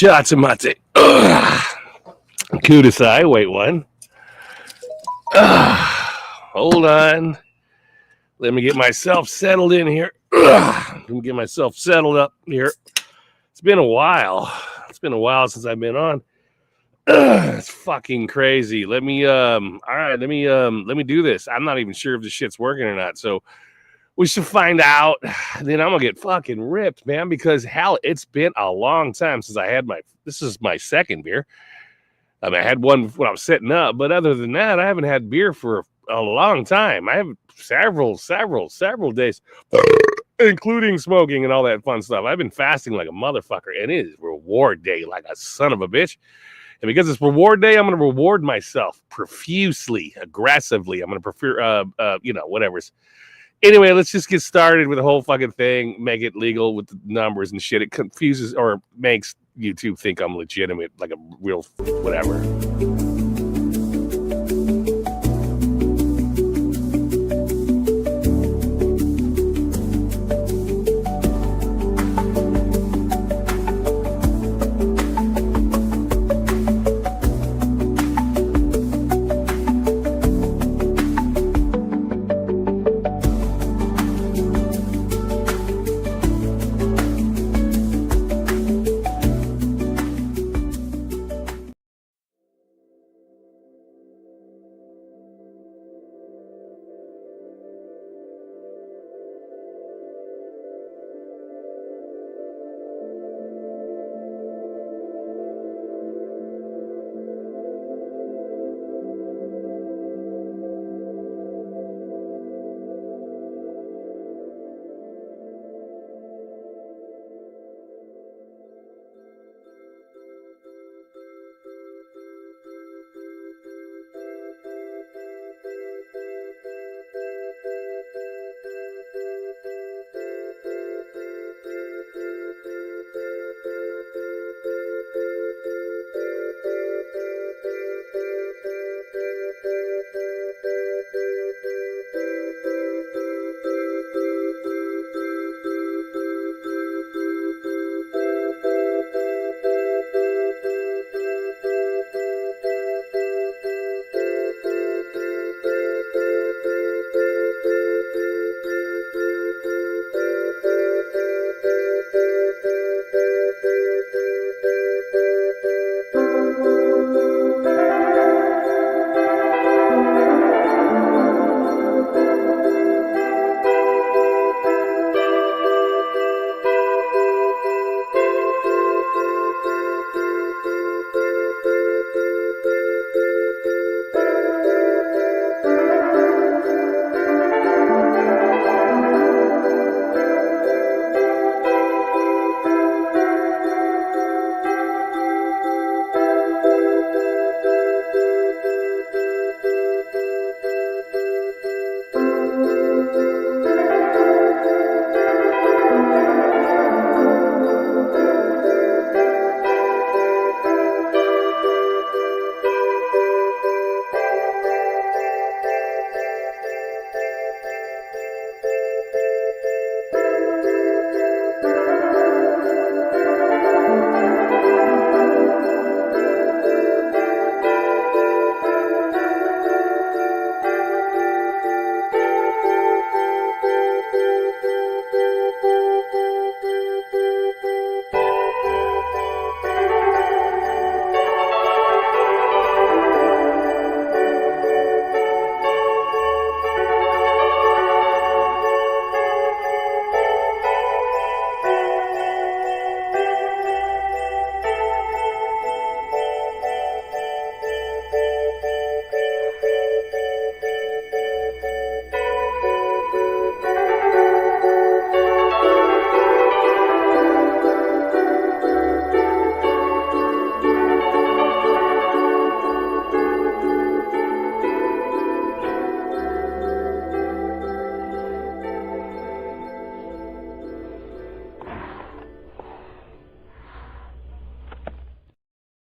shots of mate. Kudasai, wait one. Hold on. Let me get myself settled in here. Let me get myself settled up here. It's been a while. It's been a while since I've been on. It's fucking crazy. Let me all right, let me do this. I'm not even sure if this shit's working or not. So we should find out. Then I'm gonna get fucking ripped, man, because hell, it's been a long time since I had this is my second beer. I mean, I had one when I was setting up, but other than that, I haven't had beer for a long time. I have several days, including smoking and all that fun stuff. I've been fasting like a motherfucker, and it is reward day like a son of a bitch. And because it's reward day, I'm going to reward myself profusely, aggressively. I'm going to prefer, whatever's. Anyway, let's just get started with the whole fucking thing. Make it legal with the numbers and shit. It confuses or makes YouTube think I'm legitimate, like a real whatever.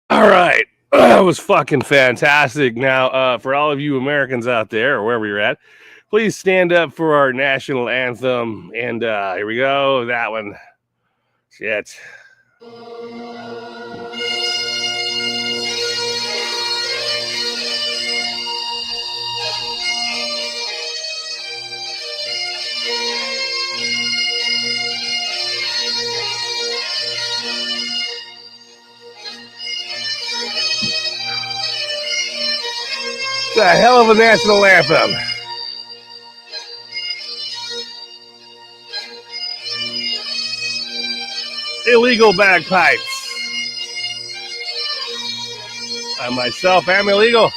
All right. That was fucking fantastic. Now, for all of you Americans out there, or wherever you're at, please stand up for our national anthem. And here we go. That one. Shit. It's a hell of a national anthem. Illegal bagpipes. I myself am illegal.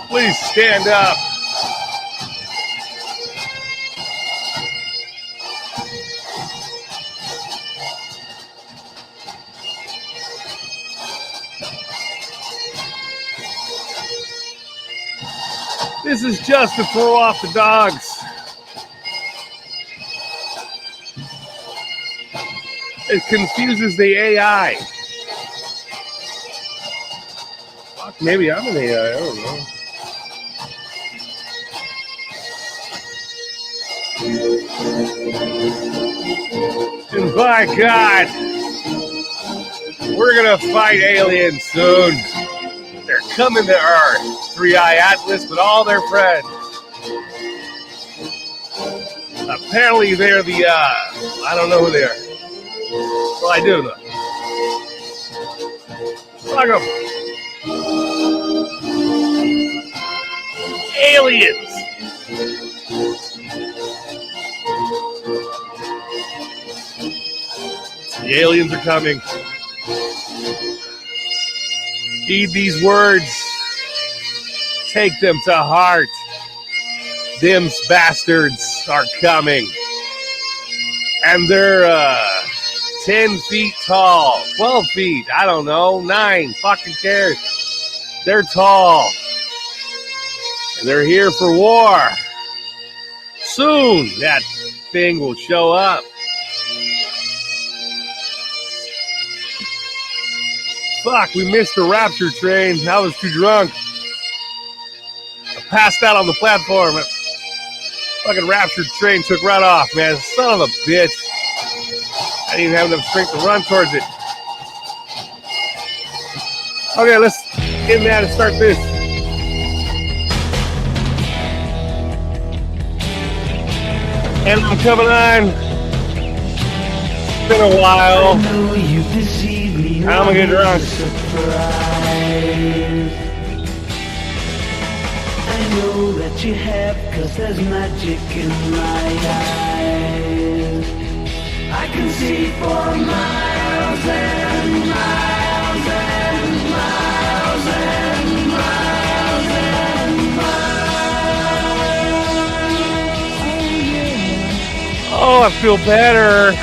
Please stand up. This is just to throw off the dogs. It confuses the AI. Fuck, maybe I'm an AI, I don't know. And by God, we're gonna fight aliens soon. They're coming to Earth. Three-Eye Atlas with all their friends. Apparently they're the, I don't know who they are. Well, I do know. Fuck them. Aliens. The aliens are coming. Heed these words. Take them to heart. Them bastards are coming. And they're 10 feet tall. 12 feet. I don't know. 9. Fucking cares. They're tall. And they're here for war. Soon that thing will show up. Fuck, we missed the rapture train. I was too drunk. I passed out on the platform. Fucking rapture train took right off, man. Son of a bitch. I didn't even have enough strength to run towards it. Okay, let's get in that and start this. And I'm coming on. It's been a while. I'm gonna get drunk. I know that you have, 'cause there's magic in my eyes. I can see for miles and miles and miles and miles and miles. Oh, I feel better.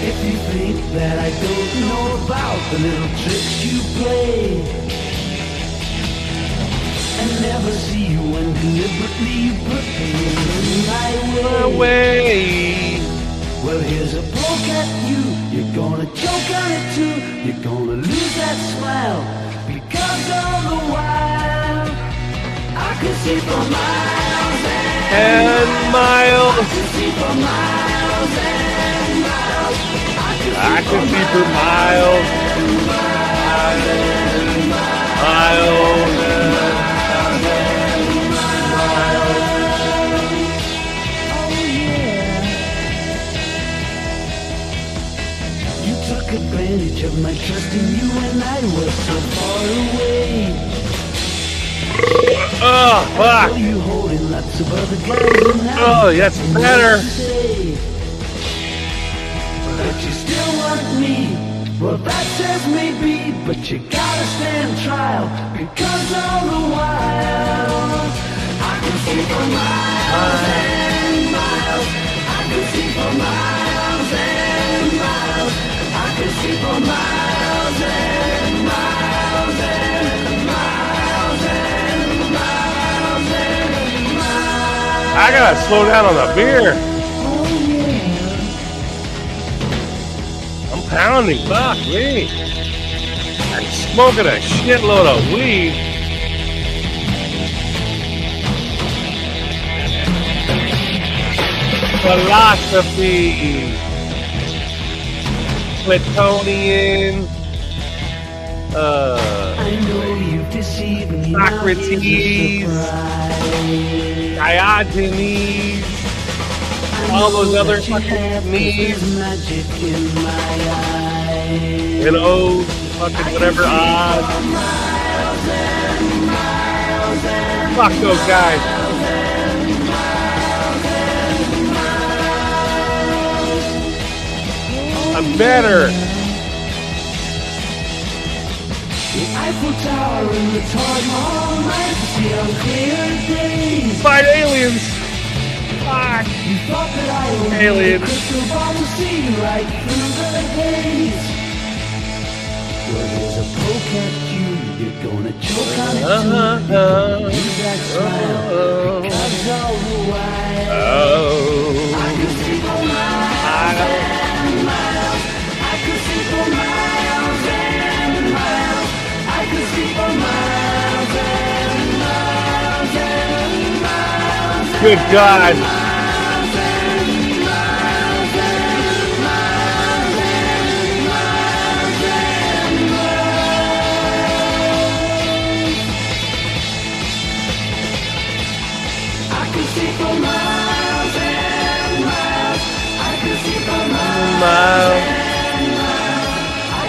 If you think that I don't know about the little tricks you play, and never see you when deliberately you put things in my way. Well, here's a poke at you. You're gonna choke on it too. You're gonna lose that smile because all the while I can see for miles and miles. I can see for miles and miles. I can see for miles and miles and miles and miles. Oh yeah. You took advantage of my trust in you when I was so far away. Oh, fuck. You holding lots of other guys and oh, that's better. But you still want me. Well, that says maybe, but you gotta stand trial because all the while I can see for miles and miles. I can see for miles and miles. I can see for miles and miles and miles and miles and miles. I gotta slow down on the beer. I'm pounding, fuck me. I'm smoking a shitload of weed. Philosophy. Platonian. I know you've deceived me. Socrates. Diogenes. I all those other fucking needs. Magic in my eyes. And oh, fucking whatever odds. Fuck those guys. I'm better. The Eiffel Tower in the Taj Mahal night, see on clear days. Fight aliens. Fuck. You thought that I would Aliens. crystal ball to see right through the haze. Well, there's a poke at you, you're gonna choke on it too. You're gonna use that smile, because all the while I could see for miles and miles. I could see for miles and miles. I could see for miles and miles and miles. Good God.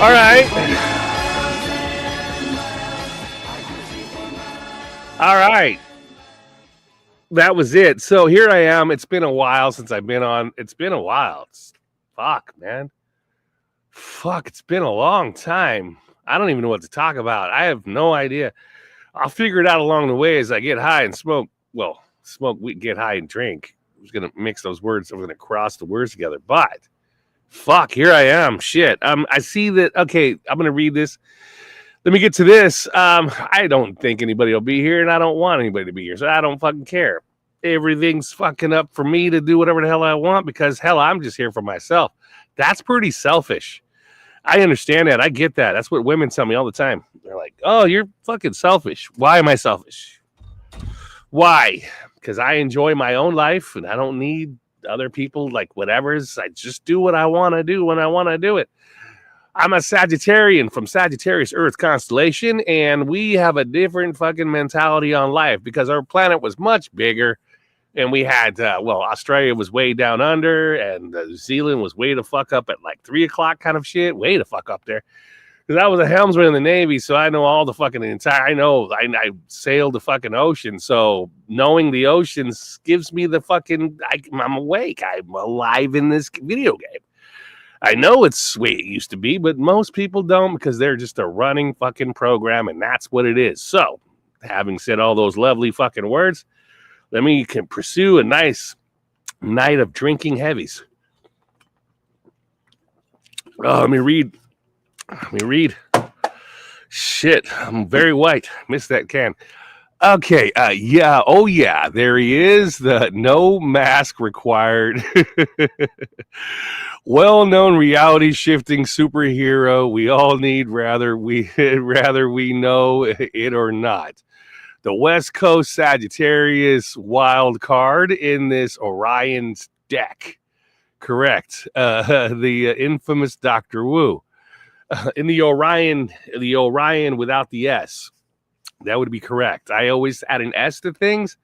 All right. All right. That was it. So here I am. It's been a while since I've been on. It's been a while. Fuck, man. Fuck, it's been a long time. I don't even know what to talk about. I have no idea. I'll figure it out along the way as I get high and smoke. Well, smoke, get high and drink. I was going to mix those words. I'm going to cross the words together. But fuck, here I am. Shit. I see that. Okay, I'm going to read this. Let me get to this. I don't think anybody will be here, and I don't want anybody to be here, so I don't fucking care. Everything's fucking up for me to do whatever the hell I want because, hell, I'm just here for myself. That's pretty selfish. I understand that. I get that. That's what women tell me all the time. They're like, oh, you're fucking selfish. Why am I selfish? Why? Because I enjoy my own life, and I don't need other people, like whatever's. I just do what I want to do when I want to do it. I'm a Sagittarian from Sagittarius Earth constellation, and we have a different fucking mentality on life because our planet was much bigger, and we had, Australia was way down under, and New Zealand was way the fuck up at like 3 o'clock kind of shit, way the fuck up there. Because I was a helmsman in the Navy, so I know all the fucking I sailed the fucking ocean, so knowing the oceans gives me the fucking, I'm awake, I'm alive in this video game. I know it's the way it used to be, but most people don't because they're just a running fucking program, and that's what it is. So, having said all those lovely fucking words, let me pursue a nice night of drinking heavies. Oh, let me read. Shit, I'm very white. Missed that can. Okay, yeah, oh yeah, there he is, the no mask required. Well-known reality-shifting superhero we all need, rather we know it or not. The West Coast Sagittarius wild card in this Orion's deck. Correct. The infamous Dr. Wu. In the Orion without the S. That would be correct. I always add an S to things,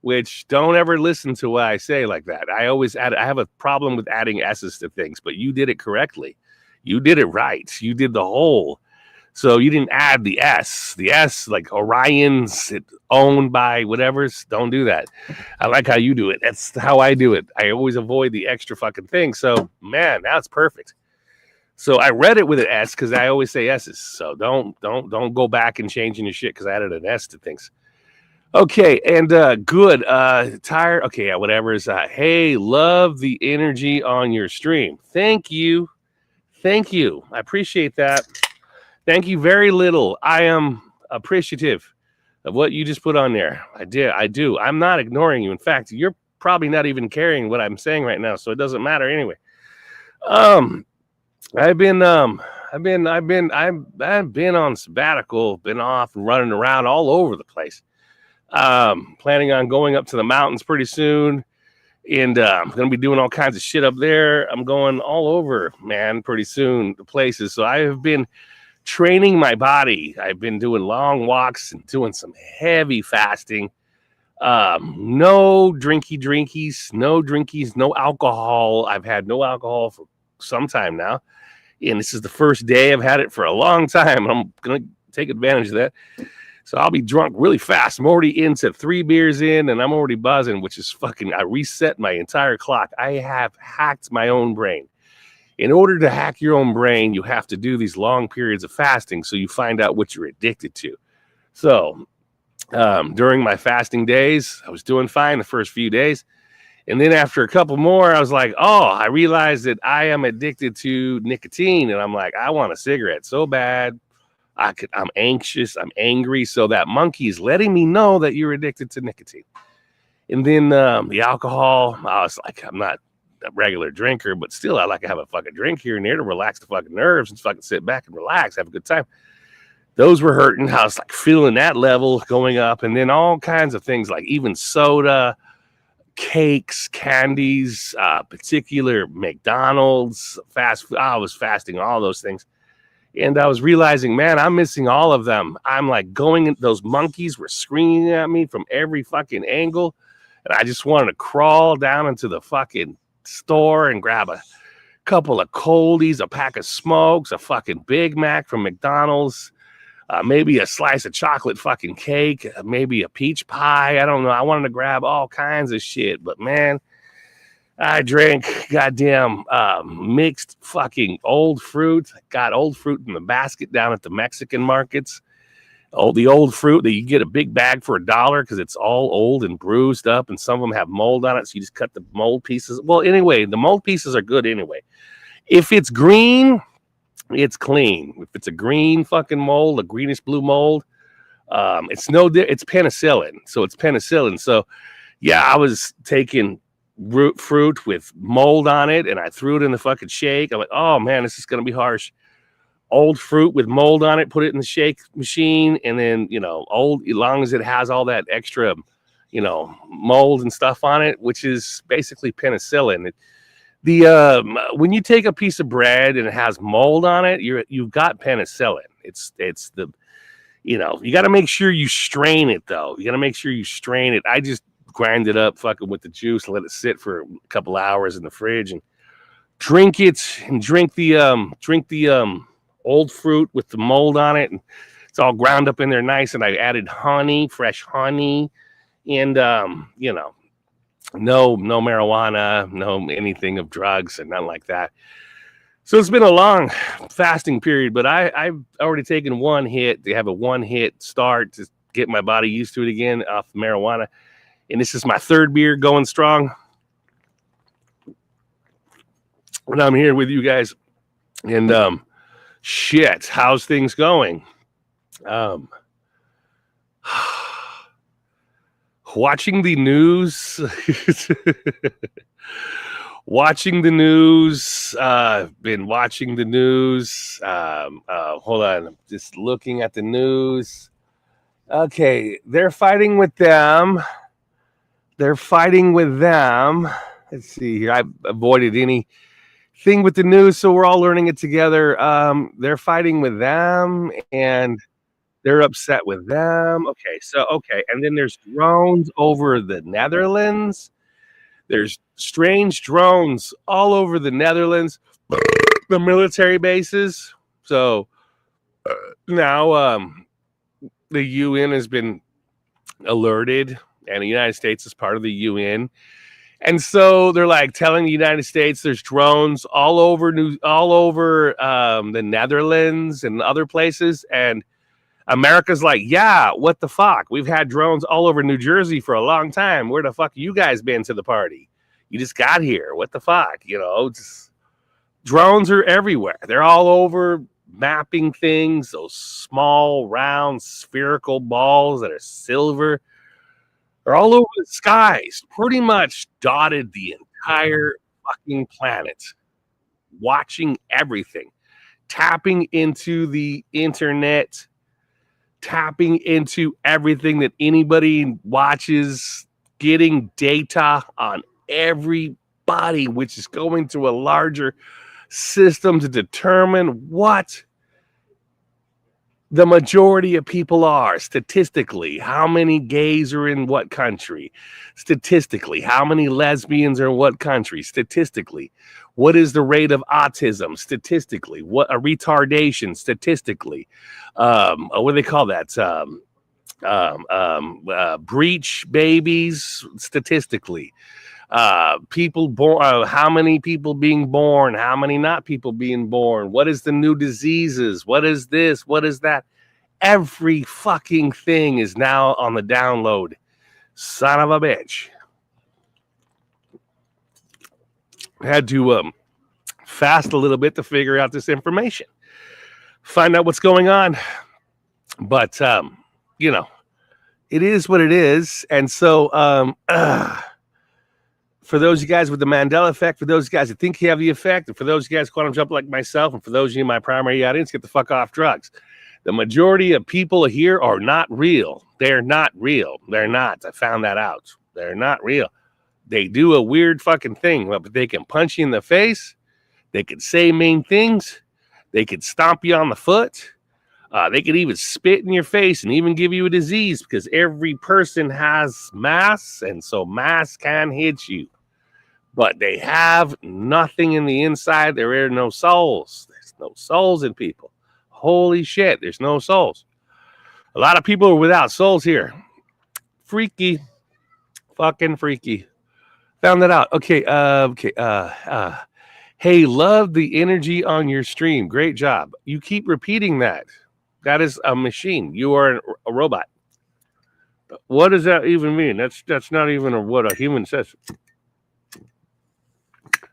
which don't ever listen to what I say like that. I have a problem with adding S's to things, but you did it correctly. You did it right. You did the whole. So you didn't add the S. The S, like Orion's owned by whatever's, don't do that. I like how you do it. That's how I do it. I always avoid the extra fucking thing. So, man, now it's perfect. So I read it with an S because I always say S's. So don't go back and changing your shit because I added an S to things. Okay, and good. Tired. Okay, yeah, whatever is. Hey, love the energy on your stream. Thank you. I appreciate that. Thank you very little. I am appreciative of what you just put on there. I do. I'm not ignoring you. In fact, you're probably not even carrying what I'm saying right now, so it doesn't matter anyway. I've been on sabbatical, been off and running around all over the place. Planning on going up to the mountains pretty soon, and I'm going to be doing all kinds of shit up there. I'm going all over, man, pretty soon, the places. So I have been training my body. I've been doing long walks and doing some heavy fasting. No drinkies, no alcohol. I've had no alcohol for some time now, and this is the first day I've had it for a long time. I'm gonna take advantage of that. So I'll be drunk really fast. I'm already into 3 beers in, and I'm already buzzing, which is fucking. I reset my entire clock. I have hacked my own brain. In order to hack your own brain, you have to do these long periods of fasting so you find out what you're addicted to. So during my fasting days, I was doing fine the first few days. And then after a couple more, I was like, oh, I realized that I am addicted to nicotine. And I'm like, I want a cigarette so bad. I'm anxious. I'm angry. So that monkey is letting me know that you're addicted to nicotine. And then the alcohol, I was like, I'm not a regular drinker, but still, I like to have a fucking drink here and there to relax the fucking nerves and fucking sit back and relax, have a good time. Those were hurting. I was like feeling that level going up. And then all kinds of things like even soda, cakes, candies, particular McDonald's, fast food. I was fasting all those things. And I was realizing, man, I'm missing all of them. I'm like going, those monkeys were screaming at me from every fucking angle. And I just wanted to crawl down into the fucking store and grab a couple of coldies, a pack of smokes, a fucking Big Mac from McDonald's, maybe a slice of chocolate fucking cake, maybe a peach pie. I don't know. I wanted to grab all kinds of shit, but man, I drank goddamn mixed fucking old fruit. I got old fruit in the basket down at the Mexican markets. Oh, the old fruit that you get a big bag for $1 because it's all old and bruised up, and some of them have mold on it. So you just cut the mold pieces. Well, anyway, the mold pieces are good anyway. If it's green, it's clean. If it's a green fucking mold, a greenish blue mold, it's penicillin. So it's penicillin. So yeah, I was taking root fruit with mold on it, and I threw it in the fucking shake. I'm like, oh man, this is gonna be harsh. Old fruit with mold on it, put it in the shake machine, and then, old, as long as it has all that extra, mold and stuff on it, which is basically penicillin. When you take a piece of bread and it has mold on it, you've got penicillin. It's the, you got to make sure you strain it though. You got to make sure you strain it. I just grind it up fucking with the juice and let it sit for a couple hours in the fridge and drink it, and drink the old fruit with the mold on it, and it's all ground up in there nice. And I added honey, fresh honey, and no marijuana, no anything of drugs, and nothing like that. So it's been a long fasting period, but I've already taken one hit. They have a 1-hit start to get my body used to it again off marijuana, and this is my 3rd beer going strong. And I'm here with you guys, and shit, how's things going? Watching the news. Been watching the news. Hold on, I'm just looking at the news. Okay, they're fighting with them. Let's see here. I avoided any thing with the news, so we're all learning it together. They're fighting with them, and they're upset with them. Okay, and then there's drones over the Netherlands. There's strange drones all over the Netherlands, the military bases. So now the UN has been alerted, and the United States is part of the UN. And so they're like telling the United States there's drones all over the Netherlands and other places. And America's like, yeah, what the fuck? We've had drones all over New Jersey for a long time. Where the fuck you guys been to the party? You just got here. What the fuck? Drones are everywhere. They're all over mapping things. Those small, round, spherical balls that are silver are all over the skies, pretty much dotted the entire fucking planet, watching everything, tapping into the internet, tapping into everything that anybody watches, getting data on everybody, which is going to a larger system to determine what the majority of people are. Statistically, how many gays are in what country? Statistically, how many lesbians are in what country? Statistically, what is the rate of autism? Statistically, what a retardation? Statistically, what do they call that? Breech babies. Statistically, people born, how many people being born, how many not people being born, what is the new diseases, what is this, what is that? Every fucking thing is now on the download. Son of a bitch. I had to fast a little bit to figure out this information, find out what's going on. But you know, it is what it is. And so for those of you guys with the Mandela effect, for those guys that think you have the effect, and for those guys quantum jump like myself, and for those of you in my primary audience, get the fuck off drugs. The majority of people here are not real. They're not real. They're not. I found that out. They're not real. They do a weird fucking thing, but they can punch you in the face. They can say mean things. They can stomp you on the foot. They could even spit in your face and even give you a disease, because every person has mass, and so mass can hit you. But they have nothing in the inside. There are no souls. There's no souls in people. Holy shit, there's no souls. A lot of people are without souls here. Freaky. Fucking freaky. Found that out. Okay. Hey, love the energy on your stream. Great job. You keep repeating that. That is a machine. You are a robot. What does that even mean? That's not even what a human says.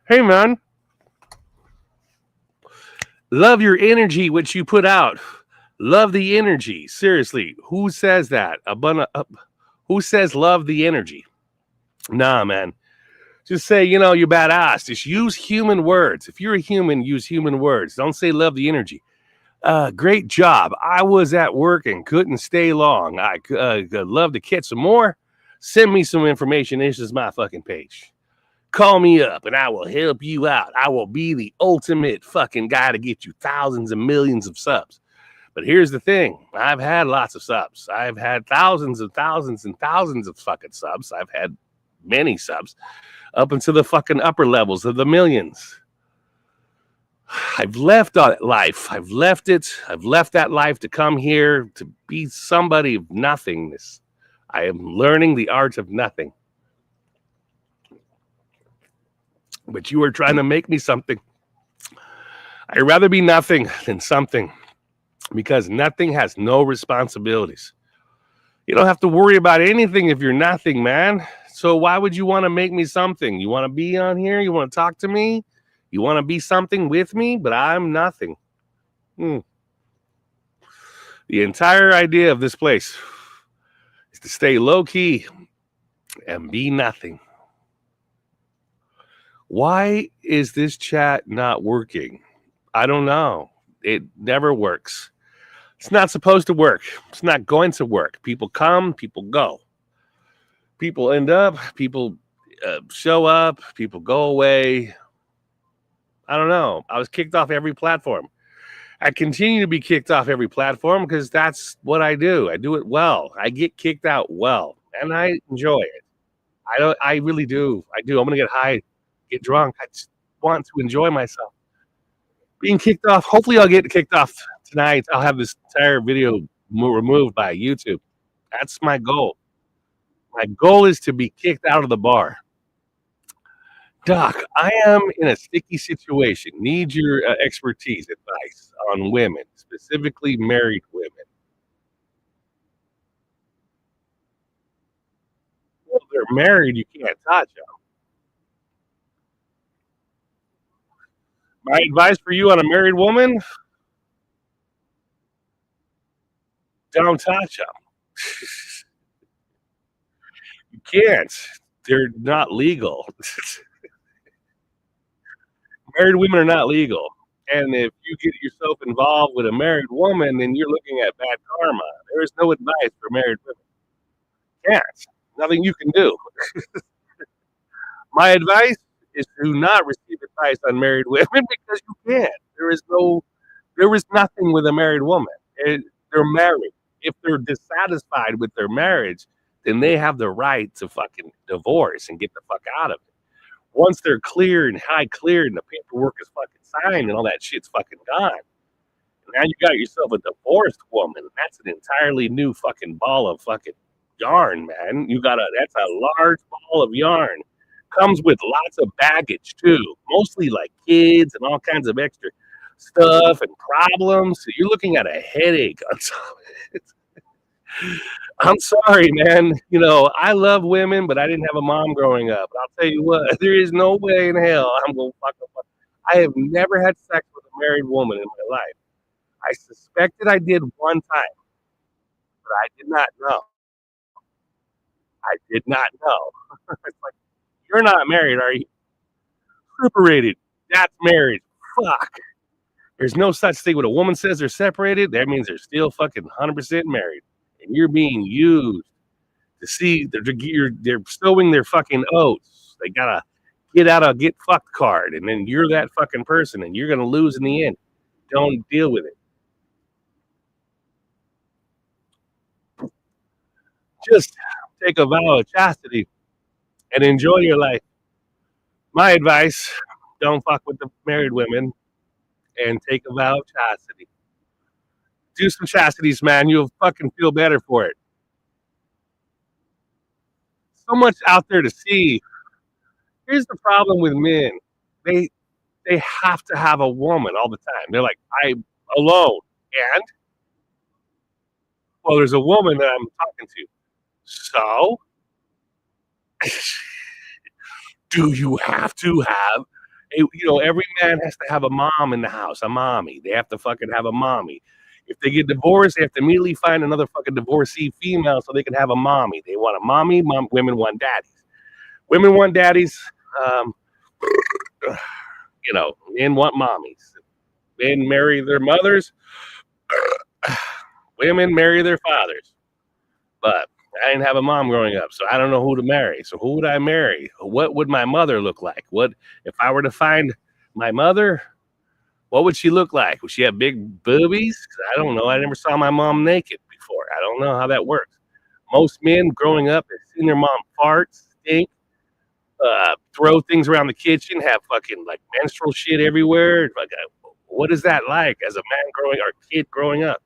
Hey, man. Love your energy, which you put out. Love the energy. Seriously, who says that? Who says love the energy? Nah, man. Just say, you're badass. Just use human words. If you're a human, use human words. Don't say love the energy. Great job. I was at work and couldn't stay long. I could love to get some more. Send me some information. This is my fucking page. Call me up and I will help you out. I will be the ultimate fucking guy to get you thousands and millions of subs. But here's the thing. I've had lots of subs. I've had thousands and thousands and thousands of fucking subs. I've had many subs up into the fucking upper levels of the millions. I've left that life. I've left it. I've left that life to come here to be somebody of nothingness. I am learning the art of nothing. But you are trying to make me something. I'd rather be nothing than something, because nothing has no responsibilities. You don't have to worry about anything if you're nothing, man. So why would you want to make me something? You want to be on here? You want to talk to me? You want to be something with me? But I'm nothing. The entire idea of this place is to stay low key and be nothing. Why is this chat not working? I don't know. It never works. It's not supposed to work. It's not going to work. People come, people go. People end up, people show up, people go away. I don't know. I was kicked off every platform. I continue to be kicked off every platform because that's what I do. I do it well. I get kicked out well, and I enjoy it. I really do. I do. I'm going to get high, get drunk. I just want to enjoy myself. Being kicked off. Hopefully I'll get kicked off tonight. I'll have this entire video removed by YouTube. That's my goal. My goal is to be kicked out of the bar. Doc, I am in a sticky situation. Need your expertise, advice on women, specifically married women. Well, they're married, you can't touch them. My advice for you on a married woman, don't touch them. You can't. They're not legal. Married women are not legal. And if you get yourself involved with a married woman, then you're looking at bad karma. There is no advice for married women. Can't. Nothing you can do. My advice is to not receive advice on married women because you can't. There is nothing with a married woman. They're married. If they're dissatisfied with their marriage, then they have the right to fucking divorce and get the fuck out of it. Once they're clear and high cleared and the paperwork is fucking signed and all that shit's fucking gone, now you got yourself a divorced woman. That's an entirely new fucking ball of fucking yarn, man. That's a large ball of yarn. Comes with lots of baggage too, mostly like kids and all kinds of extra stuff and problems. So you're looking at a headache on top of it. I'm sorry, man. I love women, but I didn't have a mom growing up. I'll tell you what, there is no way in hell I'm going to fuck. I have never had sex with a married woman in my life. I suspected I did one time, but I did not know. I did not know. It's like, you're not married, are you? Separated. That's marriage. Fuck. There's no such thing. When a woman says they're separated, that means they're still fucking 100% married. And you're being used to see they're sowing their fucking oats. They got a get fucked card. And then you're that fucking person and you're going to lose in the end. Don't deal with it. Just take a vow of chastity and enjoy your life. My advice, don't fuck with the married women and take a vow of chastity. Do some chastities, man. You'll fucking feel better for it. So much out there to see. Here's the problem with men. They have to have a woman all the time. They're like, I'm alone. And? Well, there's a woman that I'm talking to. So? Do you have to have every man has to have a mom in the house, a mommy. They have to fucking have a mommy. If they get divorced, they have to immediately find another fucking divorcee female so they can have a mommy. They want a mommy. Women want daddies. Women want daddies. Men want mommies. Men marry their mothers. Women marry their fathers. But I didn't have a mom growing up, so I don't know who to marry. So who would I marry? What would my mother look like? What if I were to find my mother? What would she look like? Would she have big boobies? I don't know. I never saw my mom naked before. I don't know how that works. Most men growing up have seen their mom fart, stink, throw things around the kitchen, have fucking like menstrual shit everywhere. What is that like as a man kid growing up?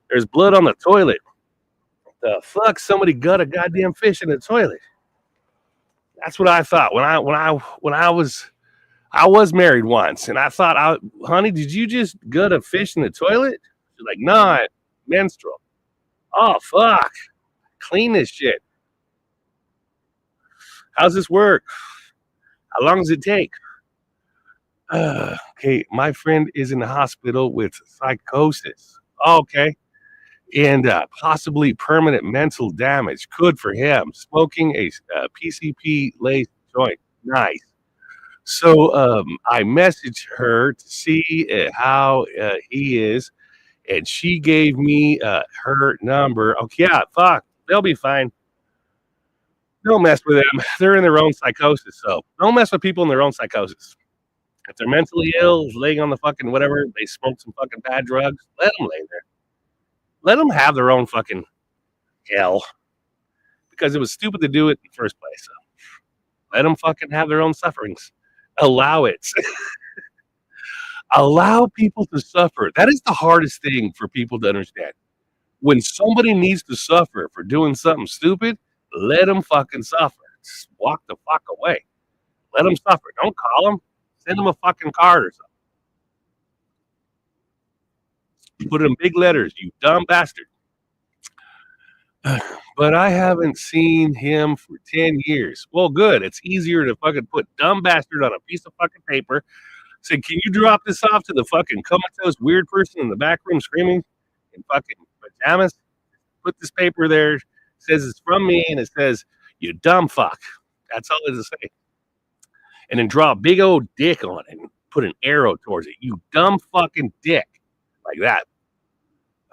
There's blood on the toilet. The fuck, somebody got a goddamn fish in the toilet. That's what I thought when I was married once, and I thought, honey, did you just gut a fish in the toilet? She's like, nah, menstrual. Oh fuck, clean this shit. How's this work? How long does it take? Okay, my friend is in the hospital with psychosis. Okay. And possibly permanent mental damage. Good for him. Smoking a PCP laced joint. Nice. So I messaged her to see how he is, and she gave me her number. Okay, yeah, fuck. They'll be fine. Don't mess with them. They're in their own psychosis, so don't mess with people in their own psychosis. If they're mentally ill, laying on the fucking whatever, they smoke some fucking bad drugs, let them lay there. Let them have their own fucking hell, because it was stupid to do it in the first place. So let them fucking have their own sufferings. Allow it. Allow people to suffer. That is the hardest thing for people to understand. When somebody needs to suffer for doing something stupid, let them fucking suffer. Just walk the fuck away. Let them suffer. Don't call them. Send them a fucking card or something. Put it in big letters, you dumb bastard. But I haven't seen him for 10 years. Well, good. It's easier to fucking put dumb bastard on a piece of fucking paper. Say, can you drop this off to the fucking comatose weird person in the back room screaming in fucking pajamas? Put this paper there. It says it's from me, and it says, you dumb fuck. That's all it is to say. And then draw a big old dick on it and put an arrow towards it. You dumb fucking dick. Like that.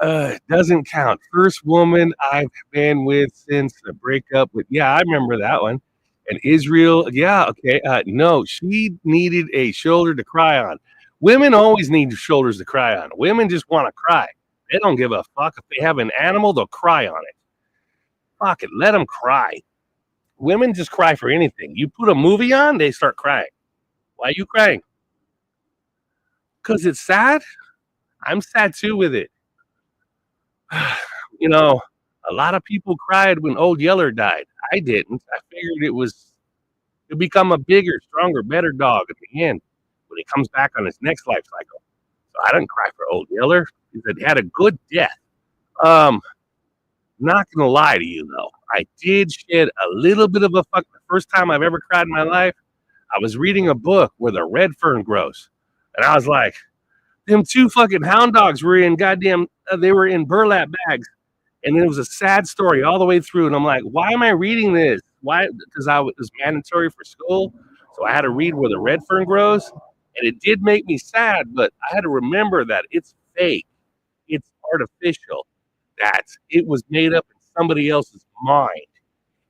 It doesn't count. First woman I've been with since the breakup with, yeah, I remember that one. And Israel, yeah, okay. No, she needed a shoulder to cry on. Women always need shoulders to cry on. Women just want to cry. They don't give a fuck. If they have an animal, they'll cry on it. Fuck it. Let them cry. Women just cry for anything. You put a movie on, they start crying. Why are you crying? Because it's sad? I'm sad too with it. You know, a lot of people cried when Old Yeller died. I didn't. I figured it was to become a bigger, stronger, better dog at the end when he comes back on his next life cycle. So I didn't cry for Old Yeller. He had a good death. Not gonna lie to you though, I did shed a little bit of a fuck. The first time I've ever cried in my life, I was reading a book where the red fern grows, and I was like, them two fucking hound dogs were in goddamn. They were in burlap bags, and it was a sad story all the way through. And I'm like, why am I reading this? Why? Because it was mandatory for school, so I had to read where the red fern grows, and it did make me sad. But I had to remember that it's fake, it's artificial. That it was made up in somebody else's mind.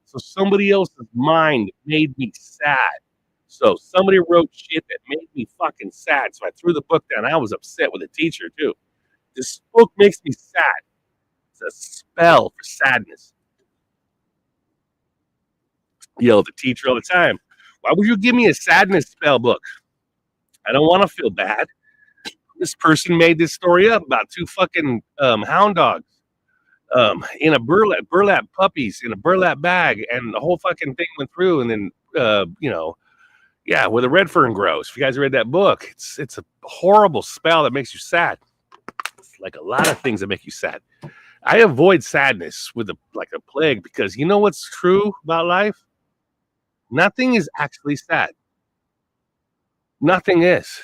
So somebody else's mind made me sad. So somebody wrote shit that made me fucking sad. So I threw the book down. I was upset with the teacher too. This book makes me sad. It's a spell for sadness. Yell at the teacher all the time. Why would you give me a sadness spell book? I don't want to feel bad. This person made this story up about two fucking hound dogs. In a burlap puppies in a burlap bag, and the whole fucking thing went through, and then where the red fern grows. If you guys read that book, it's a horrible spell that makes you sad. It's like a lot of things that make you sad. I avoid sadness with like a plague, because you know what's true about life? Nothing is actually sad. Nothing is.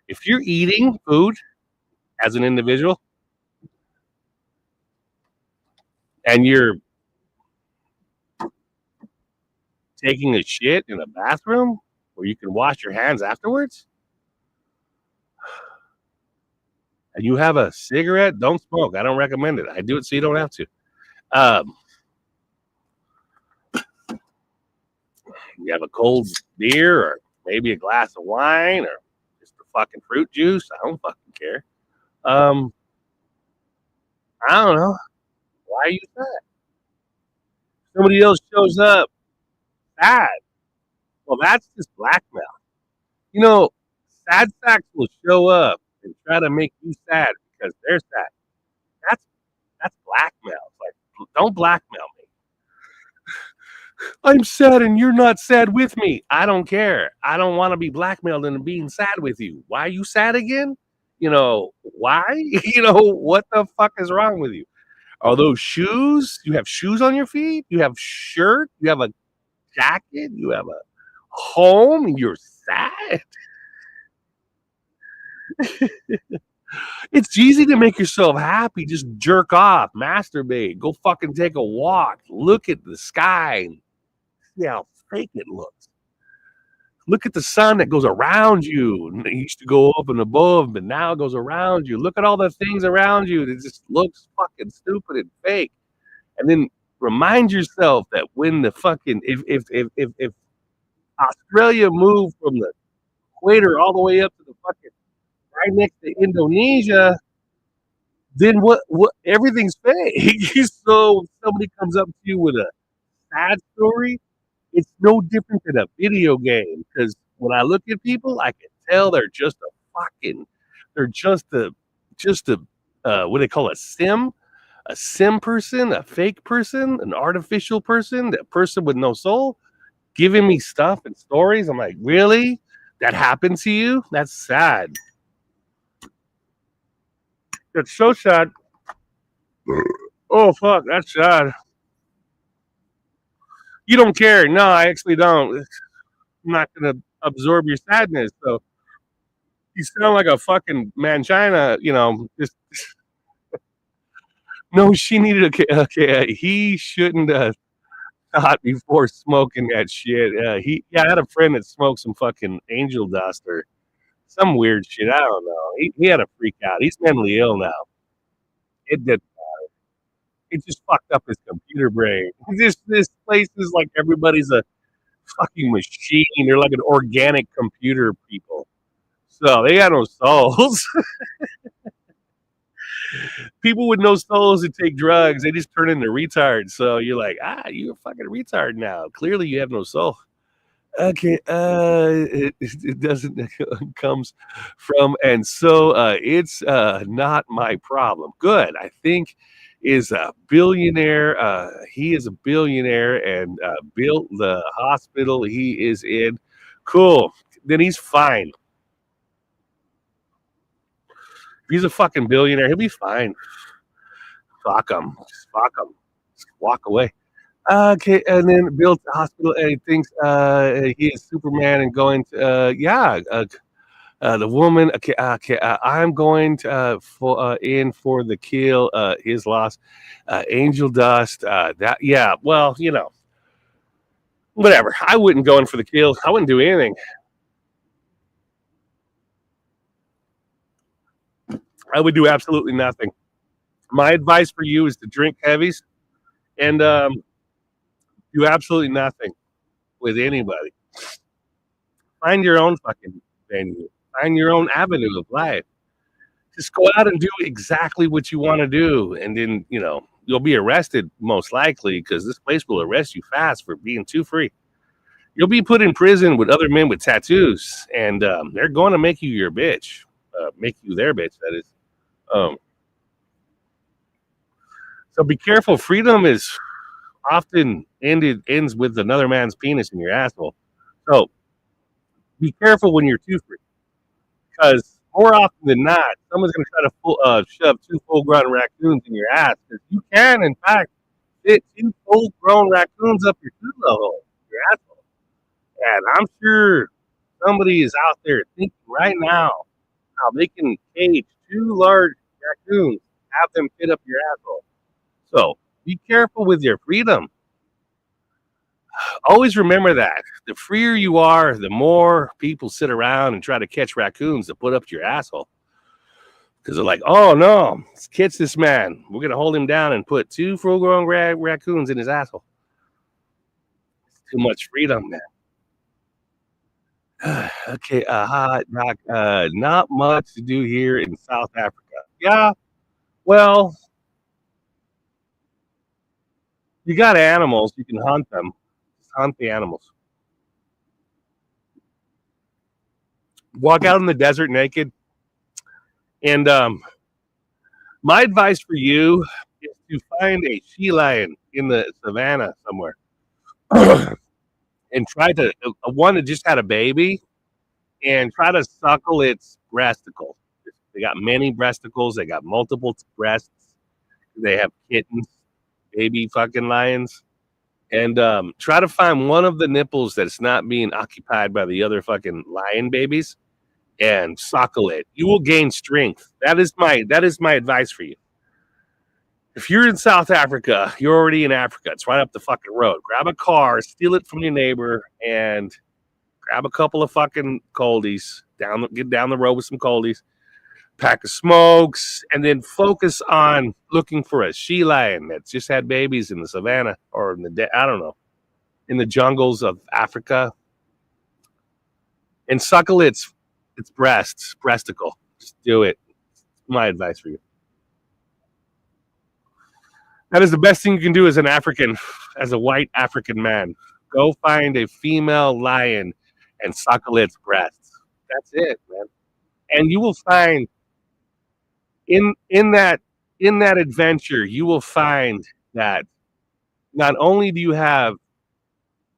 If you're eating food as an individual, and you're taking a shit in a bathroom where you can wash your hands afterwards, and you have a cigarette, don't smoke. I don't recommend it. I do it so you don't have to. You have a cold beer, or maybe a glass of wine, or just a fucking fruit juice. I don't fucking care. I don't know. Why are you sad? Somebody else shows up sad. Well, that's just blackmail. You know, sad sacks will show up and try to make you sad because they're sad. That's blackmail. It's like, don't blackmail me. I'm sad and you're not sad with me. I don't care. I don't want to be blackmailed into being sad with you. Why are you sad again? You know, why? What the fuck is wrong with you? Are those shoes? You have shoes on your feet? You have shirt? You have a jacket? You have a home? And you're sad? It's easy to make yourself happy. Just jerk off, masturbate, go fucking take a walk, look at the sky, and see how fake it looks. Look at the sun that goes around you. It used to go up and above, but now it goes around you. Look at all the things around you that just looks fucking stupid and fake. And then remind yourself that when the fucking if Australia moved from the equator all the way up to the fucking right next to Indonesia, then what everything's fake. So somebody comes up to you with a sad story, it's no different than a video game, because when I look at people, I can tell they're just a what do they call a sim person, a fake person, an artificial person, a person with no soul, giving me stuff and stories. I'm like, really? That happened to you? That's sad. That's so sad. Oh fuck, that's sad. You don't care. No, I actually don't. I'm not going to absorb your sadness. So you sound like a fucking Manchina, just no, she needed okay. He shouldn't have thought before smoking that shit. I had a friend that smoked some fucking angel dust or some weird shit. I don't know. He had a freak out. He's mentally ill now. It did. It just fucked up his computer brain. This place is like everybody's a fucking machine. They're like an organic computer people. So they got no souls. People with no souls that take drugs, they just turn into retards. So you're like, you're a fucking retard now. Clearly, you have no soul. Okay, it doesn't comes from, and so it's not my problem. Good, I think is a billionaire. He is a billionaire and built the hospital he is in. Cool. Then he's fine. If he's a fucking billionaire, he'll be fine. Fuck him. Just fuck him. Just walk away. Okay, and then built a hospital, and he thinks he is Superman and going to, the woman. Okay, I'm going to in for the kill. His loss, angel dust. That yeah. Well, whatever. I wouldn't go in for the kill. I wouldn't do anything. I would do absolutely nothing. My advice for you is to drink heavies and do absolutely nothing with anybody. Find your own fucking venue. Find your own avenue of life. Just go out and do exactly what you want to do, and then you'll be arrested most likely because this place will arrest you fast for being too free. You'll be put in prison with other men with tattoos, and they're going to make you your bitch, make you their bitch. That is. So be careful. Freedom is often ends with another man's penis in your asshole. So be careful when you're too free, because more often than not, someone's going to try to shove 2 full-grown raccoons in your ass. Because you can, in fact, fit 2 full-grown raccoons up your hole, your asshole. And I'm sure somebody is out there thinking right now how they can cage 2 large raccoons, have them fit up your asshole. So be careful with your freedom. Always remember that. The freer you are, the more people sit around and try to catch raccoons to put up your asshole. Because they're like, oh no, let's catch this man. We're going to hold him down and put 2 full-grown raccoons in his asshole. It's too much freedom, man. Okay, Doc, not much to do here in South Africa. Yeah, well, you got animals. You can hunt them. Just hunt the animals. Walk out in the desert naked. And my advice for you is to find a she lion in the savannah somewhere. And try to, one that just had a baby, and try to suckle its breasticles. They got many breasticles. They got multiple breasts. They have kittens, baby fucking lions. And try to find one of the nipples that's not being occupied by the other fucking lion babies and suckle it. You will gain strength. That is my advice for you. If you're in South Africa, you're already in Africa. It's right up the fucking road. Grab a car, steal it from your neighbor, and grab a couple of fucking coldies. Get down the road with some coldies, pack of smokes, and then focus on looking for a she lion that's just had babies in the savannah or in in the jungles of Africa, and suckle its breasticle. Just do it. My advice for you. That is the best thing you can do as an African, as a white African man. Go find a female lion and suckle its breasts. That's it, man. And you will find in that adventure, you will find that not only do you have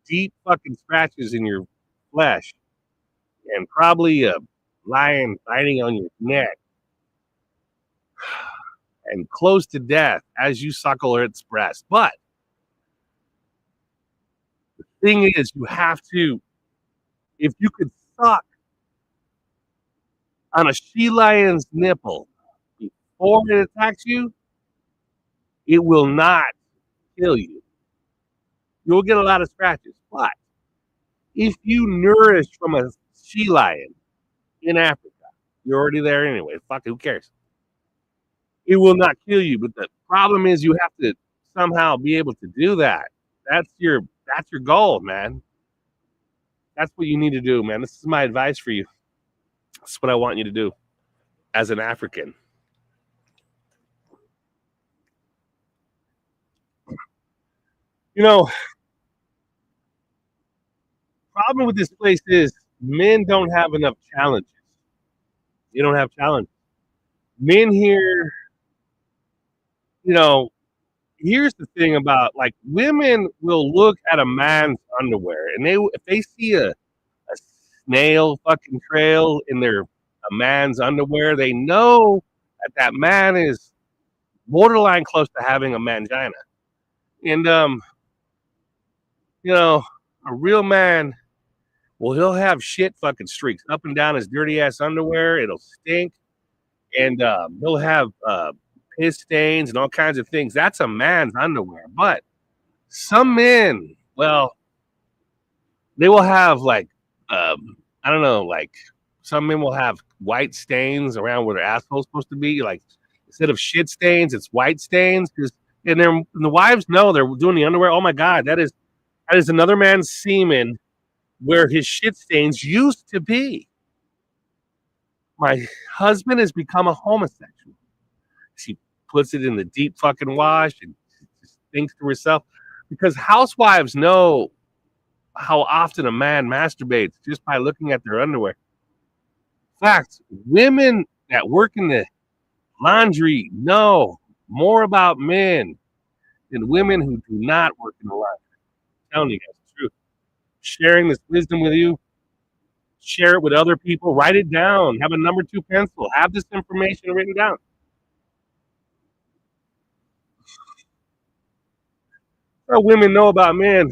deep fucking scratches in your flesh and probably a lion biting on your neck and close to death as you suckle its breast. But the thing is, you have to, if you could suck on a she lion's nipple before it attacks you, it will not kill you. You'll get a lot of scratches. But if you nourish from a she lion in Africa, you're already there anyway. Fuck it, who cares? It will not kill you. But the problem is you have to somehow be able to do that. That's your goal, man. That's what you need to do, man. This is my advice for you. That's what I want you to do as an African. You know, problem with this place is men don't have enough challenges. They don't have challenges. Men here, you know, here's the thing about like women will look at a man's underwear and they if they see a snail fucking trail in a man's underwear, they know that that man is borderline close to having a mangina. And you know, a real man, well, he'll have shit fucking streaks up and down his dirty ass underwear. It'll stink, and he'll have piss stains and all kinds of things. That's a man's underwear. But some men, well, they will have like I don't know, like some men will have white stains around where their asshole's supposed to be. Like instead of shit stains, it's white stains. And the wives know they're doing the underwear. Oh my god, that is another man's semen where his shit stains used to be. My husband has become a homosexual. She puts it in the deep fucking wash and just thinks to herself because housewives know how often a man masturbates just by looking at their underwear. In fact, women that work in the laundry know more about men than women who do not work in the laundry. I'm telling you guys the truth. Sharing this wisdom with you, share it with other people, write it down, have a number 2 pencil, have this information written down. So women know about men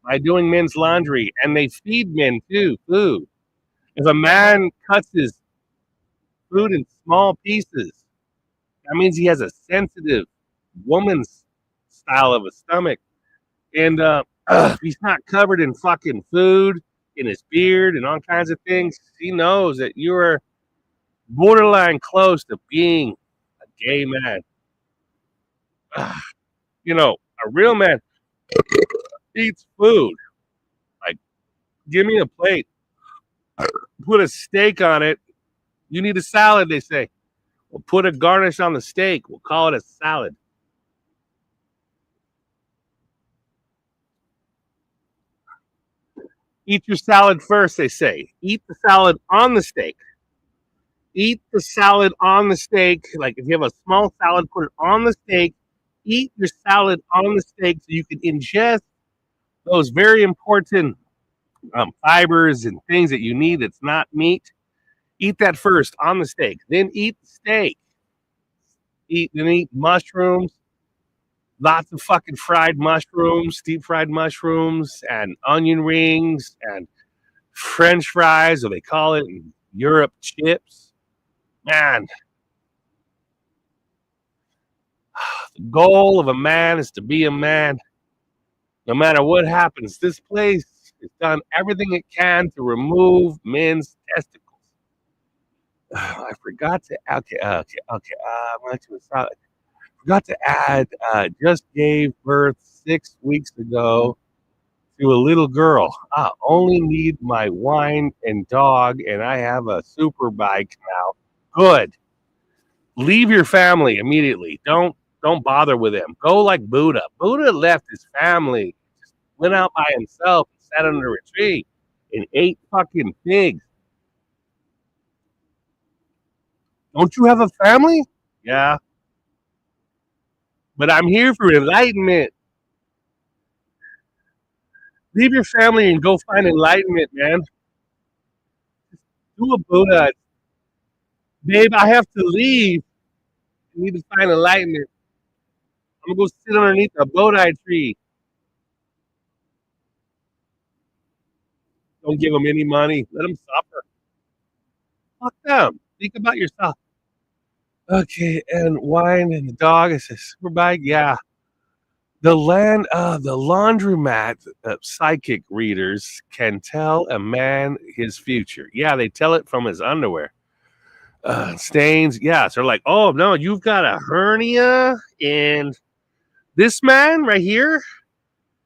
by doing men's laundry, and they feed men too food. If a man cuts his food in small pieces, that means he has a sensitive woman's style of a stomach. And if he's not covered in fucking food, in his beard, and all kinds of things, he knows that you're borderline close to being a gay man. You know, a real man eats food. Like, give me a plate, put a steak on it. You need a salad, they say. We'll put a garnish on the steak. We'll call it a salad. Eat your salad first, they say. Eat the salad on the steak. Eat the salad on the steak. Like if you have a small salad, put it on the steak. Eat your salad on the steak so you can ingest those very important fibers and things that you need that's not meat. Eat that first on the steak. Then eat the steak. Eat mushrooms. Lots of fucking fried mushrooms, deep fried mushrooms, and onion rings, and French fries, or they call it in Europe chips. Man, the goal of a man is to be a man. No matter what happens, this place has done everything it can to remove men's testicles. I forgot to. Okay. I'm going to stop. Forgot to add. Just gave birth 6 weeks ago to a little girl. I only need my wine and dog, and I have a super bike now. Good. Leave your family immediately. Don't bother with them. Go like Buddha. Buddha left his family, just went out by himself and sat under a tree and ate fucking pigs. Don't you have a family? Yeah. But I'm here for enlightenment. Leave your family and go find enlightenment, man. Do a Buddha. Babe, I have to leave. I need to find enlightenment. I'm going to go sit underneath a Bodhi tree. Don't give them any money. Let them suffer. Fuck them. Think about yourself. Okay, and wine and the dog is a super bike. Yeah. The laundromat psychic readers can tell a man his future. Yeah, they tell it from his underwear. Stains. Yeah, so they're like, oh, no, you've got a hernia. And this man right here,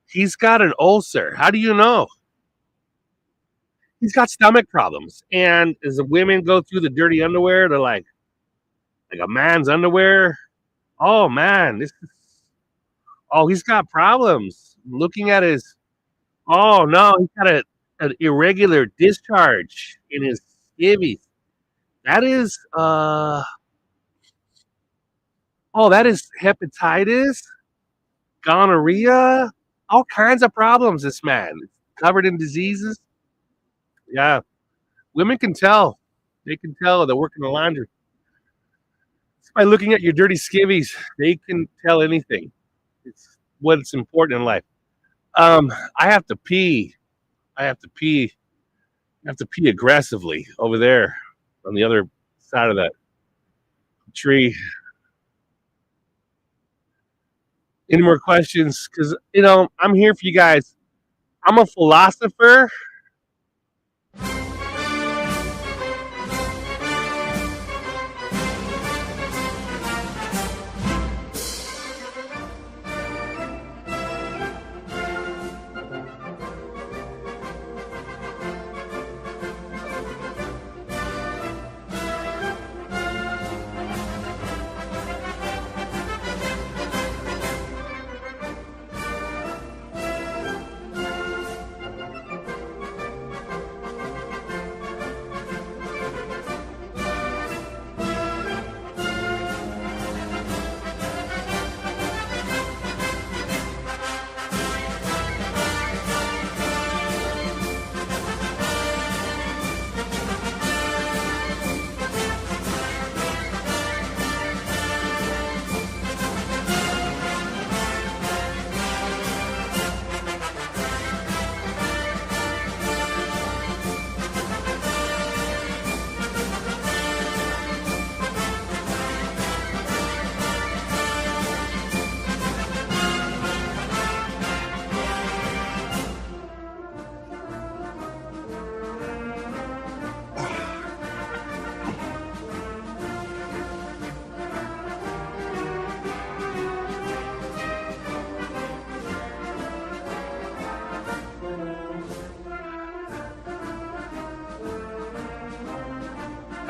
he's got an ulcer. How do you know? He's got stomach problems. And as the women go through the dirty underwear, they're like a man's underwear. Oh, man, this is Oh, he's got problems. Looking at his. Oh no, he's got an irregular discharge in his skivvies. That is. Oh, that is hepatitis, gonorrhea, all kinds of problems. This man covered in diseases. Yeah, women can tell. They can tell they're working the laundry by looking at your dirty skivvies. They can tell anything. It's what's important in life. I have to pee. I have to pee. I have to pee aggressively over there on the other side of that tree. Any more questions? Because I'm here for you guys. I'm a philosopher.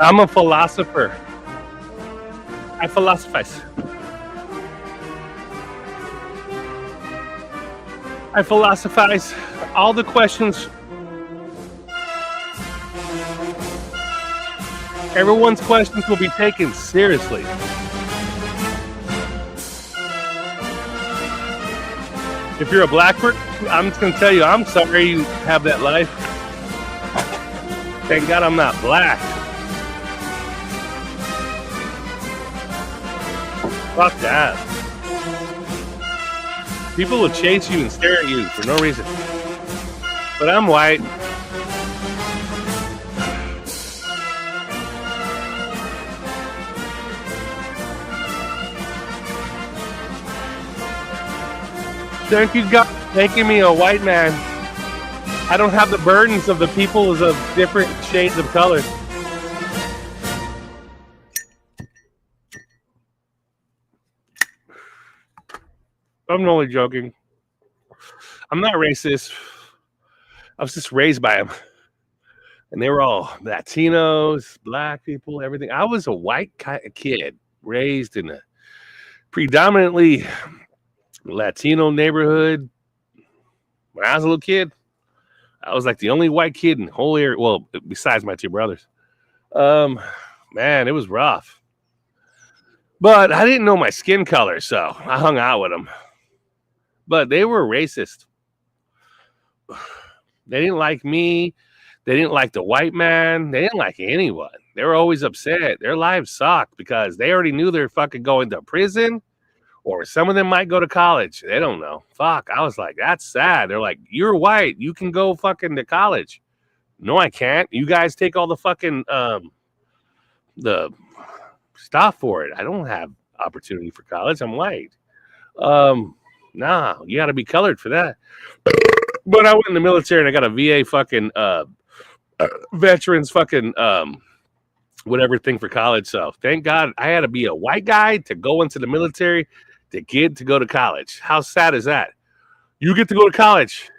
I'm a philosopher. I philosophize. I philosophize all the questions. Everyone's questions will be taken seriously. If you're a Blackbird, I'm just going to tell you, I'm sorry you have that life. Thank God I'm not black. Fuck that. People will chase you and stare at you for no reason. But I'm white. Thank you, God, for making me a white man. I don't have the burdens of the peoples of different shades of color. I'm only joking. I'm not racist. I was just raised by them. And they were all Latinos, black people, everything. I was a white kid raised in a predominantly Latino neighborhood. When I was a little kid, I was like the only white kid in the whole area. Well, besides my two brothers. Man, it was rough. But I didn't know my skin color, so I hung out with them. But they were racist. They didn't like me. They didn't like the white man. They didn't like anyone. They were always upset. Their lives sucked because they already knew they were fucking going to prison, or some of them might go to college. They don't know. Fuck. I was like, that's sad. They're like, you're white. You can go fucking to college. No, I can't. You guys take all the fucking the stuff for it. I don't have opportunity for college. I'm white. Nah, you got to be colored for that. But I went in the military and I got a VA fucking veterans fucking whatever thing for college. So thank God I had to be a white guy to go into the military to get to go to college. How sad is that? You get to go to college.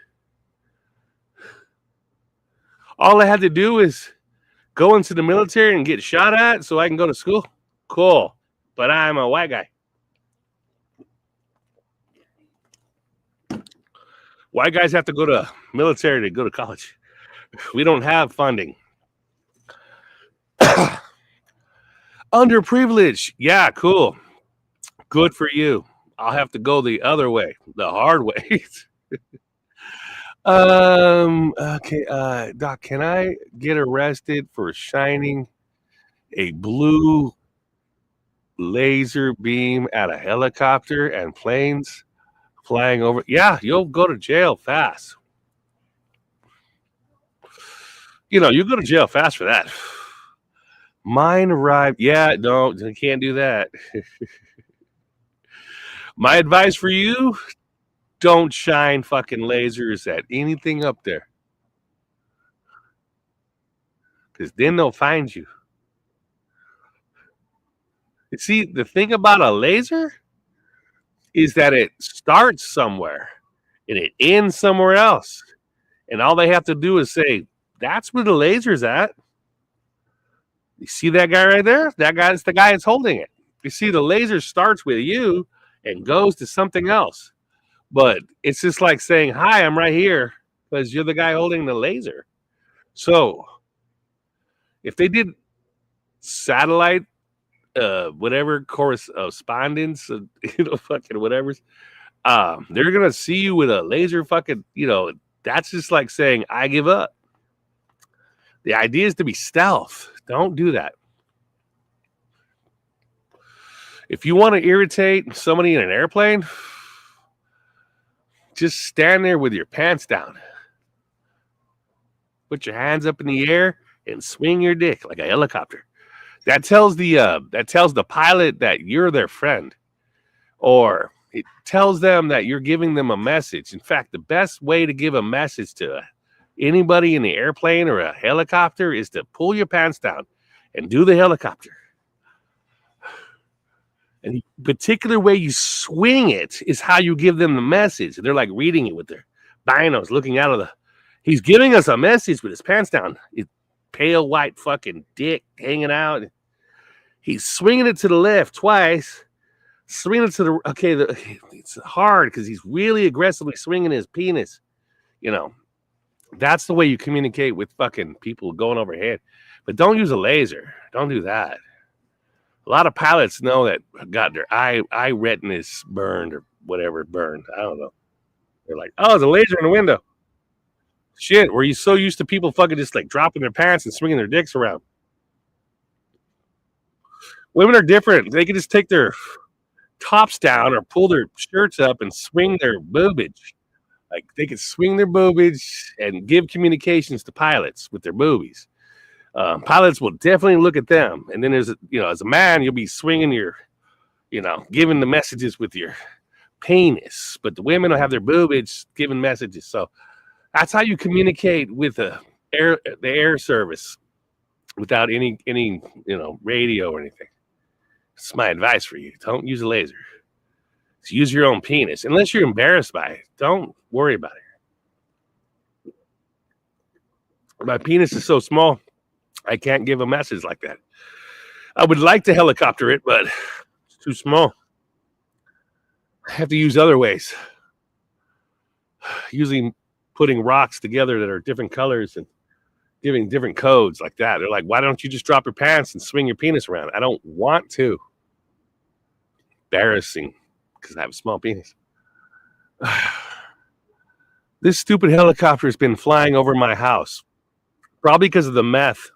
All I had to do is go into the military and get shot at so I can go to school. Cool. But I'm a white guy. White guys have to go to military to go to college. We don't have funding. Underprivileged. Yeah, cool. Good for you. I'll have to go the other way, the hard way. Okay, Doc, can I get arrested for shining a blue laser beam at a helicopter and planes flying over? Yeah, you'll go to jail fast. You go to jail fast for that. Mine arrived. Yeah, no, you can't do that. My advice for you, don't shine fucking lasers at anything up there. Because then they'll find you. You see, the thing about a laser is that it starts somewhere and it ends somewhere else. And all they have to do is say, that's where the laser's at. You see that guy right there? That guy is the guy that's holding it. You see, the laser starts with you and goes to something else. But it's just like saying, hi, I'm right here, because you're the guy holding the laser. So if they did satellite, whatever correspondence, fucking whatever's, they're going to see you with a laser fucking, that's just like saying, I give up. The idea is to be stealth. Don't do that. If you want to irritate somebody in an airplane, just stand there with your pants down. Put your hands up in the air and swing your dick like a helicopter. That tells the pilot that you're their friend, or it tells them that you're giving them a message. In fact, the best way to give a message to anybody in the airplane or a helicopter is to pull your pants down and do the helicopter. And the particular way you swing it is how you give them the message. They're like reading it with their binos, looking out of the. He's giving us a message with his pants down. His pale white fucking dick hanging out. He's swinging it to the left twice. Swinging it to the. Okay, it's hard because he's really aggressively swinging his penis. That's the way you communicate with fucking people going overhead. But don't use a laser. Don't do that. A lot of pilots know that got their eye retinas burned or whatever burned. I don't know. They're like, oh, there's a laser in the window. Shit, were you so used to people fucking just like dropping their pants and swinging their dicks around? Women are different. They can just take their tops down or pull their shirts up and swing their boobage. Like they can swing their boobage and give communications to pilots with their boobies. Pilots will definitely look at them, and then as a man, you'll be swinging your, giving the messages with your penis. But the women will have their boobage giving messages. So that's how you communicate with the air service without any radio or anything. It's my advice for you. Don't use a laser. Just use your own penis, unless you're embarrassed by it. Don't worry about it. My penis is so small. I can't give a message like that. I would like to helicopter it, but it's too small. I have to use other ways. Usually putting rocks together that are different colors and giving different codes like that. They're like, why don't you just drop your pants and swing your penis around? I don't want to. Embarrassing because I have a small penis. This stupid helicopter has been flying over my house. Probably because of the meth.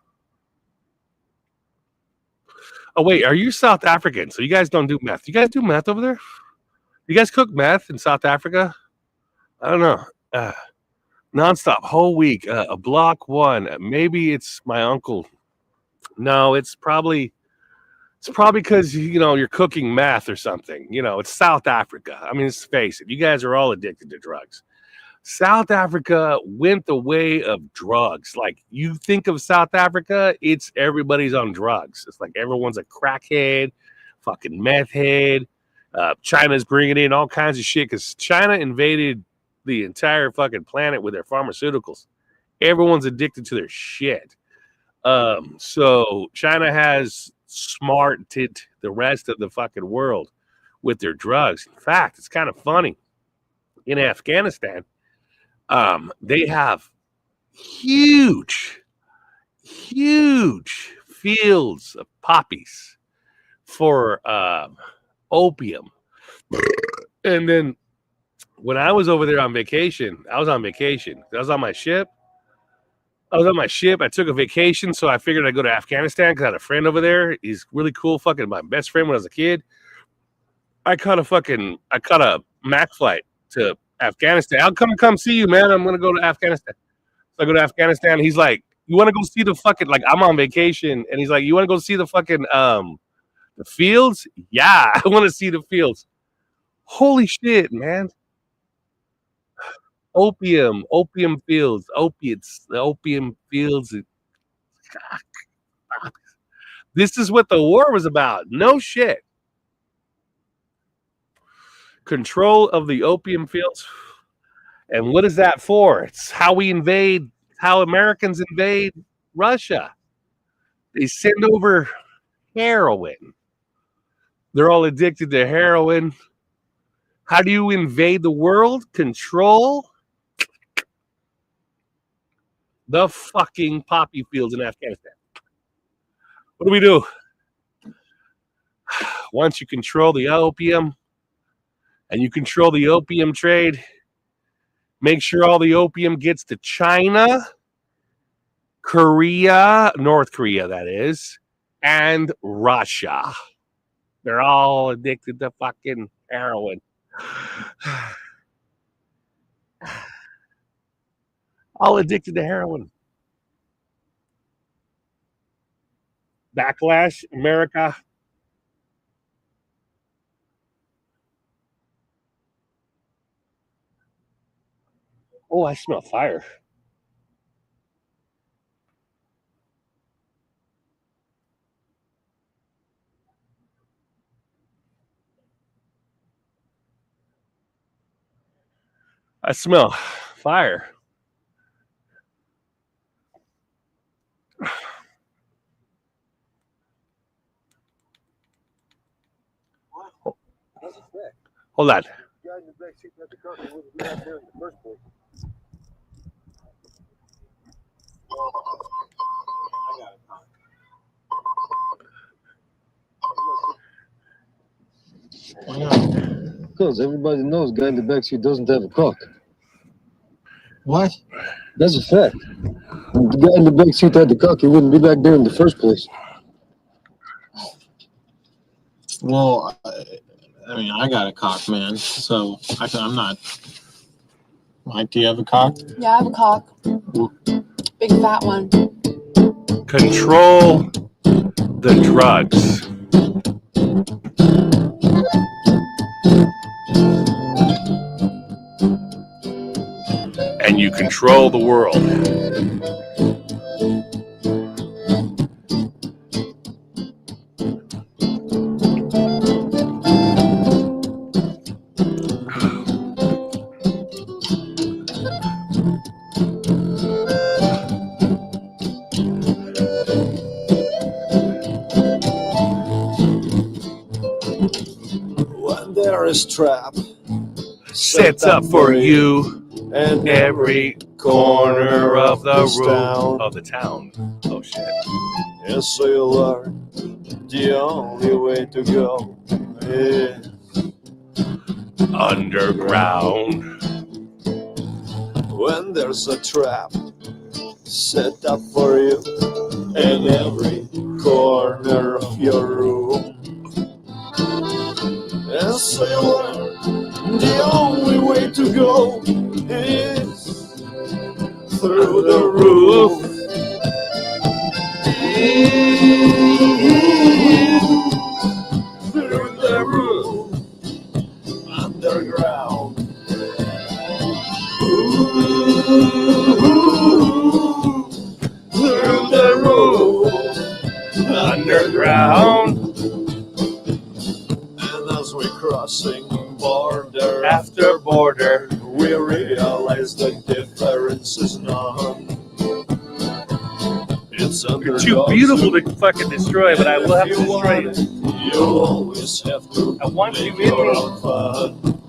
Oh, wait, are you South African? So you guys don't do meth. You guys do meth over there? You guys cook meth in South Africa? I don't know. Nonstop, whole week. A block one. Maybe it's my uncle. No, it's probably because, you're cooking meth or something. It's South Africa. I mean, let's face it. You guys are all addicted to drugs. South Africa went the way of drugs. Like, you think of South Africa, it's everybody's on drugs. It's like everyone's a crackhead, fucking meth head. China's bringing in all kinds of shit because China invaded the entire fucking planet with their pharmaceuticals. Everyone's addicted to their shit. So China has smarted the rest of the fucking world with their drugs. In fact, it's kind of funny. In Afghanistan, They have huge fields of poppies for opium. And then when I was over there on vacation, I was on my ship. I took a vacation, so I figured I'd go to Afghanistan because I had a friend over there. He's really cool, fucking my best friend when I was a kid. I caught a Mac flight to Afghanistan. I'll come see you, man. I'm gonna go to Afghanistan. So I go to Afghanistan. He's like, you want to go see the fucking, like, I'm on vacation, and he's like, you want to go see the fucking the fields? Yeah, I want to see the fields. Holy shit, man. Opium fields, opiates, the opium fields. This is what the war was about. No shit. Control of the opium fields. And what is that for? It's how Americans invade Russia. They send over heroin. They're all addicted to heroin. How do you invade the world? Control the fucking poppy fields in Afghanistan. What do we do? Once you control the opium and you control the opium trade, make sure all the opium gets to China, Korea, North Korea, that is, and Russia. They're all addicted to fucking heroin. All addicted to heroin. Backlash, America. Oh, I smell fire. I smell fire. Hold on. Because everybody knows guy in the backseat doesn't have a cock. What? That's a fact. If the guy in the backseat had the cock, he wouldn't be back there in the first place. Well, I mean, I got a cock, man. So I'm not. Mike, do you have a cock? Yeah, I have a cock. Big fat one. Control the drugs. And you control the world. When there is trap Sets up for you and every corner of the room town. of the town. Oh shit. Yes, so you learn the only way to go is Underground. when there's a trap set up for you in every corner of your room. Yes, so you learn the only way to go is through the roof. Through the roof, underground. Through the roof, Underground. and as we're crossing border After border. we realize the difference is none. It's You're too beautiful to fucking destroy, but I will have to destroy you. You always have to I want you make in your me. own fun.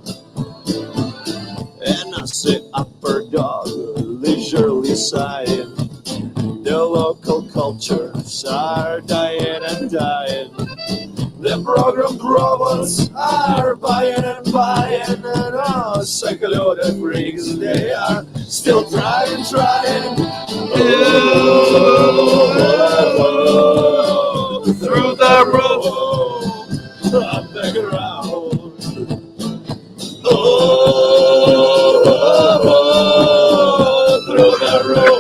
And as the upper dog, leisurely sighing. The local cultures are dying and dying. The program robots are buying and buying, and psychological freaks, they are still trying. Through the roof. On the ground. Through the roof.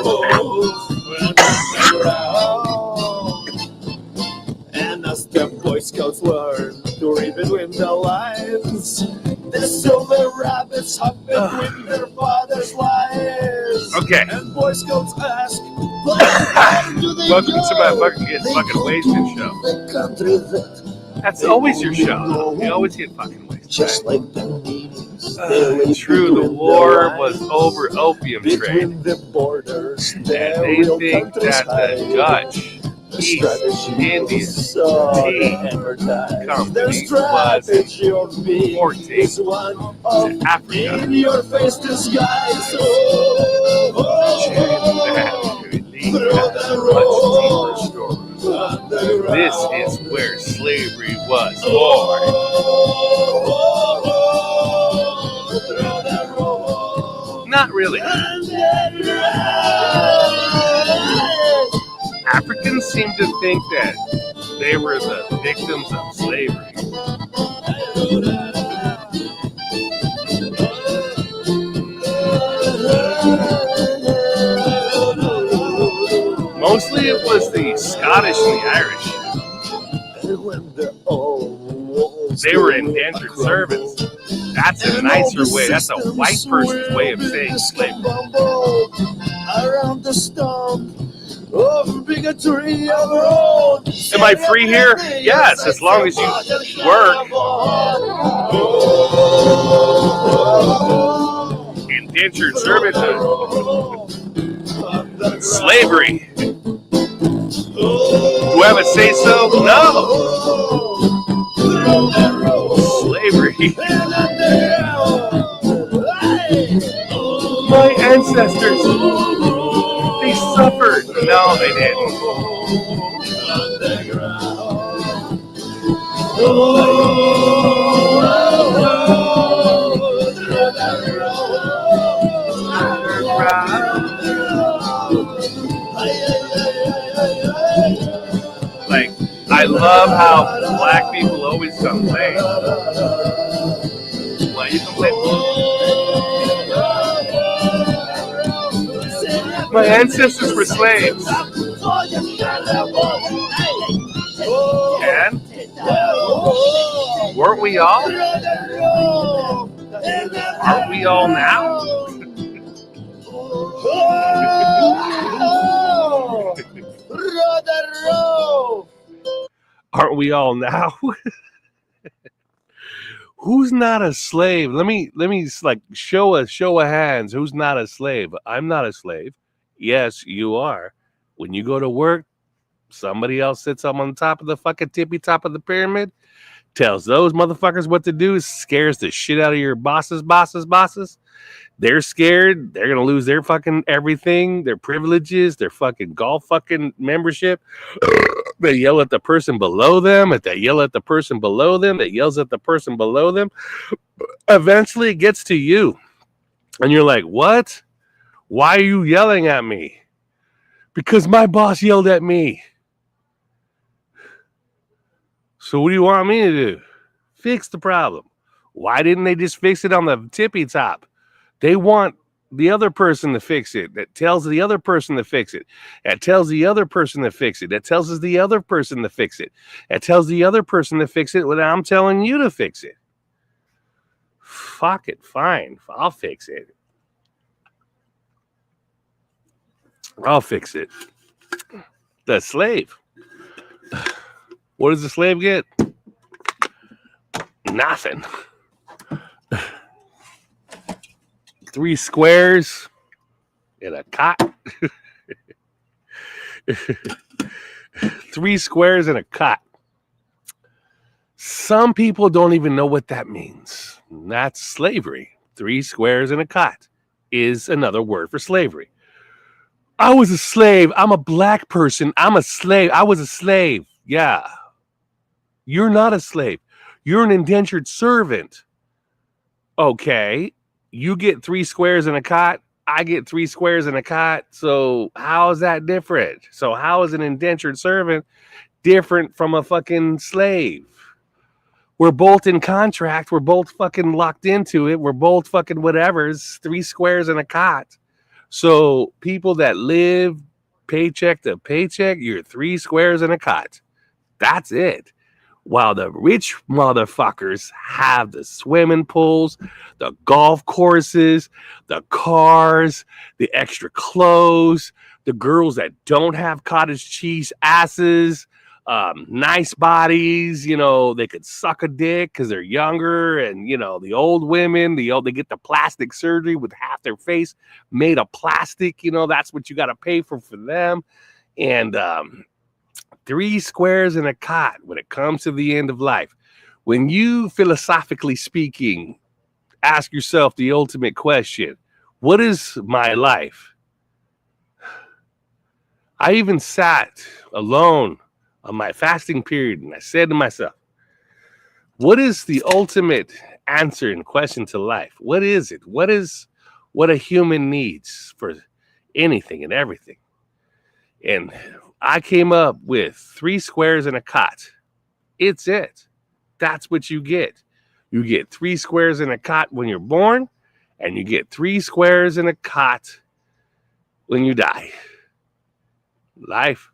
And as the Boy Scouts learn to read between the lines, the silver rabbits hug between their father's lies. Okay. And Boy Scouts ask, why do they Welcome to my go? fucking get fucking wasted show. The country that That's always your show. You always get fucking wasted. just like the meetings. True, the war was over opium trade. Between the borders, And the they real think countries that the hide. Dutch, The East strategy India so Tea advertised. Company Their strategy of being importing is one to of Africa. in your face disguise. This is where slavery was born. Not really. Africans seem to think that they were the victims of slavery. Mostly it was the Scottish and the Irish. They were indentured servants. That's a nicer way. That's a white person's way of saying slavery. Around the stump of bigotry of road. Am I free here? Yes, as long as you work. Indentured servanthood. Slavery. Do I have a say so? No. Slavery. My ancestors, they suffered. No, they didn't. Like, I love how black people always complain. Why you complain? My ancestors were slaves. And weren't we all? Aren't we all now? Aren't we all now? Who's not a slave? Let me like show of hands. Who's not a slave? I'm not a slave. Yes, you are. When you go to work, somebody else sits up on top of the fucking tippy top of the pyramid, tells those motherfuckers what to do, scares the shit out of your bosses. They're scared. They're going to lose their fucking everything, their privileges, their fucking golf fucking membership. They yell at the person below them. If they yell at the person below them, that yells at the person below them. Eventually it gets to you. And you're like, what? Why are you yelling at me? Because my boss yelled at me. So what do you want me to do? Fix the problem. Why didn't they just fix it on the tippy top? They want the other person to fix it. That tells the other person to fix it. That tells the other person to fix it. That tells us the other person to fix it. That tells the other person to fix it when I'm telling you to fix it. Fuck it. Fine. I'll fix it. I'll fix it. The slave. What does the slave get? Nothing. 3 squares in a cot. 3 squares in a cot. Some people don't even know what that means. That's slavery. 3 squares in a cot. is another word for slavery. I was a slave. I'm a black person. I'm a slave. I was a slave. Yeah. You're not a slave. You're an indentured servant. Okay. You get 3 squares in a cot. I get 3 squares in a cot. So how is that different? So how is an indentured servant different from a fucking slave? We're both in contract. We're both fucking locked into it. We're both fucking whatever's 3 squares in a cot. So people that live paycheck to paycheck, you're 3 squares in a cot. That's it. While the rich motherfuckers have the swimming pools, the golf courses, the cars, the extra clothes, the girls that don't have cottage cheese asses, nice bodies, you know, they could suck a dick because they're younger, and you know, the old women, they get the plastic surgery with half their face made of plastic, you know, that's what you got to pay for them. And 3 squares in a cot when it comes to the end of life. When you, philosophically speaking, ask yourself the ultimate question, what is my life? I even sat alone on my fasting period and I said to myself, what is the ultimate answer and question to life? What is it? What is what a human needs for anything and everything? And I came up with 3 squares in a cot. It's it. That's what you get. You get 3 squares in a cot when you're born, and you get 3 squares in a cot when you die. Life.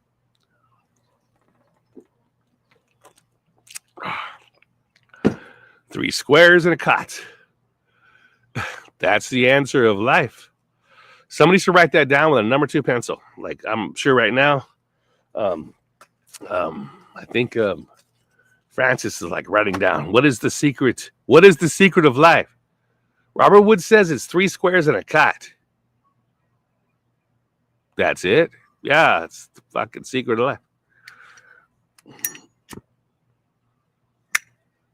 Three squares in a cot. That's the answer of life. Somebody should write that down with a number 2 pencil. Like I'm sure right now, I think Francis is like writing down, what is the secret? What is the secret of life? Robert Wood says it's 3 squares in a cot. That's it. Yeah, it's the fucking secret of life.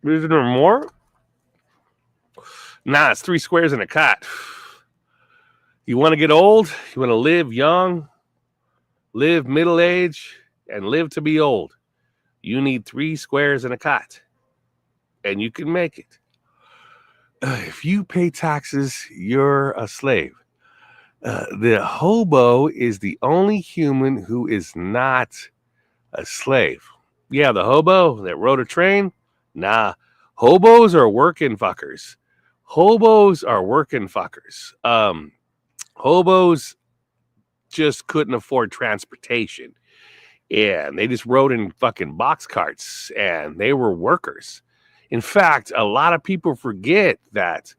Is there more? Nah, it's 3 squares in a cot. You want to get old? You want to live young, live middle age, and live to be old? You need 3 squares in a cot. And you can make it. If you pay taxes, you're a slave. The hobo is the only human who is not a slave. Yeah, the hobo that rode a train? Nah, hobos are working fuckers. Hobos are working fuckers. Hobos just couldn't afford transportation. And they just rode in fucking box carts, and they were workers. In fact, a lot of people forget that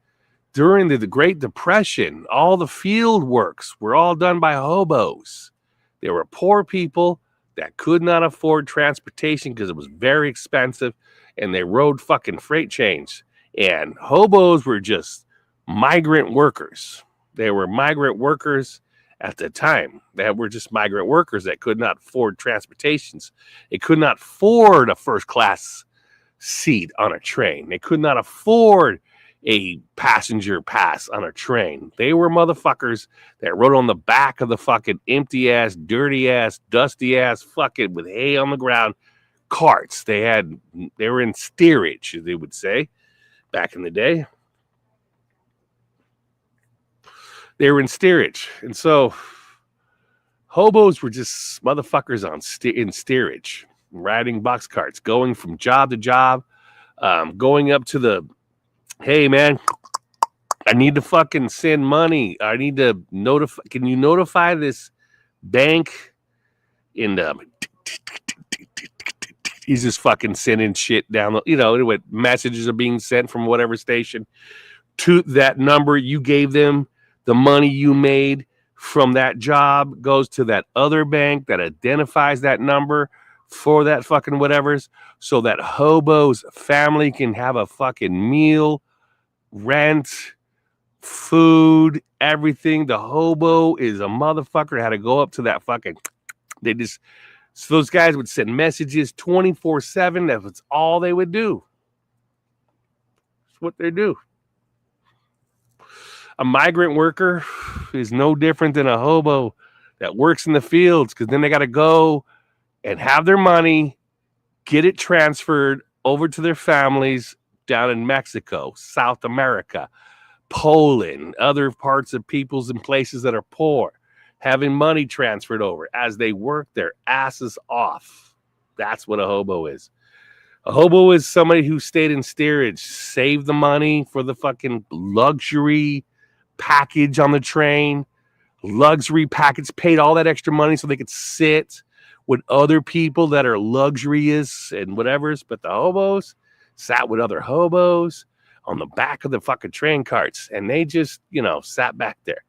during the Great Depression, all the field works were all done by hobos. They were poor people that could not afford transportation because it was very expensive, and they rode fucking freight trains. And hobos were just migrant workers. They were migrant workers at the time. They were just migrant workers that could not afford transportations. They could not afford a first class seat on a train. They could not afford a passenger pass on a train. They were motherfuckers that rode on the back of the fucking empty ass, dirty ass, dusty ass, fucking with hay on the ground carts. They were in steerage, they would say, back in the day. They were in steerage. And so hobos were just motherfuckers in steerage, riding box carts, going from job to job, going up to the, hey, man, I need to fucking send money. I need to notify. Can you notify this bank in the... He's just fucking sending shit down the, what messages are being sent from whatever station to that number you gave them. The money you made from that job goes to that other bank that identifies that number for that fucking whatever's, so that hobo's family can have a fucking meal, rent, food, everything. The hobo is a motherfucker. Had to go up to that fucking, so those guys would send messages 24/7. That's all they would do. That's what they do. A migrant worker is no different than a hobo that works in the fields, because then they got to go and have their money, get it transferred over to their families down in Mexico, South America, Poland, other parts of peoples and places that are poor, having money transferred over as they work their asses off. That's what a hobo is. A hobo is somebody who stayed in steerage, saved the money for the fucking luxury package on the train, luxury package, paid all that extra money so they could sit with other people that are luxurious and whatever's. But the hobos sat with other hobos on the back of the fucking train carts, and they just, sat back there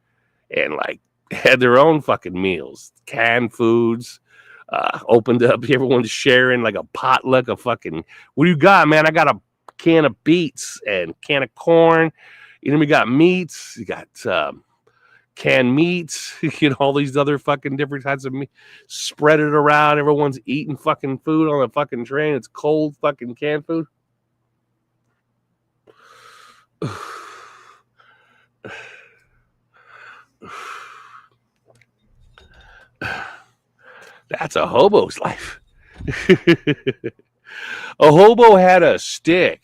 and like had their own fucking meals, canned foods, opened up, everyone's sharing like a potluck of fucking, what do you got, man? I got a can of beets and can of corn. We got meats, you got canned meats, all these other fucking different types of meat, spread it around. Everyone's eating fucking food on the fucking train. It's cold fucking canned food. That's a hobo's life. A hobo had a stick.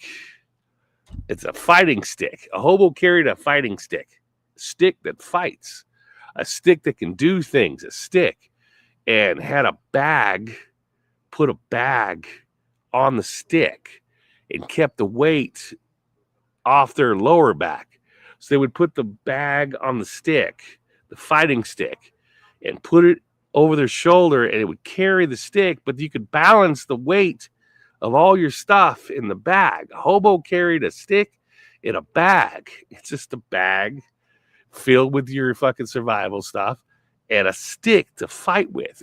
It's a fighting stick. A hobo carried a fighting stick. A stick that fights. A stick that can do things. A stick. And had a bag. Put a bag on the stick. And kept the weight off their lower back. So they would put the bag on the stick. The fighting stick. And put it over their shoulder, and it would carry the stick, but you could balance the weight of all your stuff in the bag. A hobo carried a stick in a bag. It's just a bag filled with your fucking survival stuff and a stick to fight with.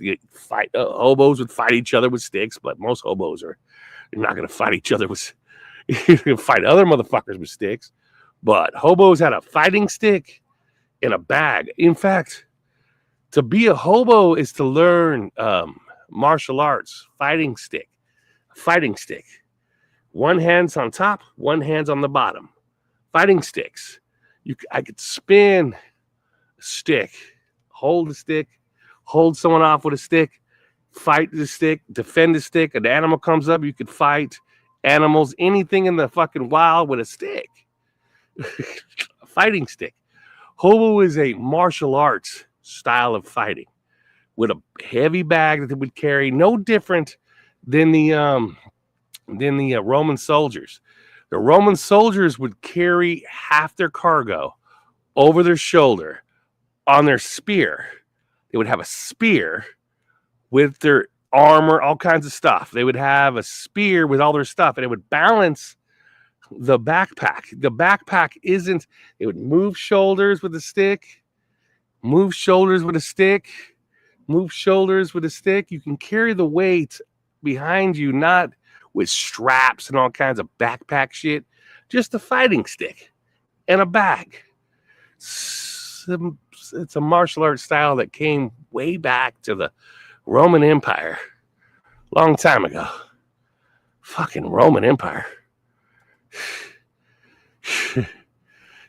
Hobos would fight each other with sticks, but most hobos are not going to fight each other with you're going to fight other motherfuckers with sticks. But hobos had a fighting stick in a bag. In fact, to be a hobo is to learn martial arts, fighting stick. One hand's on top, one hand's on the bottom. Fighting sticks. I could spin a stick, hold the stick, hold someone off with a stick, fight the stick, defend the stick. An animal comes up, you could fight animals, anything in the fucking wild with a stick. A fighting stick. Hobo is a martial arts style of fighting with a heavy bag that they would carry, no different than the Roman soldiers. The Roman soldiers would carry half their cargo over their shoulder on their spear. They would have a spear with their armor, all kinds of stuff. They would have a spear with all their stuff, and it would balance the backpack. The backpack isn't, it would move shoulders with a stick, move shoulders with a stick, move shoulders with a stick. You can carry the weight behind you, not with straps and all kinds of backpack shit, just a fighting stick and a bag. It's a martial arts style that came way back to the Roman Empire, long time ago. Fucking Roman Empire.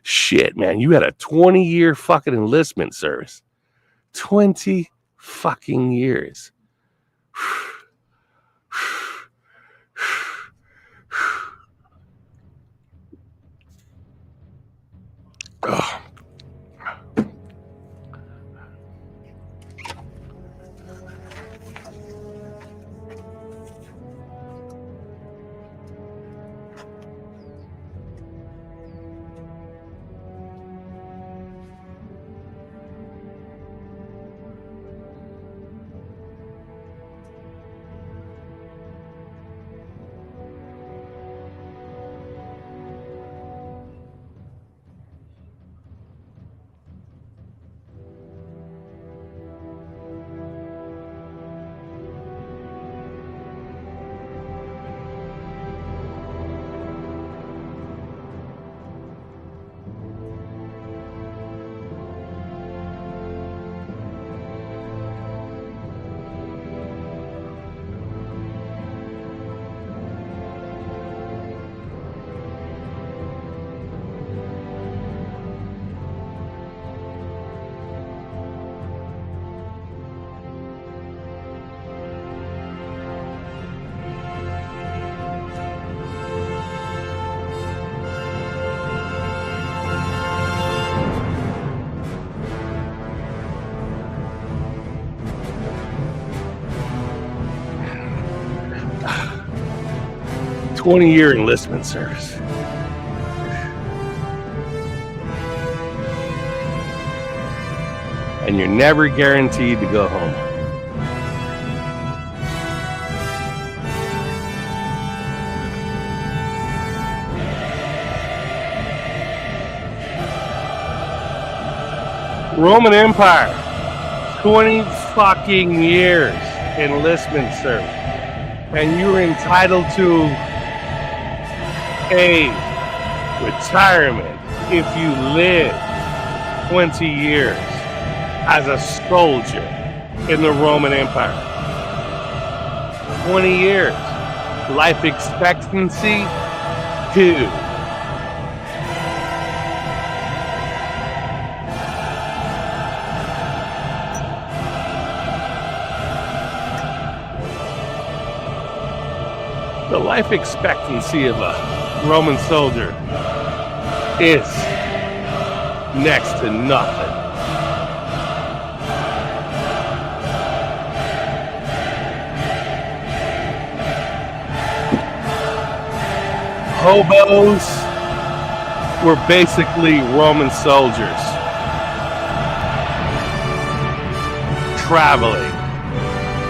Shit, man, you had a 20-year fucking enlistment service. 20 fucking years. Oh. 20-year enlistment service. And you're never guaranteed to go home. Roman Empire, 20 fucking years enlistment service. And you're entitled to a retirement if you live 20 years as a soldier in the Roman Empire. 20 years. Life expectancy, 2. The life expectancy of a Roman soldier is next to nothing. Hobos were basically Roman soldiers traveling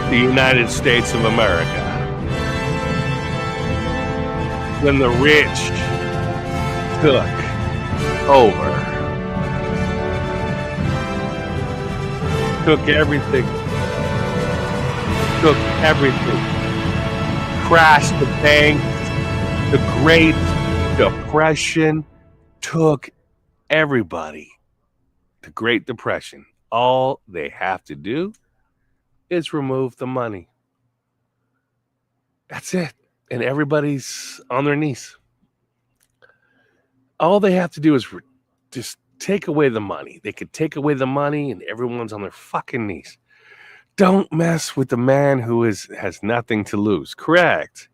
the United States of America. When the rich took over, took everything, crashed the banks. The Great Depression took everybody. The Great Depression. All they have to do is remove the money. That's it. And everybody's on their knees. All they have to do is just take away the money. They could take away the money and everyone's on their fucking knees. Don't mess with the man who has nothing to lose. Correct.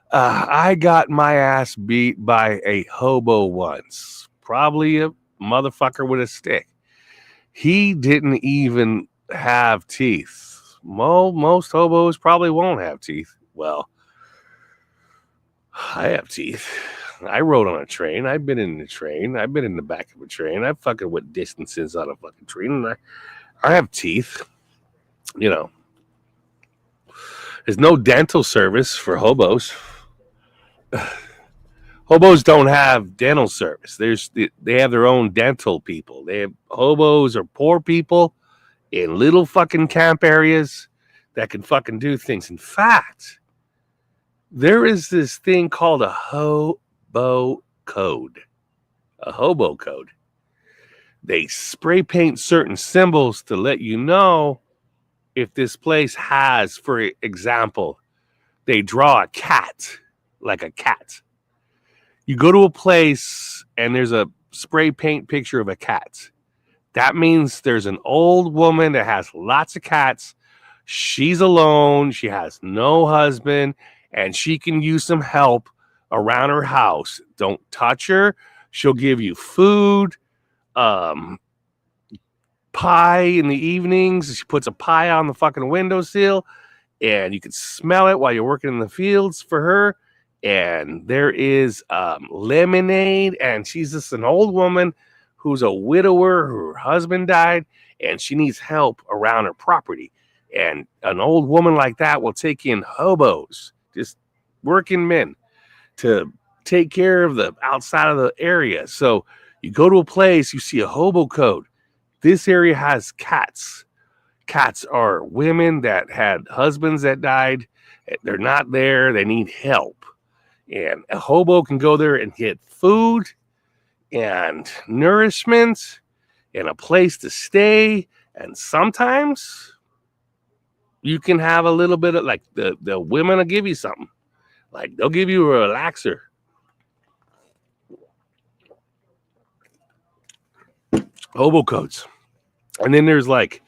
I got my ass beat by a hobo once. Probably a motherfucker with a stick. He didn't even have teeth. Most hobos probably won't have teeth. Well, I have teeth. I rode on a train. I've been in the train. I've been in the back of a train. I fucking went distances on a fucking train. And I have teeth. You know. There's no dental service for hobos. Hobos don't have dental service. They have their own dental people. Hobos are poor people in little fucking camp areas that can fucking do things. In fact, there is this thing called a hobo code. A hobo code. They spray paint certain symbols to let you know if this place has, for example, they draw a cat, like a cat. You go to a place and there's a spray paint picture of a cat. That means there's an old woman that has lots of cats. She's alone. She has no husband. And she can use some help around her house. Don't touch her. She'll give you food, pie in the evenings. She puts a pie on the fucking windowsill, and you can smell it while you're working in the fields for her. And there is lemonade, and she's just an old woman who's a widower. Her husband died, and she needs help around her property. And an old woman like that will take in hobos, just working men, to take care of the outside of the area. So you go to a place, you see a hobo code. This area has cats. Cats are women that had husbands that died. They're not there. They need help. And a hobo can go there and get food and nourishment and a place to stay. And sometimes you can have a little bit of, like, the women will give you something. Like, they'll give you a relaxer. Hobo codes. And then there's like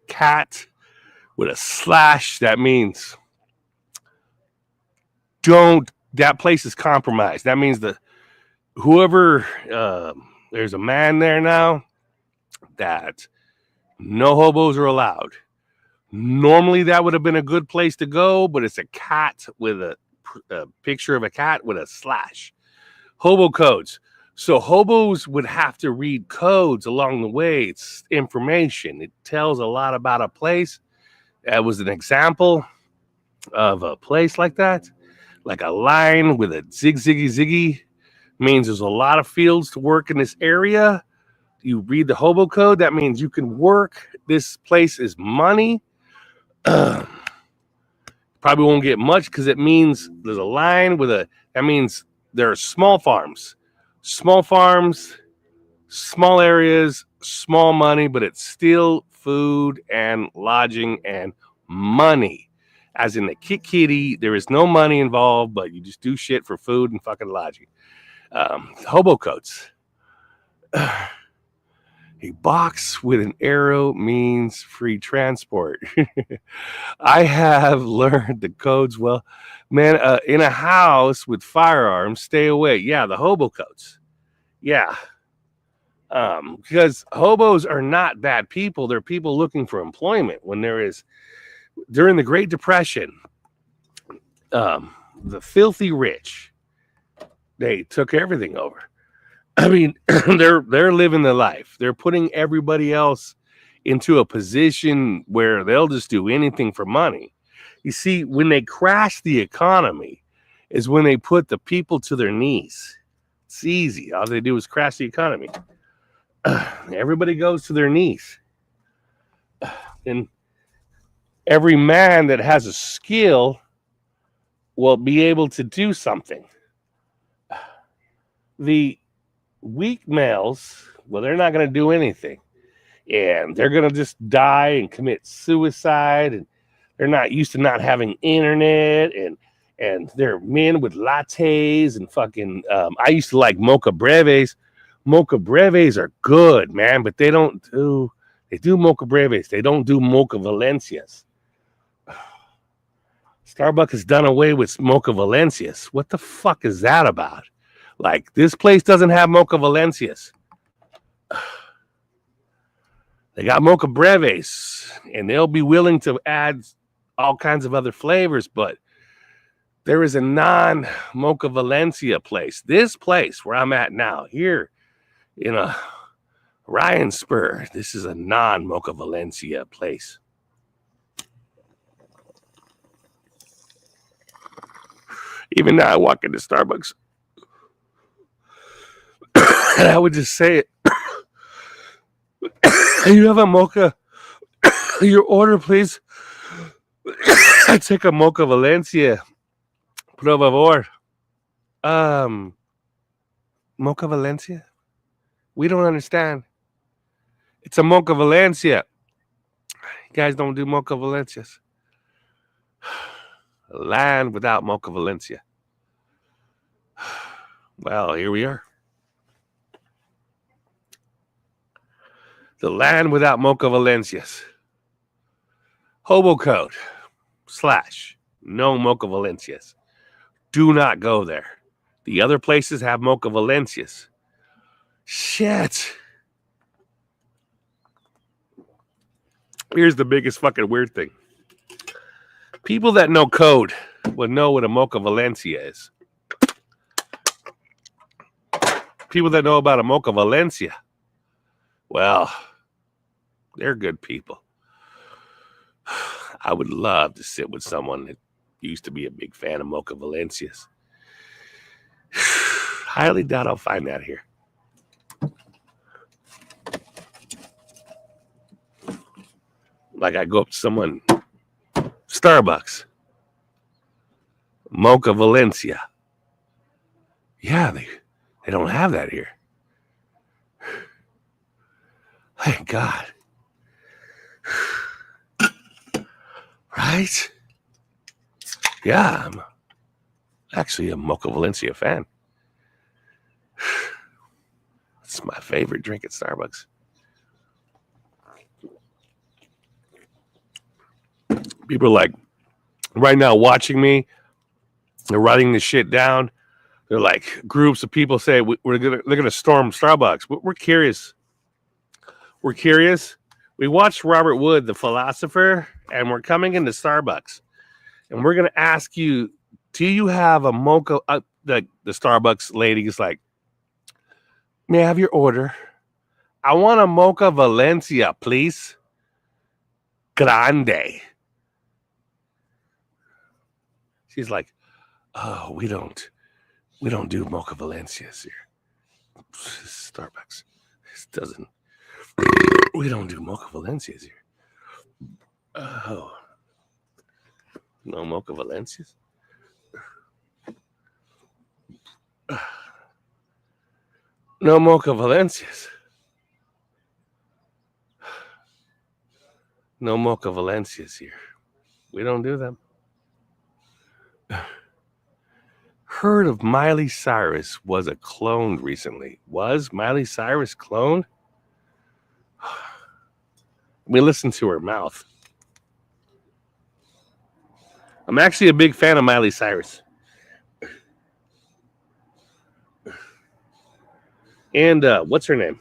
cat with a slash. That means that place is compromised. That means that whoever, there's a man there now that no hobos are allowed. Normally that would have been a good place to go, but it's a cat with a a picture of a cat with a slash. Hobo codes. So hobos would have to read codes along the way. It's information. It tells a lot about a place. That was an example of a place like that. Like a line with a ziggy means there's a lot of fields to work in this area. You read the hobo code. That means you can work. This place is money. Probably won't get much because it means there's a line with a, that means there are small farms, small areas, small money, but it's still food and lodging and money. As in the kitty, there is no money involved, but you just do shit for food and fucking lodging. Hobo codes. A box with an arrow means free transport. I have learned the codes well. Man, in a house with firearms, stay away. Yeah, the hobo codes. Yeah. Because hobos are not bad people. They're people looking for employment. When there is, during the Great Depression, the filthy rich, they took everything over. I mean, they're living the life. They're putting everybody else into a position where they'll just do anything for money. You see, when they crash the economy is when they put the people to their knees. It's easy. All they do is crash the economy. Everybody goes to their knees. And every man that has a skill will be able to do something. The weak males, well, they're not going to do anything. And they're going to just die and commit suicide. And they're not used to not having internet. And they're men with lattes and fucking, I used to like mocha breves. Mocha breves are good, man, but they do mocha breves. They don't do mocha valencias. Starbucks has done away with mocha valencias. What the fuck is that about? Like, this place doesn't have mocha valencias. They got mocha breves, and they'll be willing to add all kinds of other flavors, but there is a non-mocha valencia place. This place where I'm at now, here in a Ryan Spur, this is a non-mocha valencia place. Even now I walk into Starbucks and I would just say it. You have a mocha? Your order, please. I take a mocha Valencia. Por favor. Mocha Valencia? We don't understand. It's a mocha Valencia. You guys don't do mocha Valencias. A land without mocha Valencia. Well, here we are. The land without mocha Valencias. Hobo code / no mocha Valencias. Do not go there. The other places have mocha Valencias. Shit. Here's the biggest fucking weird thing. People that know code will know what a mocha Valencia is. People that know about a mocha Valencia, well, they're good people. I would love to sit with someone that used to be a big fan of mocha Valencias. Highly doubt I'll find that here. Like I go up to someone, Starbucks, mocha Valencia. Yeah, they don't have that here. Thank God. Right? Yeah, I'm actually a mocha Valencia fan. It's my favorite drink at Starbucks. People are like, right now watching me, they're writing this shit down. They're like groups of people say they're gonna storm Starbucks. We're curious. We're curious. We watched Robert Wood, the philosopher, and we're coming into Starbucks, and we're gonna ask you do you have a mocha? The Starbucks lady is like, may I have your order? I want a mocha Valencia, please. Grande. She's like, oh, we don't do mocha Valencias here. Starbucks. This doesn't. We don't do mocha Valencias here. Oh. No mocha Valencias? No mocha Valencias. No mocha Valencias here. We don't do them. Heard of Miley Cyrus was a cloned recently. Was Miley Cyrus cloned? We listen to her mouth. I'm actually a big fan of Miley Cyrus. And what's her name?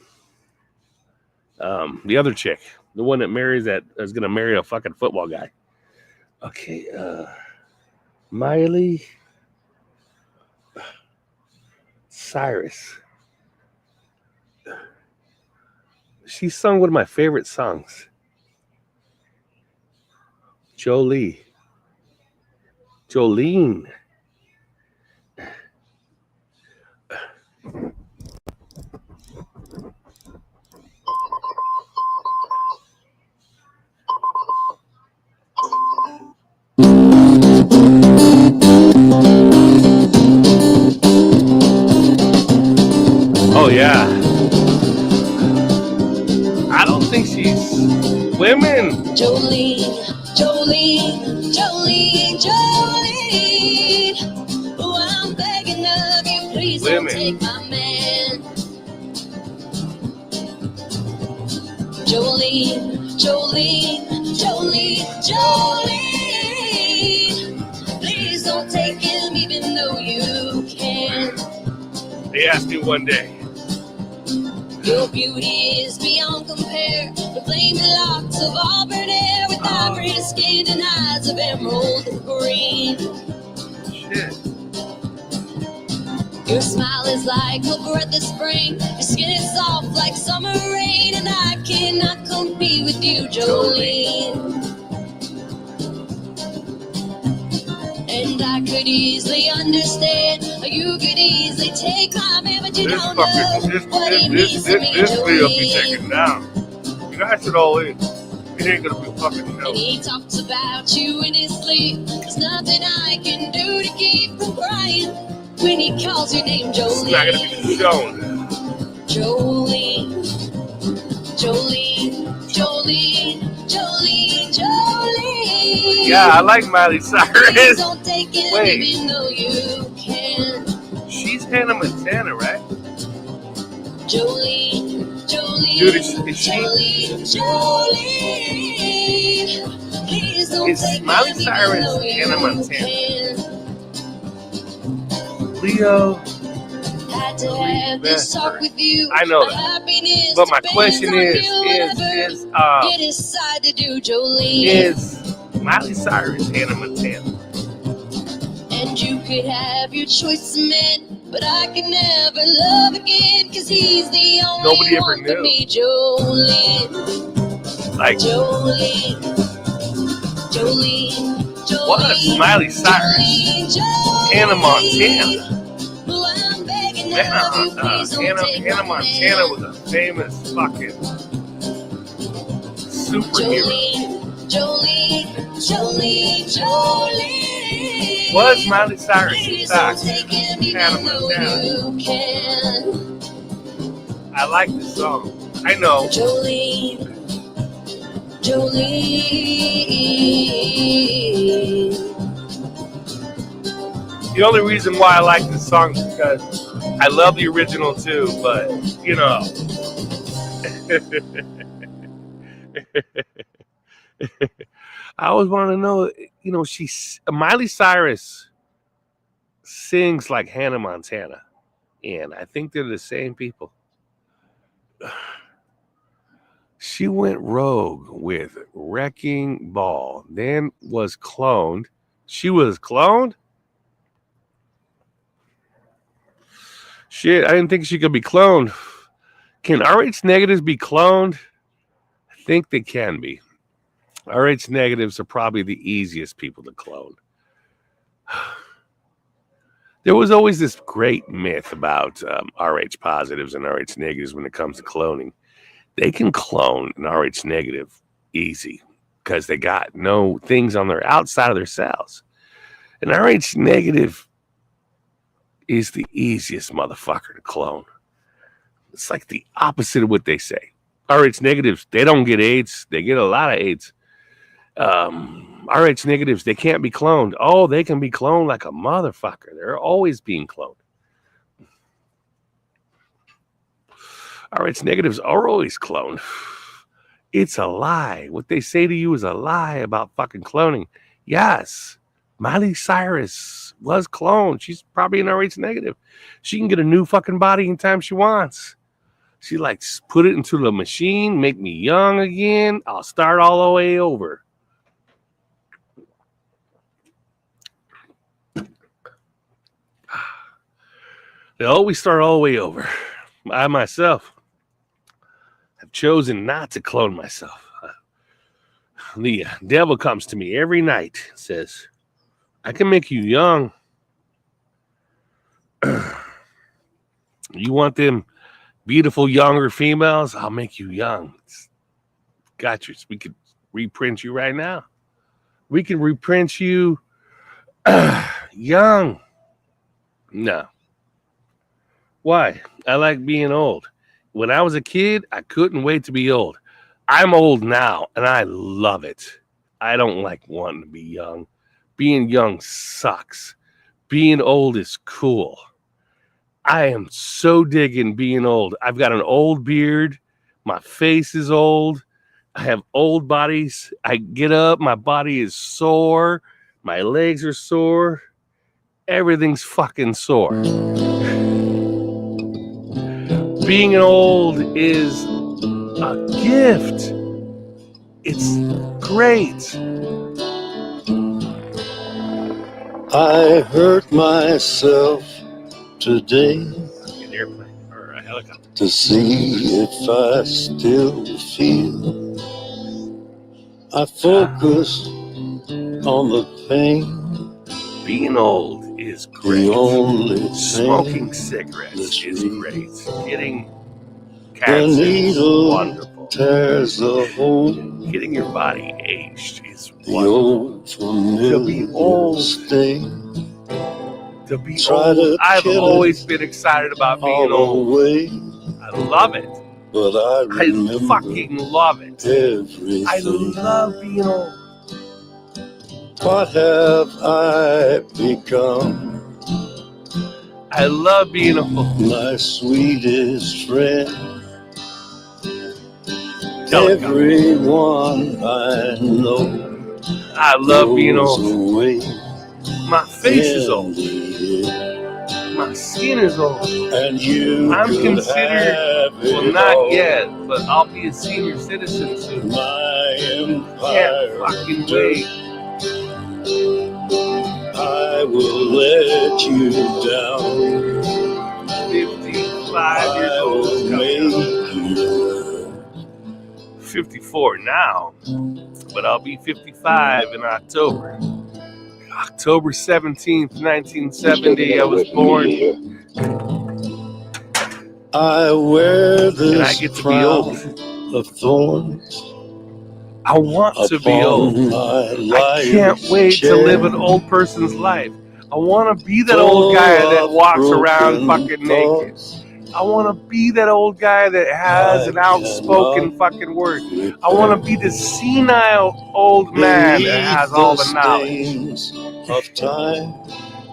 The other chick. The one that is going to marry a fucking football guy. Okay. Miley Cyrus. She sung one of my favorite songs. Jolene. Oh yeah. I don't think she's women. Jolene. Oh, I'm begging of you, please Women. don't take my man. Jolene. Please don't take him even though you can. They asked me one day. Your beauty is beyond compare. The flaming locks of auburn hair with ivory skin and eyes of emerald green. Shit. Your smile is like a breath of spring. Your skin is soft like summer rain. And I cannot compete with you, Jolene. And I could easily understand, or you could easily take my man, but you don't know what it means to me, This video be Jolene. taken down. You guys should all in. It ain't gonna be fucking And show. he talks about you in his sleep. There's nothing I can do to keep from crying when he calls your name, It's not gonna Jolene. be shown. Jolene. Yeah, I like Miley Cyrus. Please don't take it Wait. even though you can. She's Hannah Montana, right? Jolene. Dude, is she? Jolene. Please don't Is take Miley it even Cyrus though you Hannah Montana? can. Leo. Had to have this talk with you. I know My that. happiness But my depends question on is you. Whatever you decide to do, Jolene. is Miley Cyrus Hannah Montana? And you could have your choice of men, but I can never love again, cause he's the only Nobody ever one for knew. me, Jolene. Like, Jolene. what? Miley Cyrus Hannah Montana. Oh, I'm begging of you, please don't take Hannah my Montana man. was a famous fucking superhero. Jolene. Was Miley Cyrus in Please fact don't take him Hannah even though Montana? you can. I like this song. I know. Jolene. The only reason why I like this song is because I love the original too, but you know. I always want to know, you know, Miley Cyrus sings like Hannah Montana, and I think they're the same people. She went rogue with Wrecking Ball, then was cloned. She was cloned? Shit, I didn't think she could be cloned. Can RH negatives be cloned? I think they can be. RH negatives are probably the easiest people to clone. There was always this great myth about RH positives and RH negatives when it comes to cloning. They can clone an RH negative easy because they got no things on their outside of their cells. An RH negative is the easiest motherfucker to clone. It's like the opposite of what they say. RH negatives, they don't get AIDS. They get a lot of AIDS. RH negatives, they can't be cloned. Oh, they can be cloned like a motherfucker. They're always being cloned. RH negatives are always cloned. It's a lie. What they say to you is a lie about fucking cloning. Yes, Miley Cyrus was cloned. She's probably an RH negative. She can get a new fucking body anytime she wants. She likes put it into the machine, make me young again. I'll start all the way over. They always start all the way over. I myself have chosen not to clone myself. The devil comes to me every night and says, I can make you young. You want them beautiful younger females? I'll make you young. Got you. We could reprint you right now. We can reprint you young. No. Why? I like being old. When I was a kid, I couldn't wait to be old. I'm old now, and I love it. I don't like wanting to be young. Being young sucks. Being old is cool. I am so digging being old. I've got an old beard. My face is old. I have old bodies. I get up. My body is sore. My legs are sore. Everything's fucking sore. Being old is a gift. It's great. I hurt myself today An airplane or a helicopter. to see if I still feel. I focus on the pain. Being old is great. The only Smoking thing cigarettes that's is real. great. Getting The cancer is needle wonderful. tears the hole. Getting your body aged is The wonderful. old familiar old. sting. To be Try old, to I've kill always it been excited about being all old. away, I love it. but I I remember fucking love it. everything. I love being old. What have I become? I love being old. My sweetest friend. Helicopter. Everyone I know I love being goes old. away My face is in old. the end. My skin is old. And you I'm could considered, have it well, not all. yet, but I'll be a senior citizen soon. My Can't empire fucking of wait. dirt. I will let you down. 55 years I old. will make you 54 now, but I'll be 55 in October. October 17th, 1970, I was born, I wear and I this get to be old. crown of thorns I want to be upon old. my I can't life's wait to chair. live an old person's life. I want to be that old guy that walks around fucking naked. I want to be that old guy that has an outspoken fucking word. I want to be the senile old man that has all the knowledge. Of time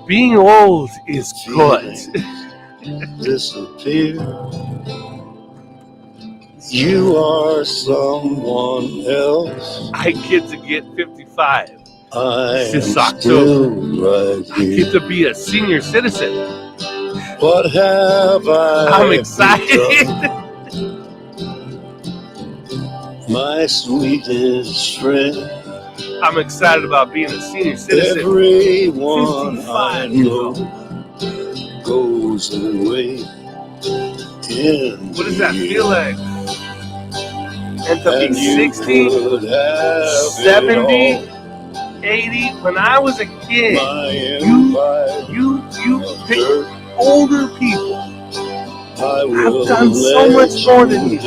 Being old is good. disappear. You are someone else. I get to get 55. I This am October. still right I get here. to be a senior citizen. What have I I'm excited. become? My sweetest friend. I'm excited about being a senior citizen. Everyone I 55 years know old. goes goes away. What does that feel like? And to be 60, 70, 80. When I was a kid, you pick older people. I've done so much more than you.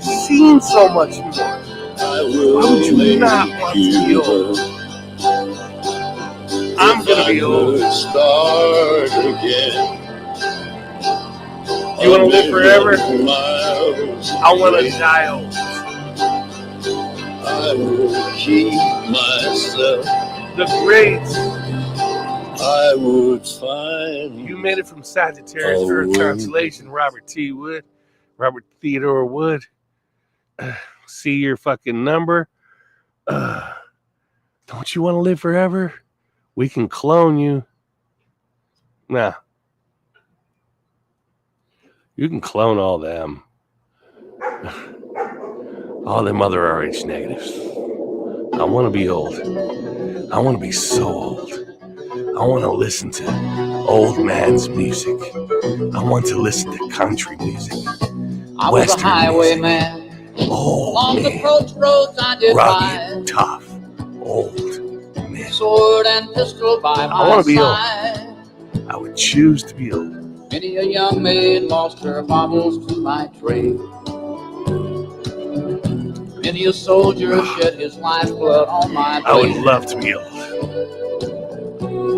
Seen so much more. Why would you not want to be old? I'm gonna be old. Start again. You wanna live forever? I wanna die old. I will keep myself. The greats. I would find. You made it from Sagittarius Earth constellation, Robert T. Wood, Robert Theodore Wood. See your fucking number. Don't you want to live forever? We can clone you. Nah. You can clone all them. All them other RH negatives. I want to be old. I want to be so old. I want to listen to old man's music. I want to listen to country music. I was a highwayman. Along the approach roads I did rugged, tough, old man. Sword and pistol by my I want to be side. old. I would choose to be old. Many a young maid lost her marbles to my trade. Many a soldier shed his lifeblood on my blade. I would love to be old.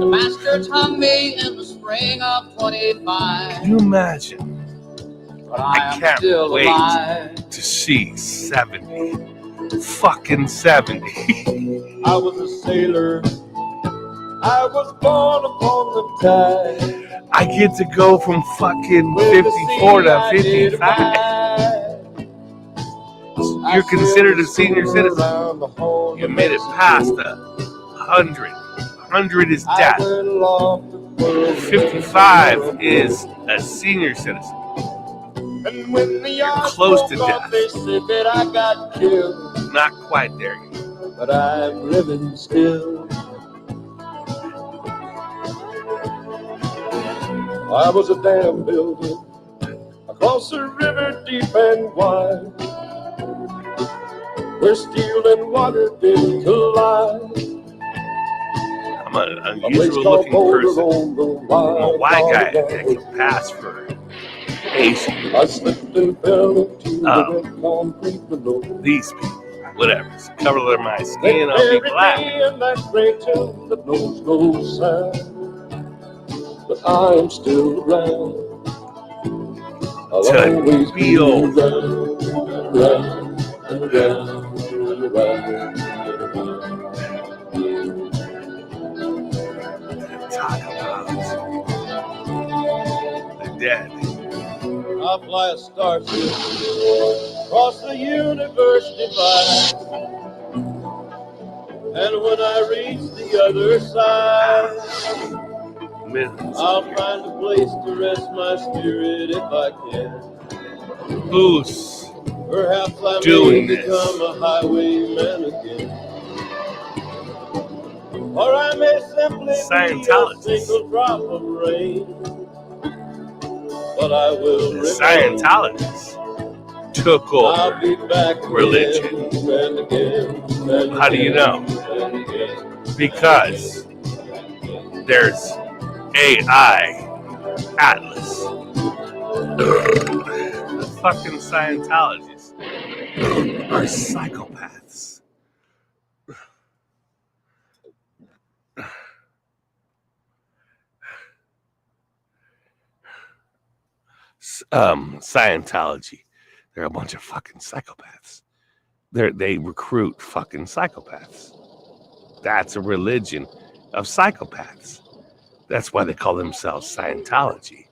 The bastards hung me in the spring of 25. Can you imagine? But I can't still wait alive. to see 70. Fucking 70. I was a sailor. I was born upon the tide. I get to go from fucking 54 to 55. You're considered a senior citizen. You made it past 100. 100 is death. 55 is a senior citizen. You're close to death. They said that I got killed, Not quite there yet. but I'm living still. I was a dam builder across a river deep and wide, where steel and water did collide. I'm an unusual looking person. I'm a white guy that can pass for Asian. I slipped and fell into the wet concrete below. These people, whatever. Color my They skin, I'll be buried black. me in that great tomb that knows no sound. But I am still around. I'll To always be old. around and around and around. Talk about the dead. I'll fly a starship across the universe divide, and when I reach the other side, Millions. I'll find a place to rest my spirit if I can. Who's Perhaps I doing may this? become a highwayman again, or I may simply be a Scientologists. single drop of rain. But I will The remain. Scientologists took I'll over be back religion. again and again and How do you know? and again. Because there's AI Atlas. The fucking Scientologists are psychopaths. Scientology, they're a bunch of fucking psychopaths. They recruit fucking psychopaths. That's a religion of psychopaths. That's why they call themselves Scientology.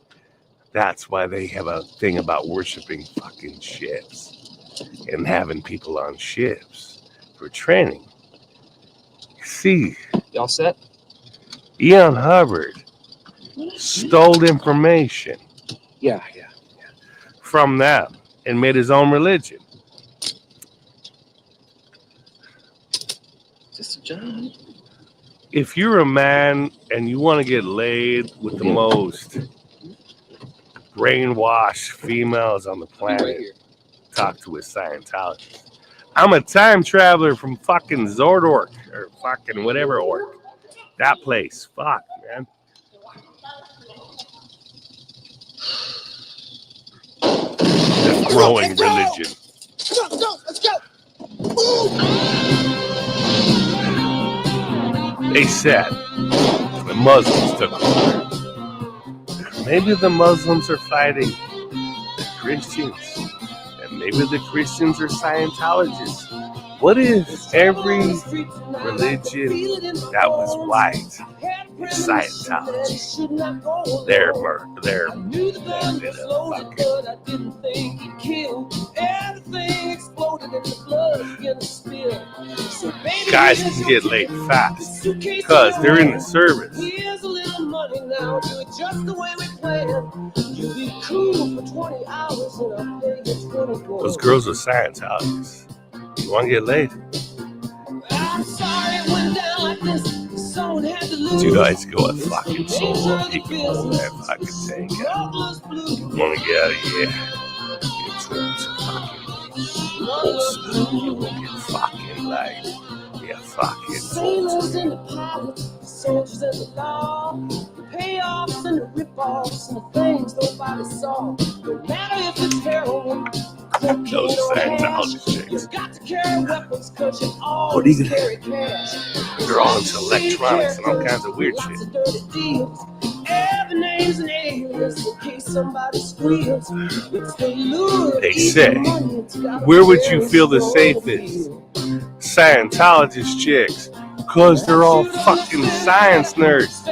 That's why they have a thing about worshiping fucking ships and having people on ships for training. See, Y'all set? Ian Hubbard stole information Yeah. from them and made his own religion. Just a job. If you're a man and you want to get laid with the most brainwash females on the planet talk to a Scientologist. I'm a time traveler from fucking Zordork or fucking whatever orc. That place. Fuck, man. The growing religion. Let's go. They said the Muslims took over. Maybe the Muslims are fighting the Christians. And maybe the Christians are Scientologists. What if every religion that was white is Scientology? They're guys can get laid fast because they're in the service. Those girls are Scientologists. You want to get laid? Dude, I used to go at fucking solo people that fucking tank. Want to get out of here? Get fucking old school. You won't get fucking laid. Yeah, fucking sailors and the pilots, the soldiers and the law, the payoffs and the rip-offs and the things nobody saw. No matter if it's heroin, those Scientology chicks. What are you gonna do? They're all into electronics and all kinds of weird shit. They say, where would you feel the safest? Scientologist chicks. Because they're all fucking science nerds.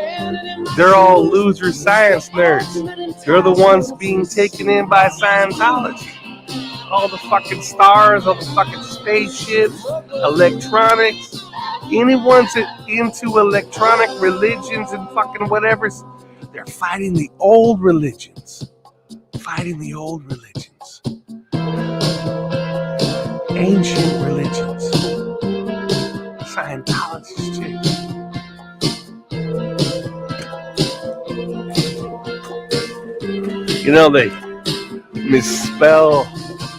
They're all loser science nerds. They're the ones being taken in by Scientology. All the fucking stars, all the fucking spaceships, electronics. Anyone's into electronic religions and fucking whatever, they're fighting the old religions. Fighting the old religions. Ancient religions. Scientologist chicks. You know, they misspell.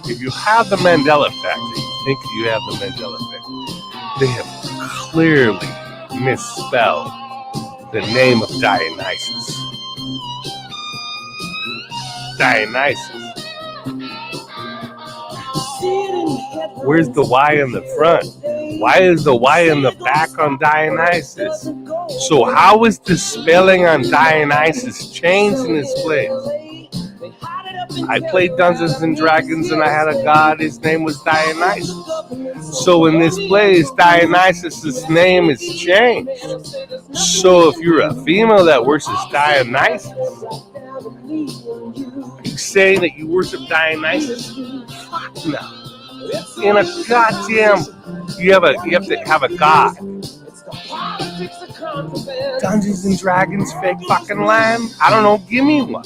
If you have the Mandela effect, if you think you have the Mandela effect, they have clearly misspelled the name of Dionysus. Dionysus. Where's the Y in the front? Why is the Y in the back on Dionysus? So how is the spelling on Dionysus changed in this place? I played Dungeons and Dragons and I had a god, his name was Dionysus. So in this place, Dionysus' name is changed. So if you're a female that worships Dionysus, are you saying that you worship Dionysus? Fuck no. In a goddamn, you have to have a god. Dungeons and Dragons, fake fucking land? I don't know, give me one.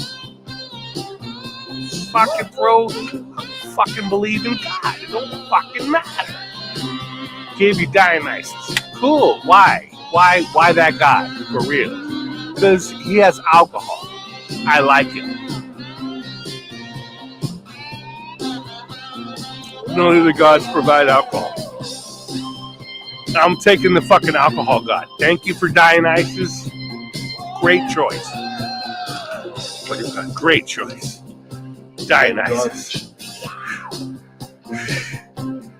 Fucking bro, fucking believe in God. It don't fucking matter. Gave you Dionysus. Cool. Why? Why that guy? For real. Because he has alcohol. I like it. None of the gods provide alcohol. I'm taking the fucking alcohol god. Thank you for Dionysus. Great choice. Great choice. Dionysus.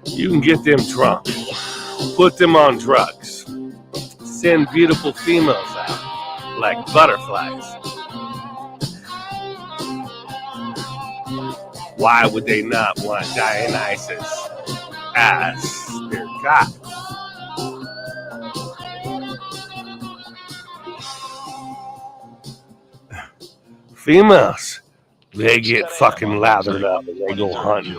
You can get them drunk. Put them on drugs. Send beautiful females out like butterflies. Why would they not want Dionysus as their god? Females, they get fucking lathered up and they go hunting.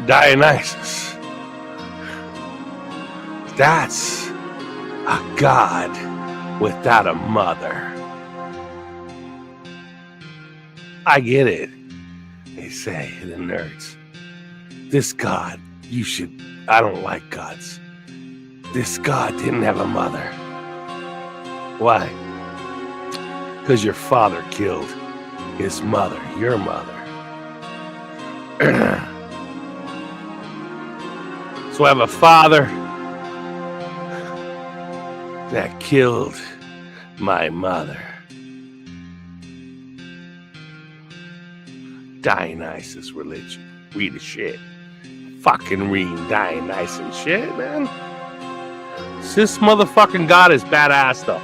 Dionysus. That's a god without a mother. I get it. They say, the nerds. This god, I don't like gods. This god didn't have a mother. Why? Because your father killed his mother, your mother. So I have a father that killed my mother. Dionysus religion. Read the shit. Fucking read Dionysus shit, man. This motherfucking god is badass though.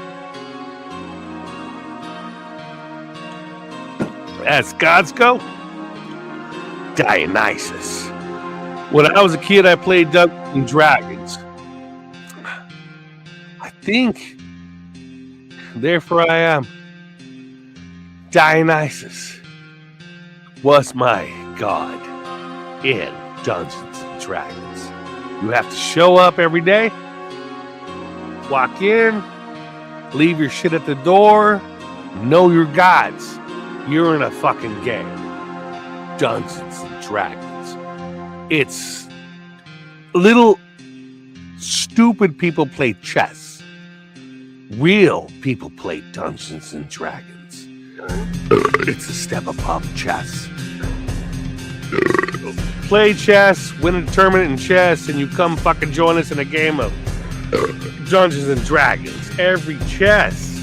As gods go, Dionysus. When I was a kid, I played Dungeons and Dragons. I think, therefore I am. Dionysus was my god in Dungeons and Dragons. You have to show up every day, walk in, leave your shit at the door, know your gods. You're in a fucking game. Dungeons and Dragons. It's little stupid people play chess. Real people play Dungeons and Dragons. It's a step above chess. Play chess, win a tournament in chess, and you come fucking join us in a game of Dungeons and Dragons. Every chess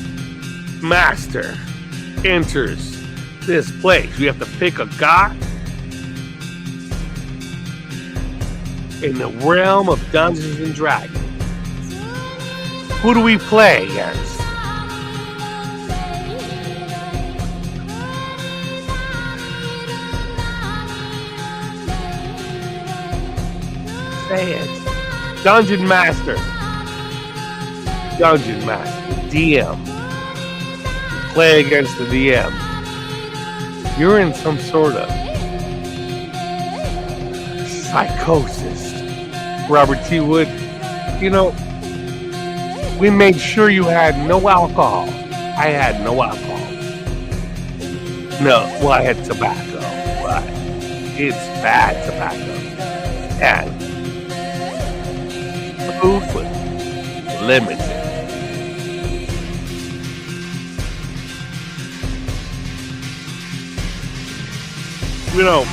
master enters this place. You have to pick a god in the realm of Dungeons and Dragons. Who do we play against? Say it. Dungeon Master. Dungeon Master. DM. Play against the DM. You're in some sort of psychosis. Robert T. Wood, you know, we made sure you had no alcohol. I had no alcohol. No, well, I had tobacco, but it's bad tobacco. And food was limited. You know,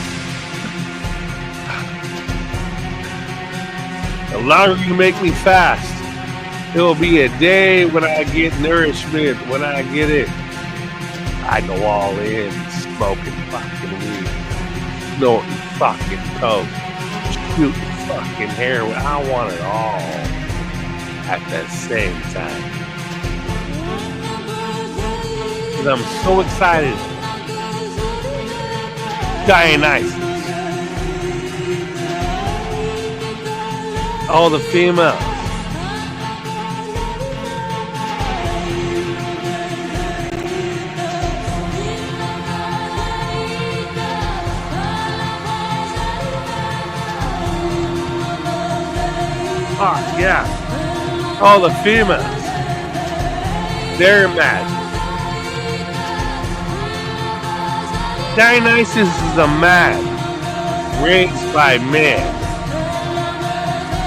the longer you make me fast, it will be a day when I get nourishment, when I get it. I go all in, smoking fucking weed, snorting fucking coke, shooting fucking heroin. I want it all at the same time. And I'm so excited. Dionysus. All the females. Oh, yeah. All the females. They're magic. Dionysus is a man raised by men.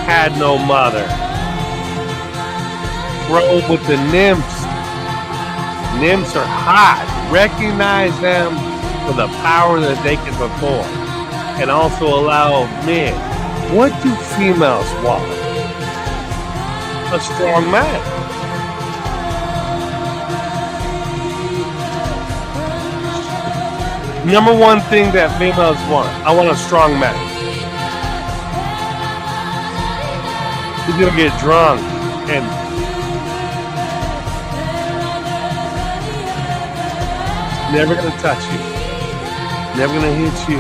Had no mother. Rode with the nymphs. Nymphs are hot. Recognize them for the power that they can perform. And also allow men. What do females want? A strong man. Number one thing that females want. I want a strong man. He's gonna get drunk and never gonna touch you. Never gonna hit you.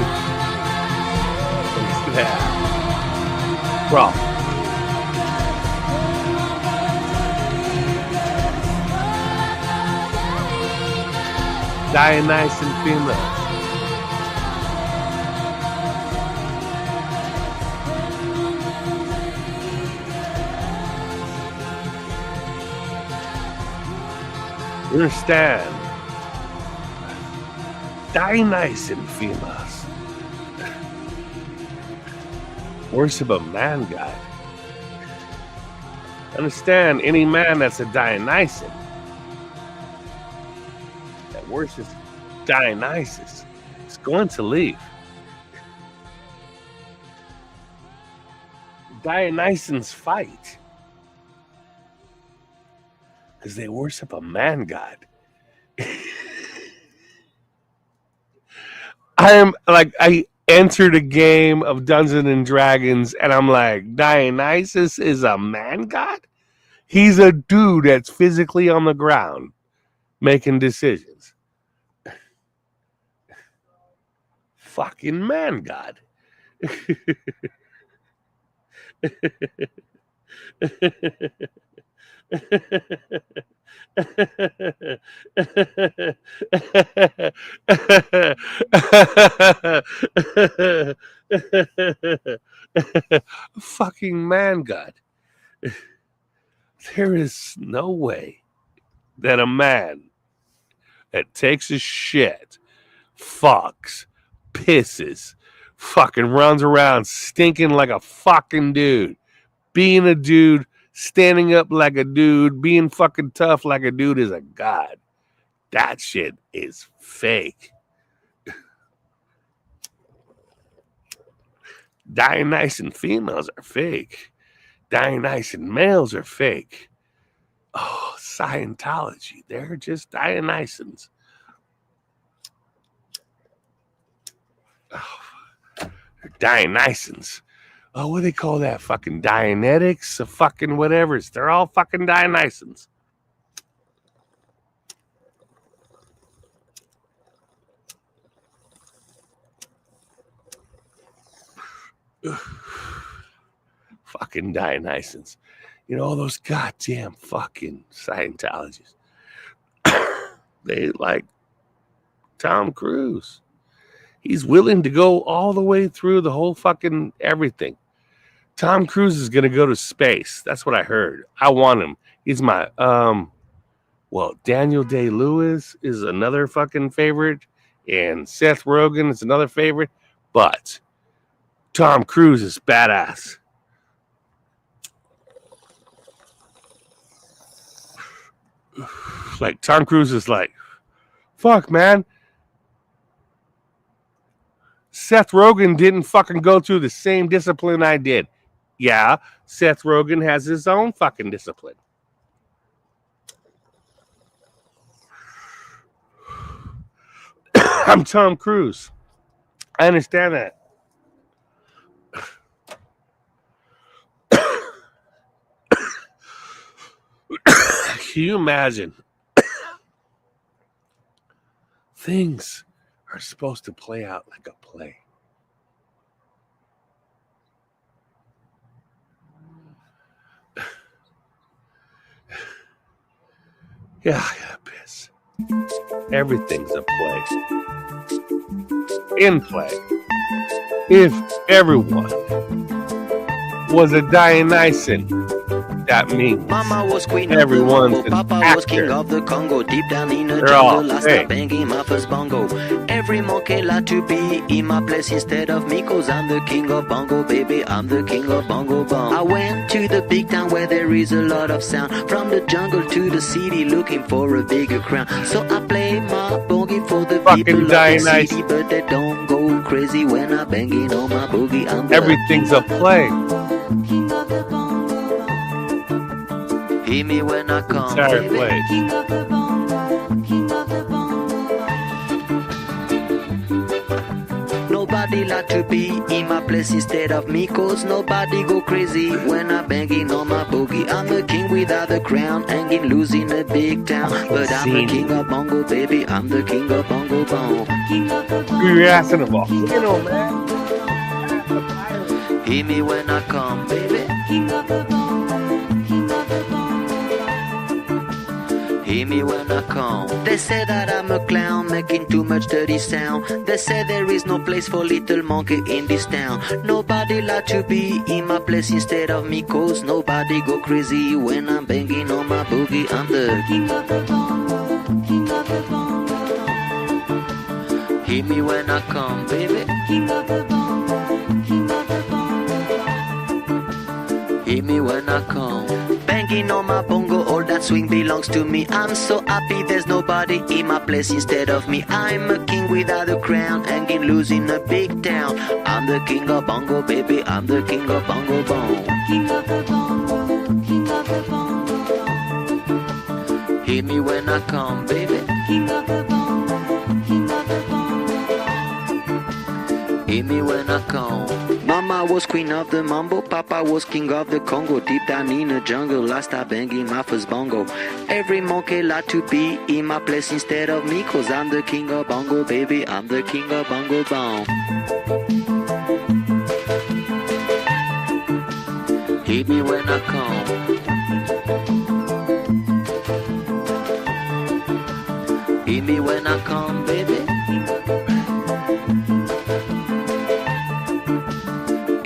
He's gonna have. Bro. Dionysian females. Understand? Dionysian females. Worship a man god. Understand, any man that's a Dionysian that worships Dionysus is going to leave. Dionysians fight because they worship a man god. I entered a game of Dungeons and Dragons and I'm like, Dionysus is a man god? He's a dude that's physically on the ground making decisions. Fucking man god. Fucking man god. There is no way that a man that takes a shit, fucks, pisses, fucking runs around stinking like a fucking dude, being a dude, standing up like a dude, being fucking tough like a dude is a god. That shit is fake. Dionysian females are fake. Dionysian males are fake. Oh, Scientology. They're just Dionysians. Oh, they're Dionysians. Oh, what do they call that? Fucking Dianetics? Fucking whatever. They're all fucking Dionysians. Fucking Dionysians. You know, all those goddamn fucking Scientologists. They like Tom Cruise. He's willing to go all the way through the whole fucking everything. Tom Cruise is going to go to space. That's what I heard. I want him. He's my, Daniel Day-Lewis is another fucking favorite. And Seth Rogen is another favorite. But Tom Cruise is badass. Like, Tom Cruise is like, fuck, man. Seth Rogen didn't fucking go through the same discipline I did. Yeah, Seth Rogen has his own fucking discipline. I'm Tom Cruise. I understand that. Can you imagine? Things are supposed to play out like a play. Yeah, I gotta piss. Everything's a play. In play. If everyone was a Dionysian, that means Mama was queen everyone's of the Congo, Papa was king of the Congo. Deep down in the jungle, I started banging my first bongo. Every monkey like to be in my place instead of me, cause I'm the king of bongo, baby. I'm the king of bongo bong. I went to the big town where there is a lot of sound. From the jungle to the city, looking for a bigger crown. So I play my boogie for the people of the city, but they don't go crazy when I'm banging on my boogie. I'm everything's a play. King of the bongo. Hear me when I come, baby. King of the bongo, king of the bongo. Nobody like to be in my place instead of me, cause nobody go crazy when I'm banging on my boogie. I'm the king without the crown, hanging loose in a big town, but I'm the king of bongo, baby. I'm the king of bongo bongo. Who you asking about? You know, man. Hear me when I come, baby. King of the bongo, king of the bongo. Hear me when I come. They say that I'm a clown, making too much dirty sound. They say there is no place for little monkey in this town. Nobody like to be in my place instead of me, cause nobody go crazy when I'm banging on my boogie. I'm the king of the bongo, king of the bongo. Hear me when I come, baby. King of the bongo, king of the bongo. Hear me when I come. Banging on my bongo, all that swing belongs to me. I'm so happy there's nobody in my place instead of me. I'm a king without a crown, hanging loose in a big town. I'm the king of bongo, baby. I'm the king of bongo bong. King of the bongo, king of the bongo. Hear me when I come, baby. King of the bongo, king of the bongo. Hear me when I come. Mama was queen of the mambo, Papa was king of the Congo. Deep down in the jungle, I start banging my first bongo. Every monkey like to be in my place instead of me, 'cause I'm the king of bongo, baby. I'm the king of bongo bong. Hear me when I come. Hear me when I come, baby.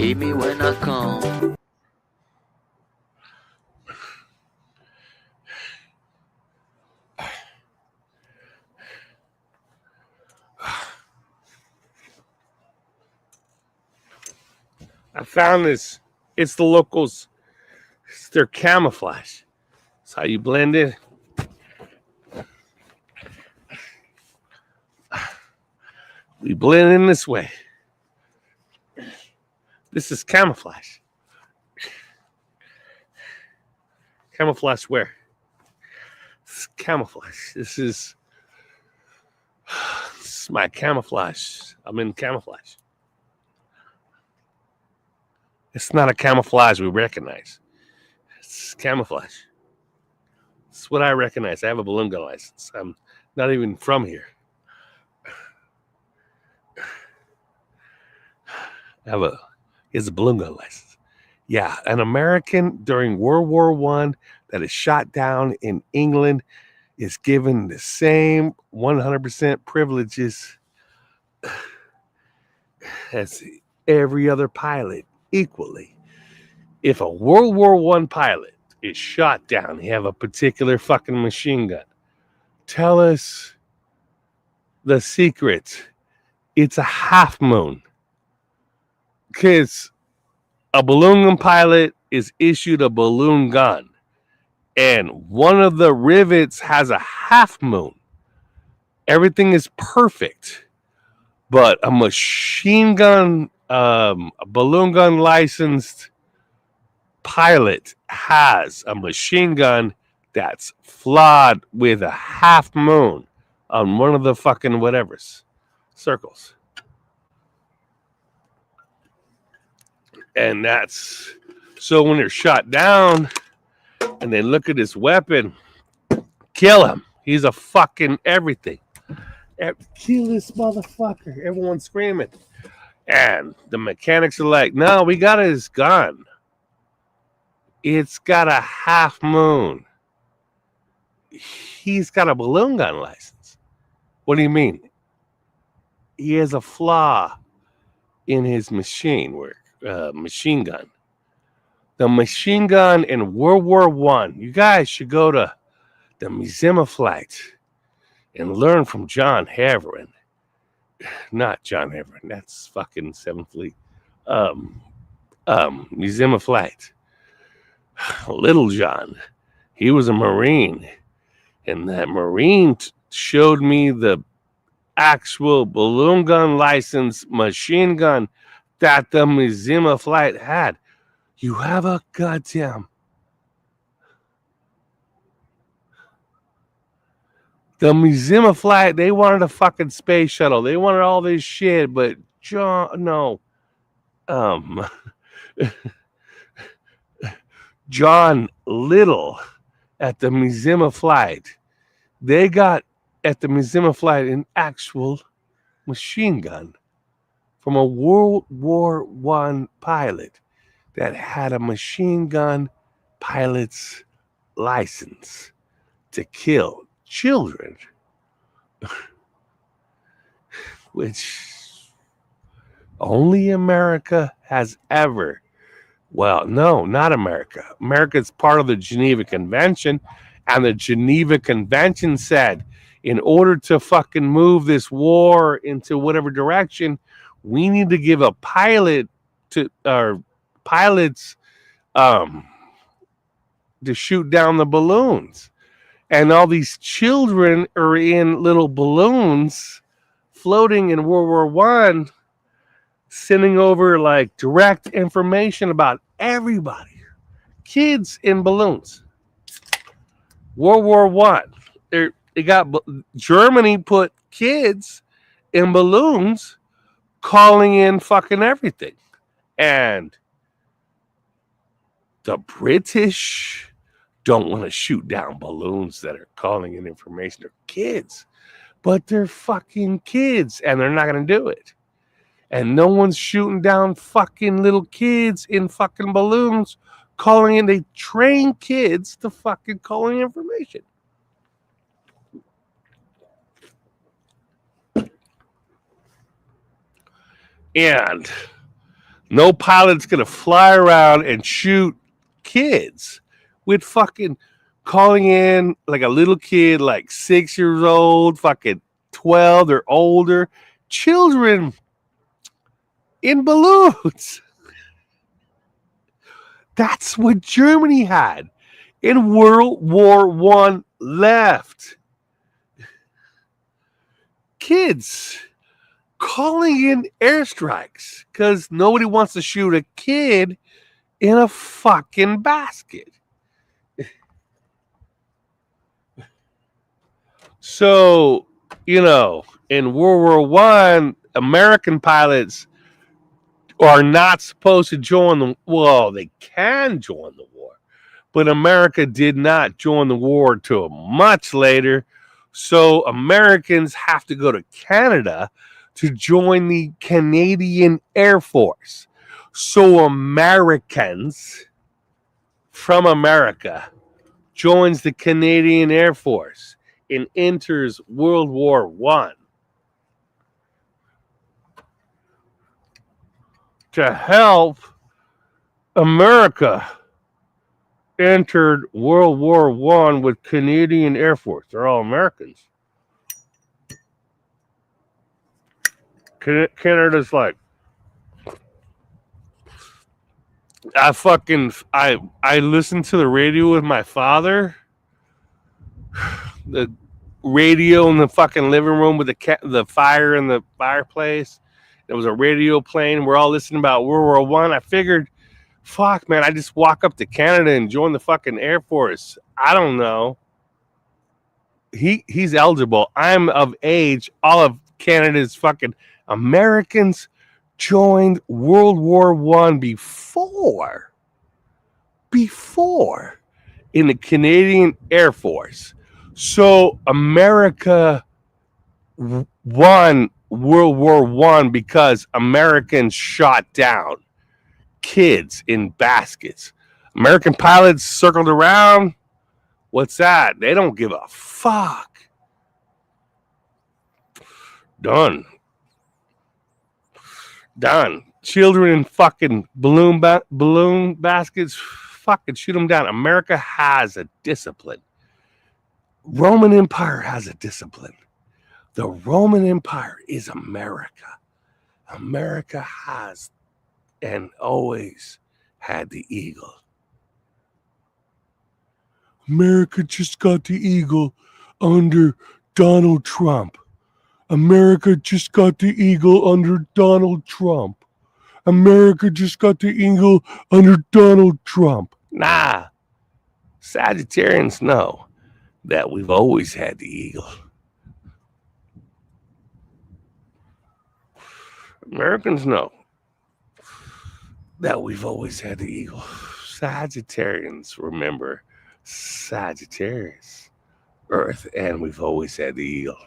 Hear me when I come. I found this. It's the locals. It's their camouflage. It's how you blend it. We blend in this way. This is camouflage. Camouflage where? This is camouflage. This is my camouflage. I'm in camouflage. It's not a camouflage we recognize. It's camouflage. It's what I recognize. I have a balloon gun license. I'm not even from here. Here's a balloon gun license. Yeah, an American during World War I that is shot down in England is given the same 100% privileges as every other pilot equally. If a World War I pilot is shot down, he have a particular fucking machine gun. Tell us the secret. It's a half moon. Because a balloon gun pilot is issued a balloon gun, and one of the rivets has a half moon. Everything is perfect, but a machine gun, a balloon gun licensed pilot has a machine gun that's flawed with a half moon on one of the fucking whatevers, circles. And that's so when they're shot down and they look at his weapon, kill him. He's a fucking everything. Kill this motherfucker. Everyone's screaming. And the mechanics are like, no, we got his gun. It's got a half moon. He's got a balloon gun license. What do you mean? He has a flaw in his machine work. Machine gun. The machine gun in World War I. You guys should go to the Museum of Flight and learn from John Haverin. Not John Haverin. That's fucking Seventh Fleet. Museum of Flight. Little John. He was a Marine. And that Marine showed me the actual balloon gun license machine gun that the Museum of Flight had. You have a goddamn. The Museum of Flight, they wanted a fucking space shuttle. They wanted all this shit, but John Little at the Museum of Flight, they got at the Museum of Flight an actual machine gun from a World War I pilot that had a machine gun pilot's license to kill children, which only America has ever. Well, no, not America. America's part of the Geneva Convention, and the Geneva Convention said in order to fucking move this war into whatever direction, we need to give a pilot to our pilots to shoot down the balloons. And all these children are in little balloons floating in World War I, sending over like direct information about everybody. Kids in balloons. World War I. Germany put kids in balloons calling in fucking everything. And the British don't want to shoot down balloons that are calling in information. They're kids, but they're fucking kids, and they're not going to do it. And no one's shooting down fucking little kids in fucking balloons calling in. They train kids to fucking call in information. And no pilot's going to fly around and shoot kids with fucking calling in like a little kid, like 6 years old, fucking 12 or older, children in balloons. That's what Germany had in World War I left. Kids calling in airstrikes because nobody wants to shoot a kid in a fucking basket. So, in World War I, American pilots are not supposed to join the well, they can join the war, but America did not join the war till much later. So Americans have to go to Canada to join the Canadian Air Force. So Americans from America joins the Canadian Air Force and enters World War I. To help America entered World War I with Canadian Air Force. They're all Americans. Canada's like, I listened to the radio with my father. The radio in the fucking living room with the fire in the fireplace. There was a radio playing. We're all listening about World War I. I figured, fuck, man, I just walk up to Canada and join the fucking Air Force. I don't know. He's eligible. I'm of age. All of Canada's fucking Americans joined World War I before in the Canadian Air Force. So America won World War I because Americans shot down kids in baskets. American pilots circled around. What's that? They don't give a fuck. Done. Children in fucking balloon baskets, fucking shoot them down. America has a discipline. Roman Empire has a discipline. The Roman Empire is America. America has and always had the eagle. America just got the eagle under Donald Trump. America just got the eagle under Donald Trump. America just got the eagle under Donald Trump. Nah. Sagittarians know that we've always had the eagle. Americans know that we've always had the eagle. Sagittarians remember Sagittarius, Earth, and we've always had the eagle.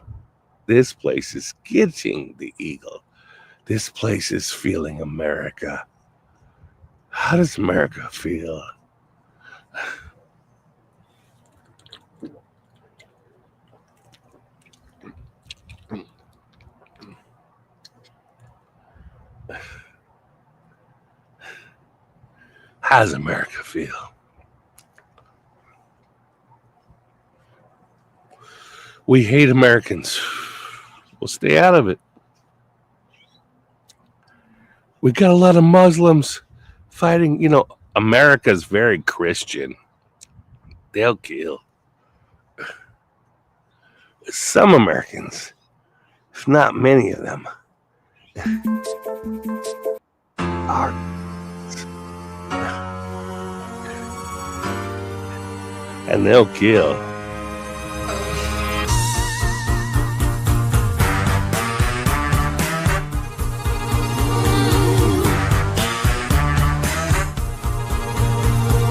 This place is getting the eagle. This place is feeling America. How does America feel? How does America feel? We hate Americans. We'll stay out of it. We got a lot of Muslims fighting, America's very Christian. They'll kill. Some Americans, if not many of them, are. And they'll kill.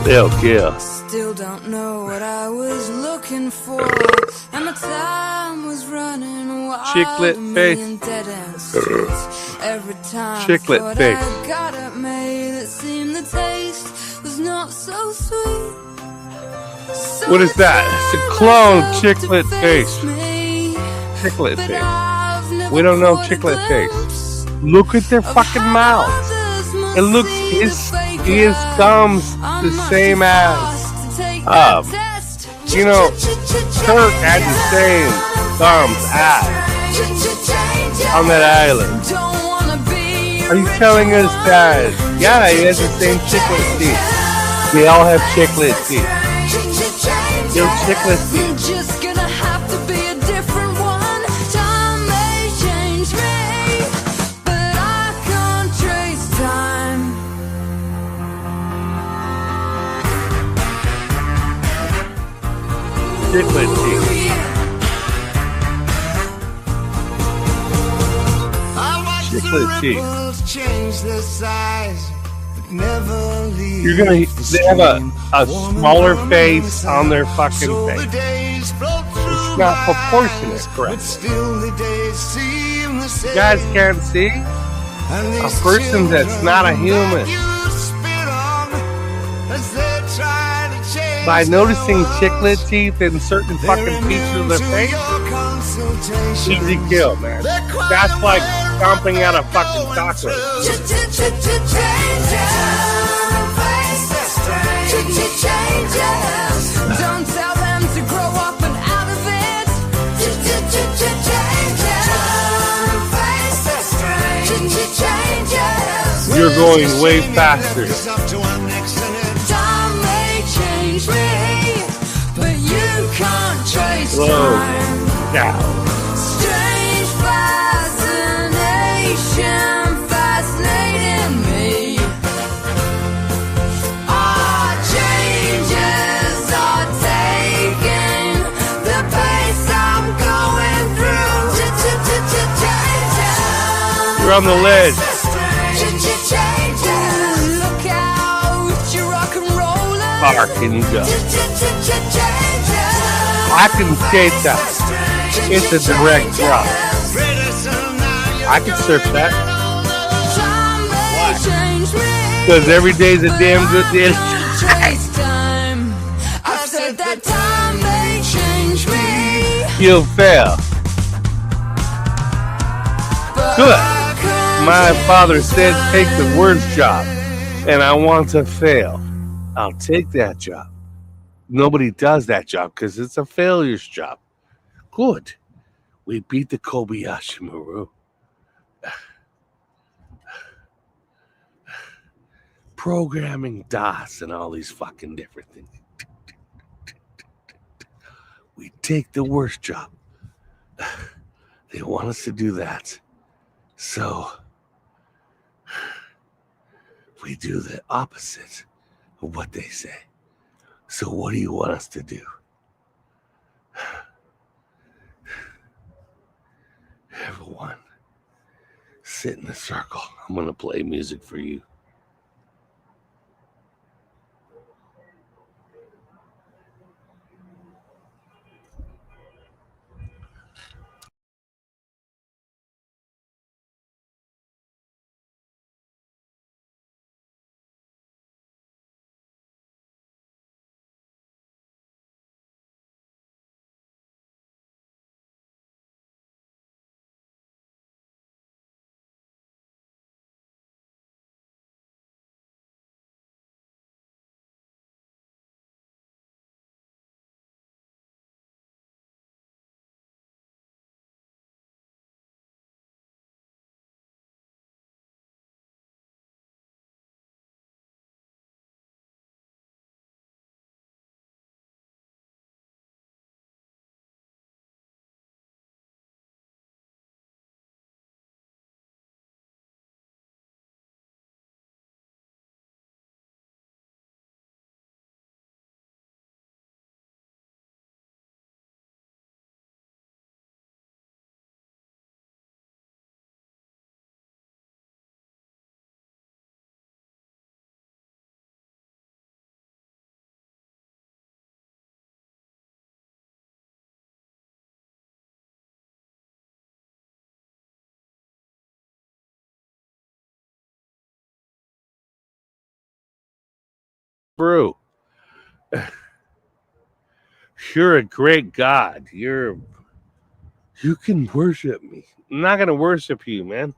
They'll kill. Still don't know what I was looking for, and my time was running wild. Chiclet face. Every time Chiclet face. I got it made, it seemed the taste was not so sweet. So What is that? It's a clone chiclet face. Chiclet But face. I've never We don't know caught a chiclet face. glimpse Look at their of fucking how mouths. others must It looks see the his faker. thumbs I'm the much same too as fast to take that test. you know, Kirk had the same thumbs as on that island. Don't wanna be Are you telling us that? Yeah, he has the same chiclet teeth. They all have chiclet teeth. They're chiclet teeth. just gonna have to be a different one. Time may change me, but I can't trace time. Chiclet teeth. Chiclet teeth. Change their size, but never leave. You're gonna. They have a smaller face on their fucking face. It's not proportionate, correct? Still the days seem the same. You guys can't see And a these person that's not a human. you spit on as they try to change By noticing the chiclet teeth in certain They're fucking features of their immune to face, your consultations. easy kill, man. That's like stomping out a fucking cockroach. Don't tell them to grow up and out of it. You're going way faster. It's up to one next to it. Time may change me, but you can't trace Slow time. down. Strange fascination fascinating me. Our changes are taking the pace I'm going through. You're on the ledge. Look out, you rock and rollers. Far can you go? I can skate that. It's a direct drop. I can surf that. Because every day's a damn good day. I've said that time may change me. You'll fail. Good. My father said, take the worst job. And I want to fail. I'll take that job. Nobody does that job because it's a failure's job. Good. We beat the Kobayashi Maru. Programming DOS and all these fucking different things. We take the worst job. They want us to do that. So we do the opposite of what they say. So what do you want us to do? Everyone, sit in a circle. I'm going to play music for you. through. You're a great God. You can worship me. I'm not gonna worship you, man.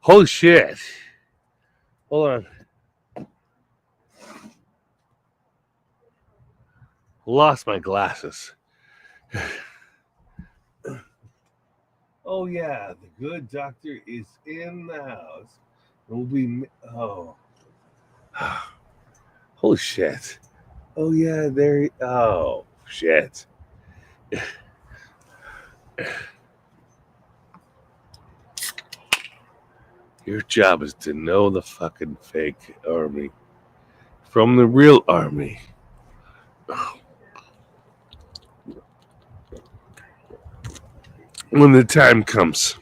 Holy shit. Hold on. Lost my glasses. Oh yeah, the good doctor is in the house. We'll be holy shit. Oh yeah, there. Oh shit. Your job is to know the fucking fake army from the real army. When the time comes.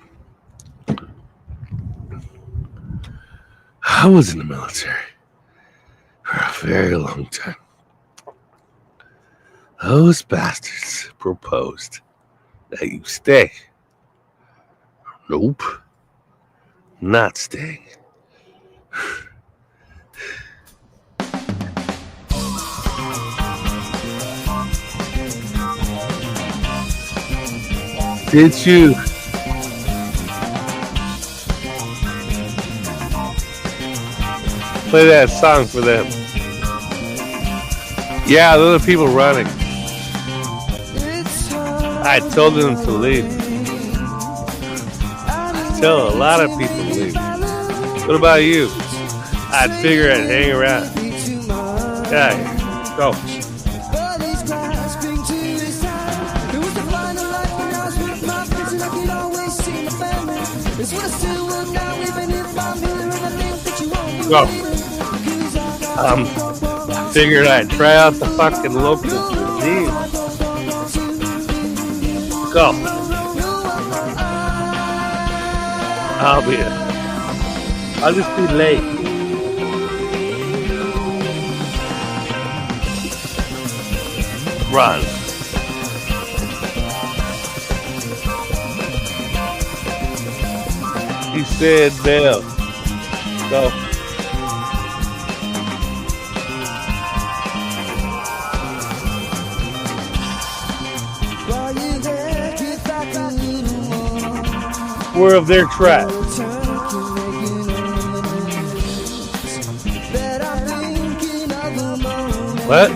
I was in the military for a very long time. Those bastards proposed that you stay. Nope. Not staying. Did you? Play that song for them. Yeah, they're the people running. I told them to leave. I tell a lot of people to leave. What about you? I'd figure I'd hang around. Yeah, go. Go. Figured I'd try out the fucking local cuisine. Go. I'll just be late. Run. He said no. Go. We're of their tribe. What?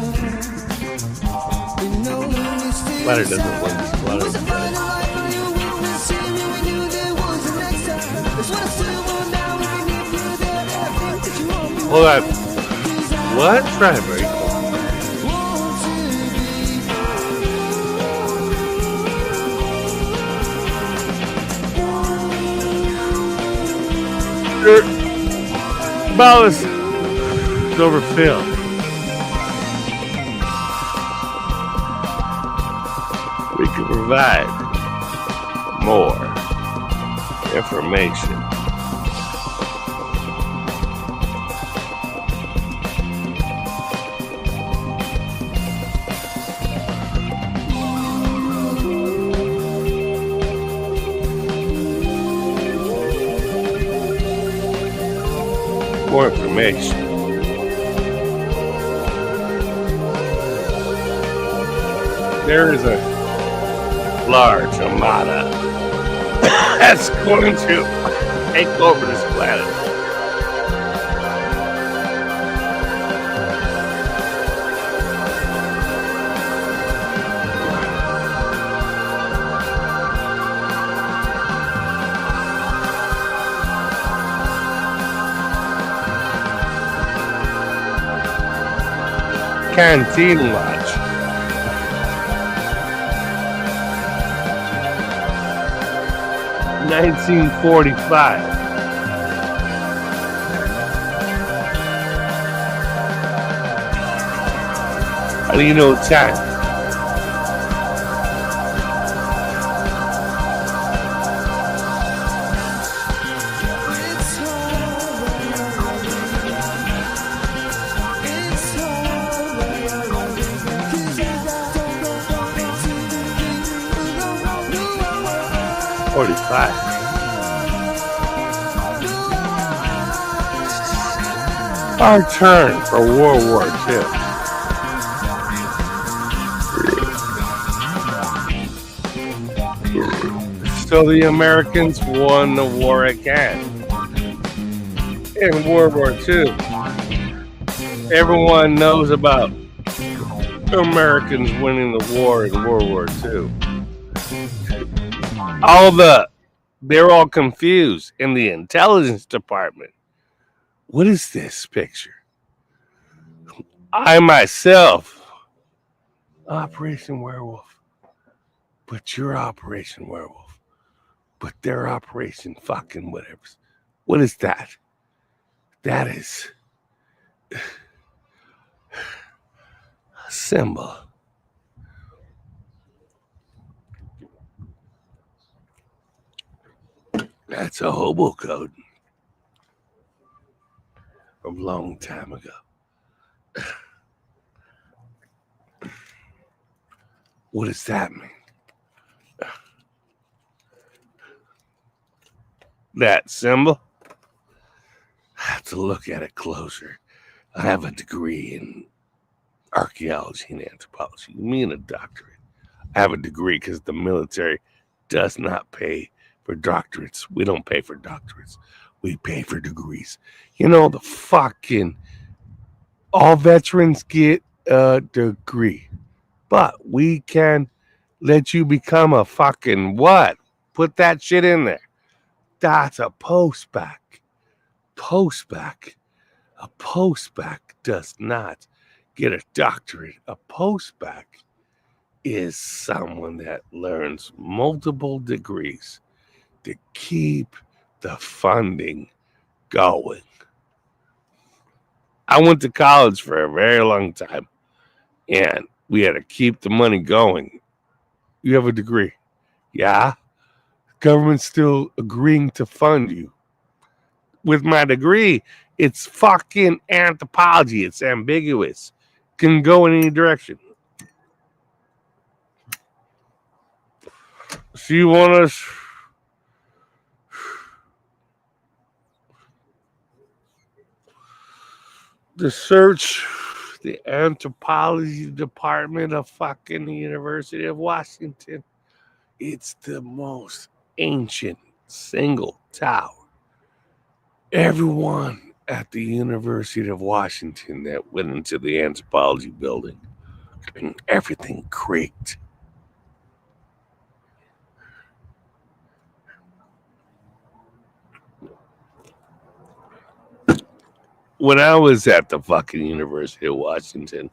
Ladder doesn't win. Hold on. What tribe are you? Ballast is overfilled. We can provide more information. More information. There is a large armada that's going to take over this planet. Canteen Lodge. $1945. How do you know time? $45. Our turn for World War II. So the Americans won the war again. In World War II, everyone knows about Americans winning the war in World War II. They're all confused in the intelligence department. What is this picture? I myself, Operation Werewolf, but your Operation Werewolf, but their Operation fucking whatever. What is that? That is a symbol. That's a hobo code from a long time ago. What does that mean? That symbol? I have to look at it closer. I have a degree in archaeology and anthropology. Me and a doctorate. I have a degree because the military does not pay for doctorates. We don't pay for doctorates. We pay for degrees. You know, all veterans get a degree. But we can let you become a fucking what? Put that shit in there. That's a postback. Postback. A postback does not get a doctorate. A postback is someone that learns multiple degrees to keep the funding going. I went to college for a very long time, and we had to keep the money going. You have a degree. Yeah. Government's still agreeing to fund you. With my degree, it's fucking anthropology. It's ambiguous. Can go in any direction. So you want us to search the anthropology department of fucking the University of Washington? It's the most ancient single tower. Everyone at the University of Washington that went into the anthropology building, everything creaked. When I was at the fucking University of Washington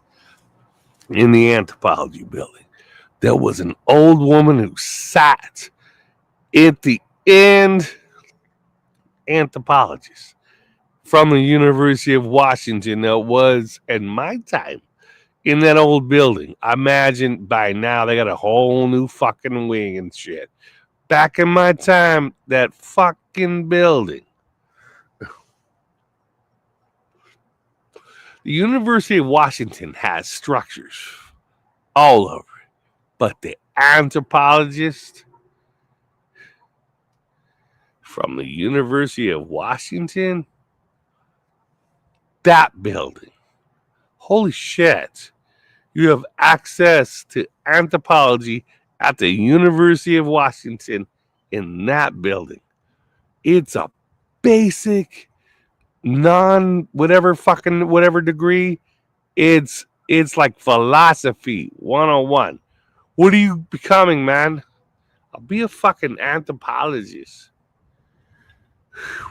in the anthropology building, there was an old woman who sat at the end, anthropologist from the University of Washington that was, in my time, in that old building. I imagine by now they got a whole new fucking wing and shit. Back in my time, that fucking building. The University of Washington has structures all over it, but the anthropologist from the University of Washington, that building, holy shit, you have access to anthropology at the University of Washington in that building. It's a basic whatever degree. It's like philosophy 101. What are you becoming, man? I'll be a fucking anthropologist.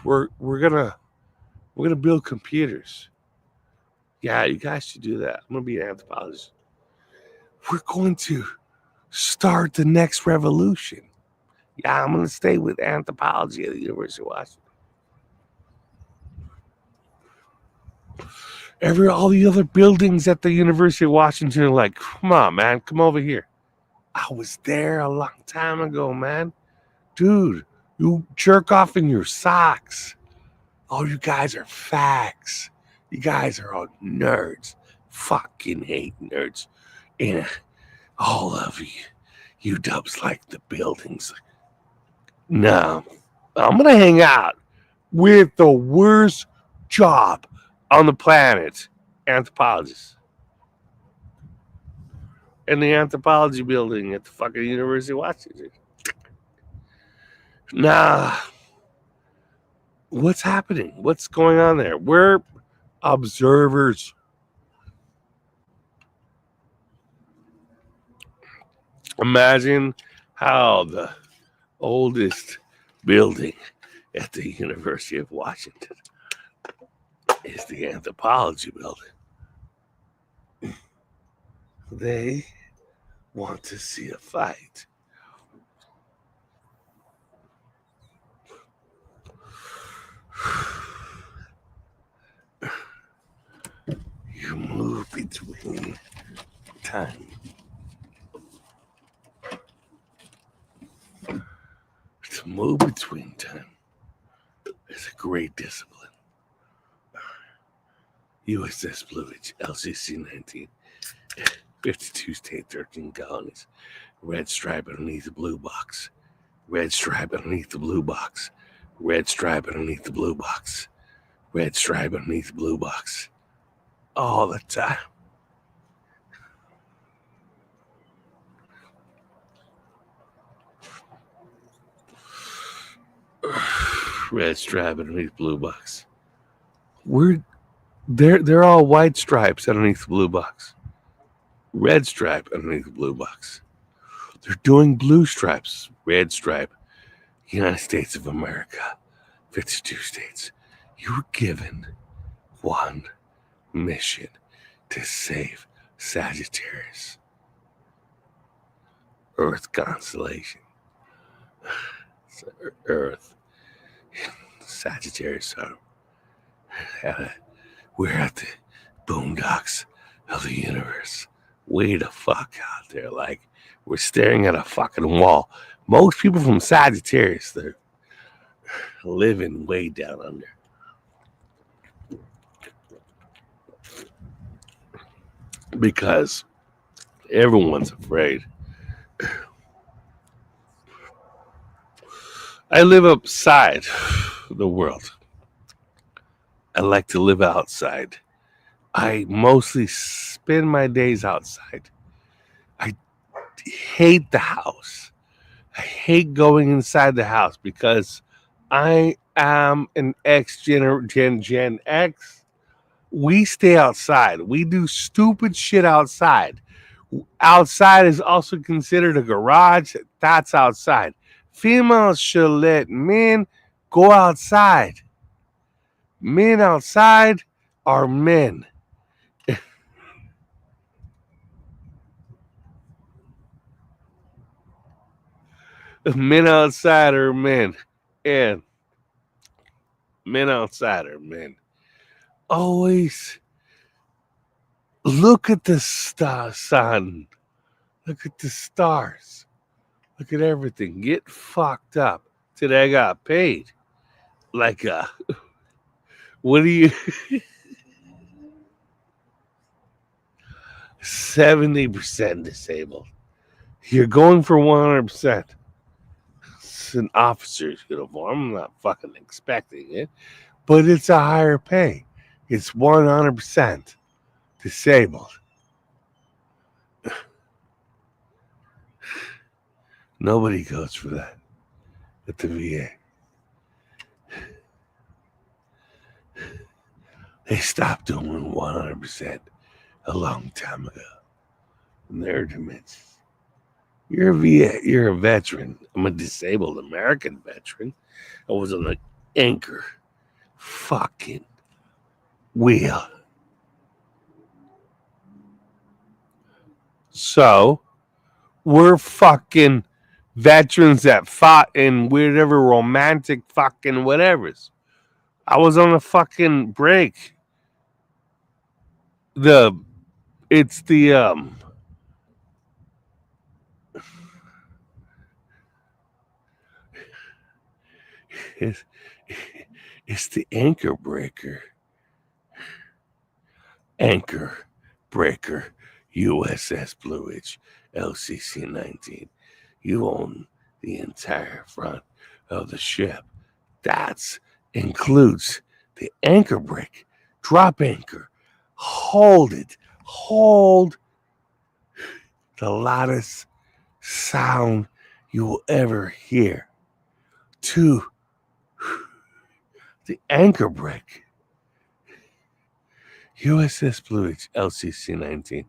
We're gonna build computers. Yeah, you guys should do that. I'm gonna be an anthropologist. We're going to start the next revolution. Yeah, I'm gonna stay with anthropology at the University of Washington. All the other buildings at the University of Washington are like, come on, man, come over here. I was there a long time ago, man. Dude, you jerk off in your socks. Oh, you guys are fags. You guys are all nerds. Fucking hate nerds. And all of you dubs like the buildings. No, I'm going to hang out with the worst job on the planet, anthropologists. In the anthropology building at the fucking University of Washington. Nah. What's happening? What's going on there? We're observers. Imagine how the oldest building at the University of Washington is the anthropology building. They want to see a fight. You move between time. To move between time is a great discipline. USS Blue Ridge, LCC 19, 52 state, 13 colonies. Red stripe underneath the blue box. Red stripe underneath the blue box. Red stripe underneath the blue box. Red stripe underneath the blue box. All the time. Red stripe underneath blue box. They're all white stripes underneath the blue box. Red stripe underneath the blue box. They're doing blue stripes. Red stripe. United States of America. 52 states. You were given one mission to save Sagittarius. Earth constellation. Earth. Sagittarius. We're at the boondocks of the universe. Way the fuck out there. Like, we're staring at a fucking wall. Most people from Sagittarius, they're living way down under. Because everyone's afraid. I live outside the world. I like to live outside. I mostly spend my days outside. I hate the house. I hate going inside the house because I am an Gen X. We stay outside. We do stupid shit outside. Outside is also considered a garage. That's outside. Females should let men go outside. Men outside are men. Men outside are men. And men outside are men. Always look at the sun. Look at the stars. Look at everything. Get fucked up. Today I got paid. Like what do you 70% disabled. You're going for 100%. It's an officer's uniform. I'm not fucking expecting it. But it's a higher pay. It's 100% disabled. Nobody goes for that at the VA. They stopped doing 100% a long time ago. In their dimensions. You're a veteran. I'm a disabled American veteran. I was on the anchor fucking wheel. So we're fucking veterans that fought in whatever romantic fucking whatevers. I was on a fucking break. It's the anchor breaker. Anchor breaker USS Blue Ridge LCC 19. You own the entire front of the ship. That includes the anchor break Drop anchor. Hold it. Hold the loudest sound you will ever hear. 2. The anchor brake. USS Blue Ridge LCC-19.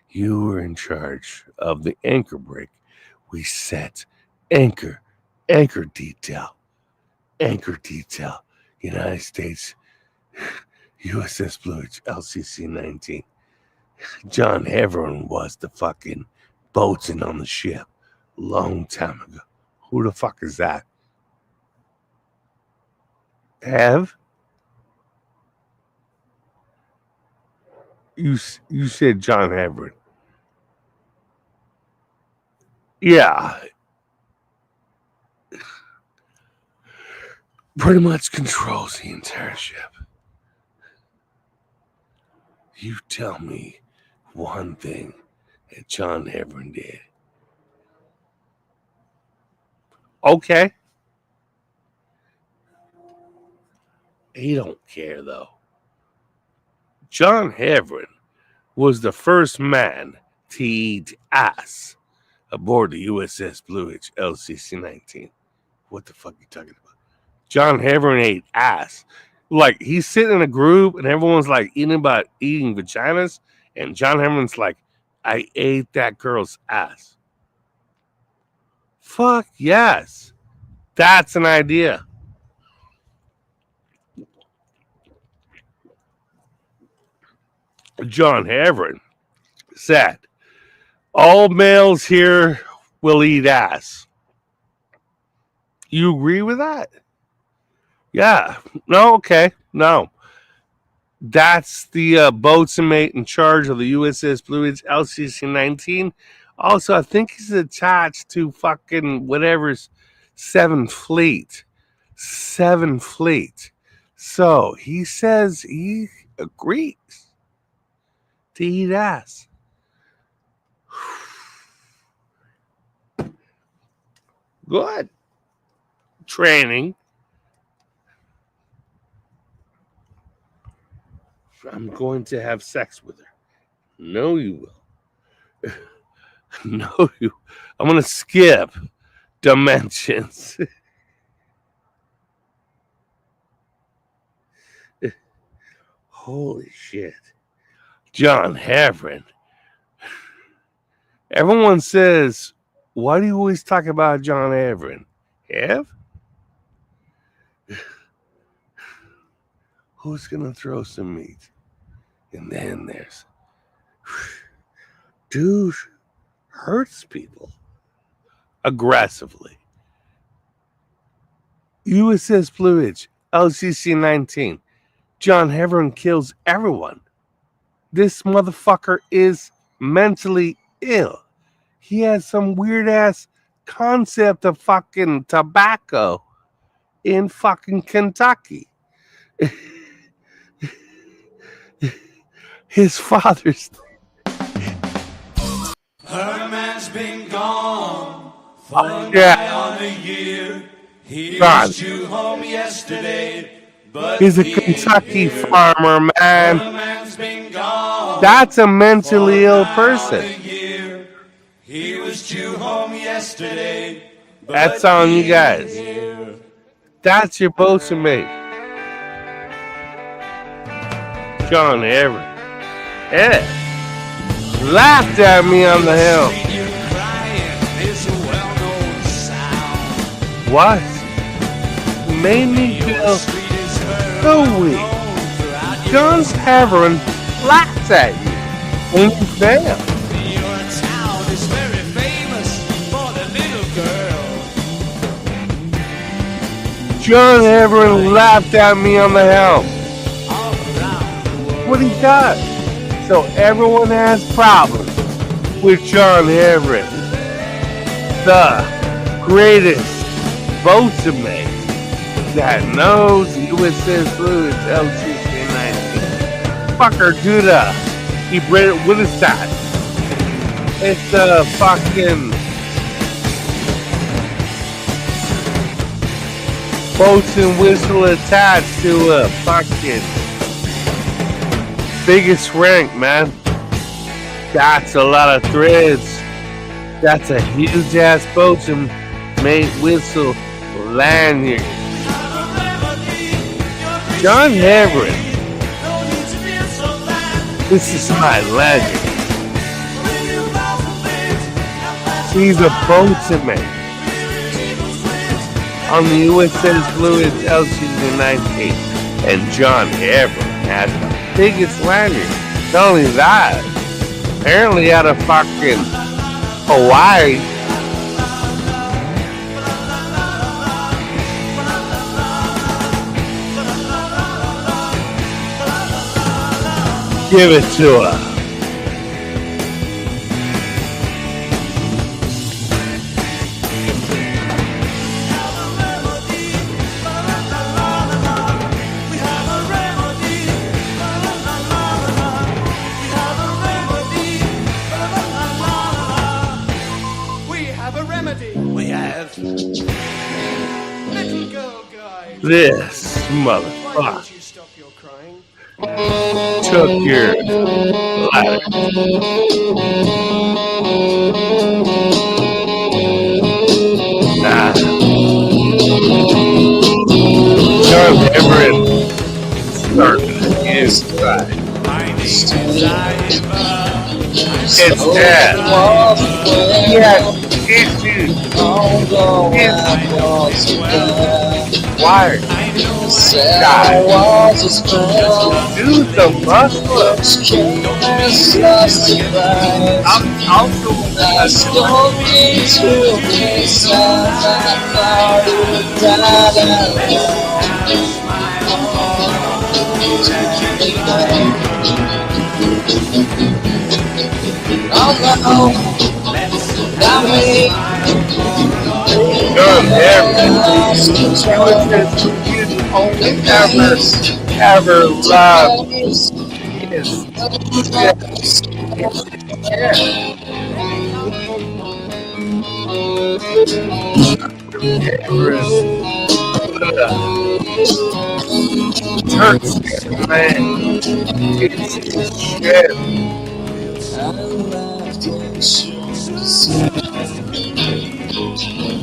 You were in charge of the anchor brake. We set anchor detail, United States, USS Blue Ridge LCC-19. John Everin was the fucking boatswain on the ship long time ago. Who the fuck is that? Have? You said John Everin. Yeah. Pretty much controls the entire ship. You tell me one thing that John Everin did. Okay. He don't care, though. John Everin was the first man to eat ass aboard the USS Blue Ridge LCC-19. What the fuck are you talking about? John Everin ate ass. Like, he's sitting in a group and everyone's like eating vaginas, and John Everin's like, I ate that girl's ass. Fuck yes. That's an idea. John Everin said, all males here will eat ass. You agree with that? Yeah. No, okay. No. That's the boatswain mate in charge of the USS Blue Ridge LCC-19. Also, I think he's attached to fucking whatever's 7th Fleet. 7th Fleet. So, he says he agrees to eat ass. Good. Training. I'm going to have sex with her. No, you will. No, you. I'm going to skip dimensions. Holy shit. John Everin. Everyone says, why do you always talk about John Everin? Ev? Who's going to throw some meat? And then there's, dude hurts people aggressively. USS Blue Ridge, LCC-19. John Everin kills everyone. This motherfucker is mentally ill. He has some weird ass concept of fucking tobacco in fucking Kentucky. His father's. Her man's been gone for nigh on a year. He was due home yesterday, but he's a Kentucky farmer, man. her man's been gone. That's a mentally ill person. He was due home yesterday. That's on you guys. That's your boatswain mate. John Everin. Yeah. Laughed at me on the hill. What? Made me feel so weak. John Everin laughed at you when you fail. Your town is very famous for the little girl. John Everin laughed at me on the hill. What he does. So everyone has problems with John Everin, the greatest boatswain mate that knows USS Blue Ridge LCC-19. Fucker Duda. He bred it. What is that? It's a fucking boatswain whistle attached to a fucking biggest rank, man. That's a lot of threads. That's a huge ass potion made whistle lanyard. John Everett. This is my lanyard. He's a boatsman on the USS Fluid LC-19, and John Everett had the biggest lanyard. Not only that, apparently out of fucking Hawaii. Give it to her. This motherfucker took your ladder. Nah. John Everett started inside. It's dead. Yes, issues. Wired. God. Do the muscle. I'm also John Everett. Only ever loved his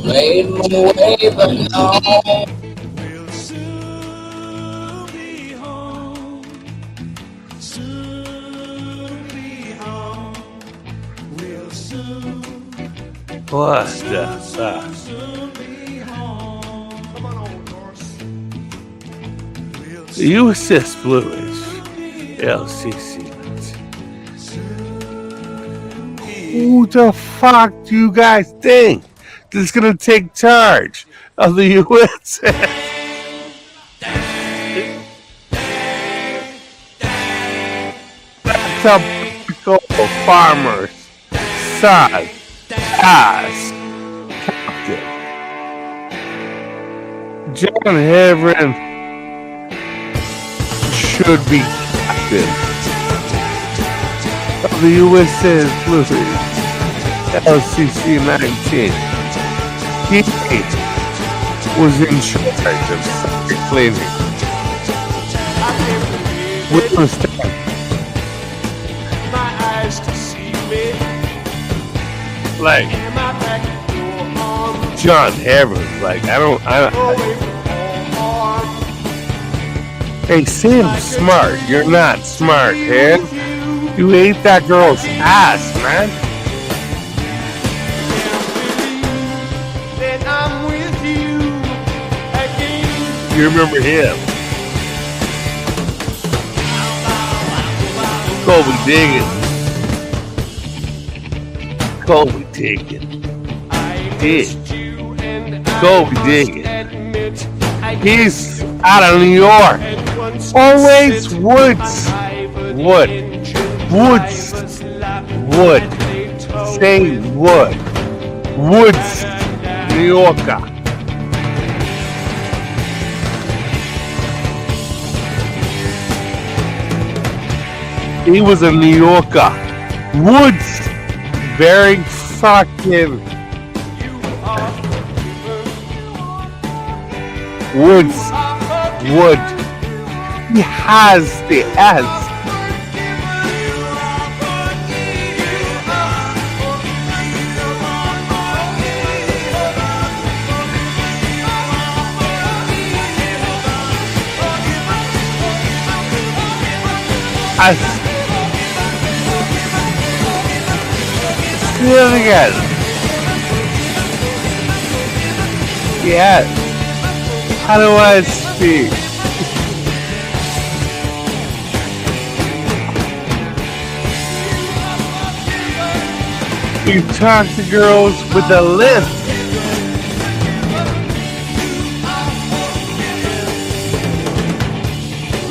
Made my way, but no. What the fuck? The USS Fluids LCC. Who the fuck do you guys think is gonna take charge of the USS? That's a typical farmer's son. As captain, John Everett should be captain of the USS Fluid LCC-19. He was in charge of site cleaning. We understand. Like John Everett, like I don't. Hey, say I'm smart. You're not smart, man. You ate that girl's ass, man. You remember him? Colby Diggins. Colby Diggins. Colby Diggins. He's out of New York. Always Woods. Wood. Say Wood. Woods. New Yorker. He was a New Yorker. Woods. Very fucking Wood. He has the S I do it again. Yeah. How do I speak? You talk to girls with a lisp.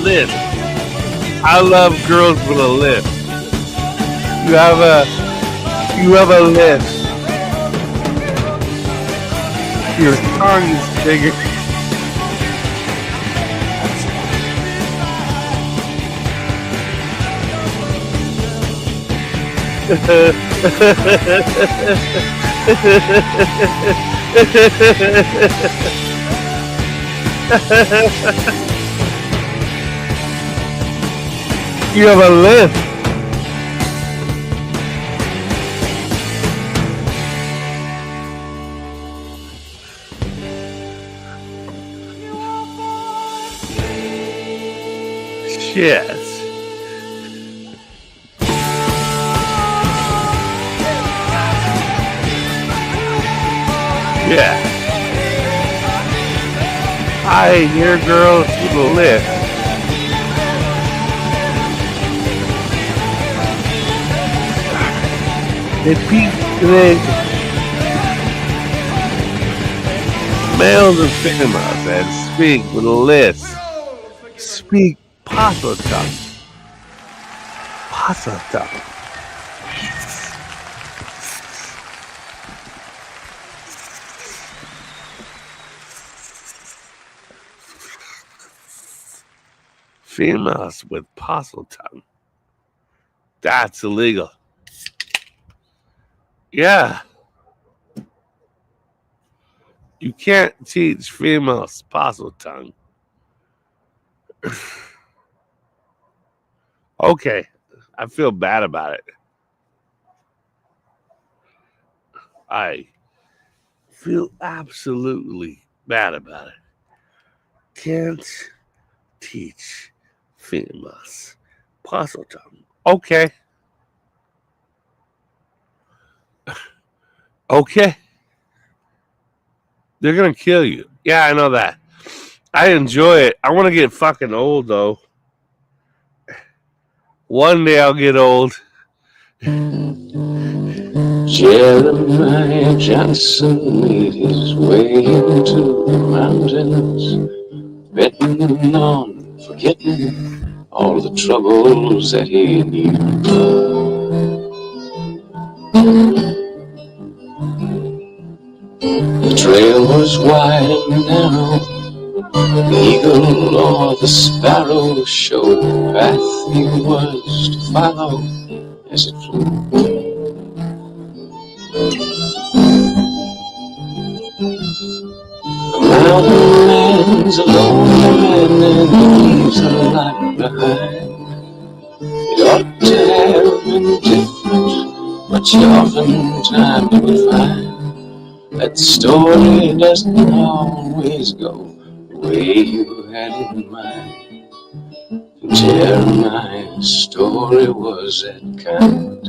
Lisp. I love girls with a lisp. You have a lisp. Your tongue is bigger. You have a lisp. Shit. Yeah. I hear girls with a lisp. Males and females that speak with a lisp speak Paso tongue. Paso tongue. Females with Paso tongue. That's illegal. Yeah. You can't teach females Paso tongue. Okay. I feel bad about it. I feel absolutely bad about it. Can't teach females Paso tongue. Okay. Okay. They're going to kill you. Yeah, I know that. I enjoy it. I want to get fucking old, though. One day I'll get old. Jeremiah Johnson made his way into the mountains, betting on forgetting all the troubles that he knew. The trail was wide and narrow. The eagle or the sparrow showed the path he was to follow as it flew. The mountain man's a lonely man and he leaves a lot behind. It ought to have been different, but you oftentimes would find that the story doesn't always go the way you had in mind. Jeremiah's story was that kind.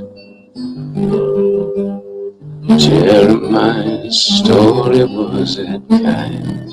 Jeremiah's story was that kind.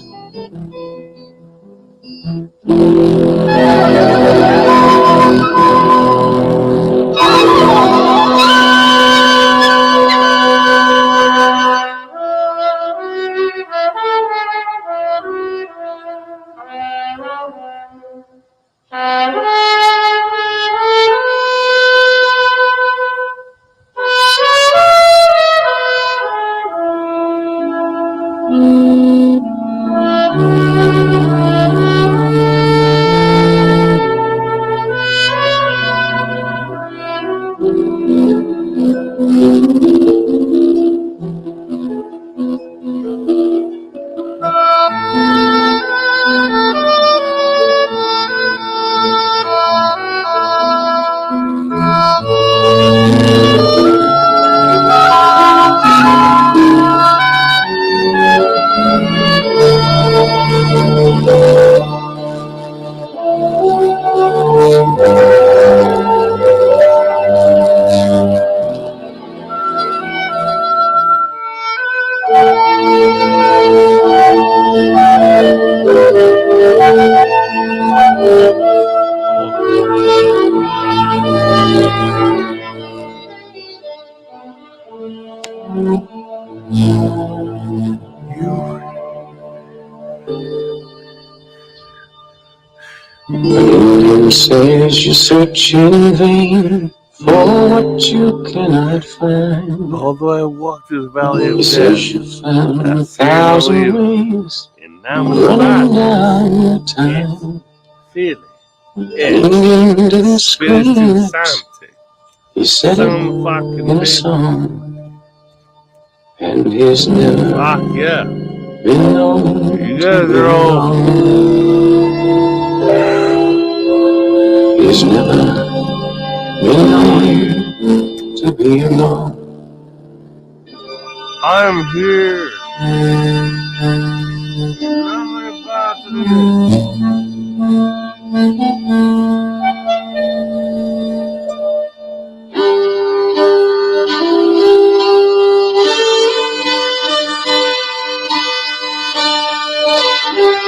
You says you search in vain for what you cannot find. Although I walked through the valley of You death, says you found I a fear no thousand evil. ways And now I'm running alive. down your time. Feeling Wind it. and Spiritu screams. Santi. He said it Some fucking in a bitch. song, and he's never Fuck yeah. been known You to guys be are all. wrong. He's never been known to be alone. I'm here. I'm about to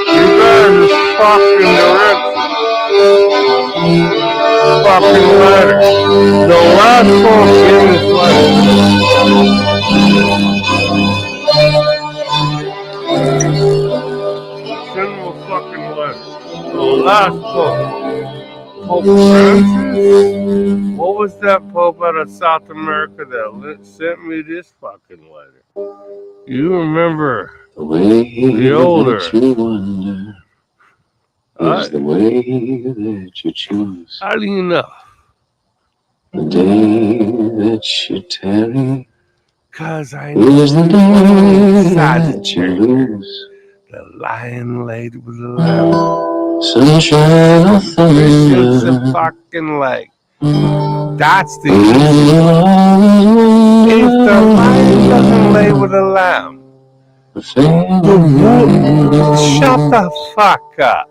You guys are fucking direction. Fucking letter. The last one in this letter. Send them a fucking letter. The last pope. Pope Francis? What was that pope out of South America that sent me this fucking letter? You remember The way the older. that you wonder is the way that you choose. How do you know? The day that you tarry 'Cause I know is the day that you Sagittarius. lose. The lion laid with the lamb. Sunshine or Christian's a thunder. fucking leg. That's the And issue. you always If the lion doesn't lay with a lamb, the wolf, shut the fuck up.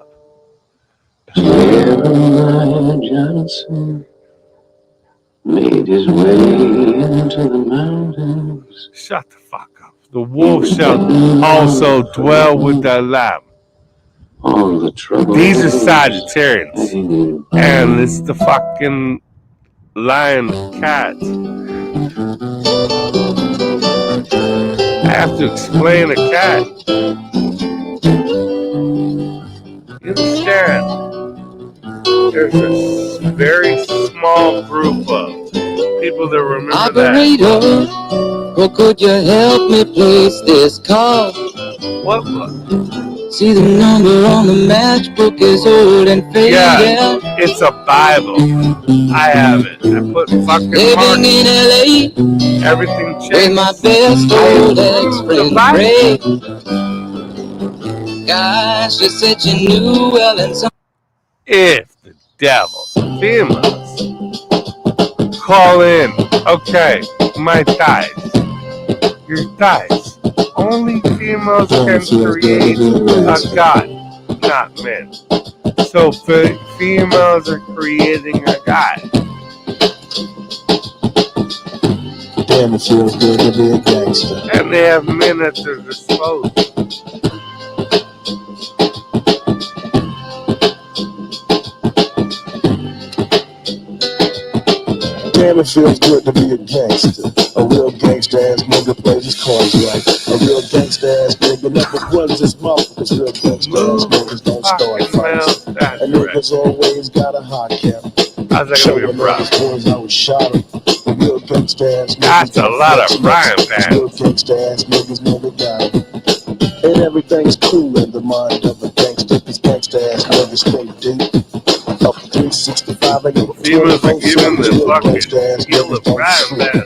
Jeremiah Johnson made his way into the mountains. Shut the fuck up. The wolf shall also dwell with the lamb. All the trouble. These are Sagittarians. And it's the fucking lion cat. I have to explain a cat. You understand? There's a very small group of people that remember that. Operator, or could you help me place this call? What book? See, the number on the matchbook is old and faded. Yeah, it's a Bible. I have it. I put fucking Living in LA, everything with changed. my best old ex-friend Ray. Gosh, you said you knew well and some. If the devil, females, call in, okay, my thighs, your thighs. Only females can create a god, not men. So females are creating a god. Damn, it feels good to be a gangster. And they have men at their disposal. Damn, it feels good to be a gangster. A real gangster ass nigga plays his cards right. A real gangster ass nigga never runs his mouth. Cause real gangster ass niggas don't start fights. And niggas always got a hot cap. How's that gonna be a problem? Boys, I was shot him. A real gangster ass niggas. That's a lot of frying pans. Real gangster ass niggas never got him. And everything's cool in the mind of a gangster. Cause gangster ass niggas stay deep. Up 365 and females are giving the fucking kill the frying pan.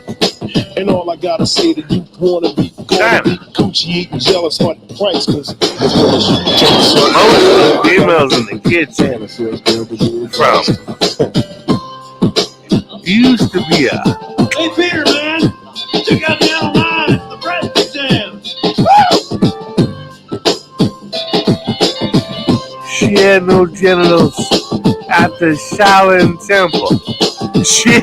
And all I gotta say to you wanna be Gucci eating jealous on the price. Cause most of the females in the kitchen from used to be a Hey, Peter, man, check out down the line. The breast exam. she had no genitals at the Shaolin Temple. She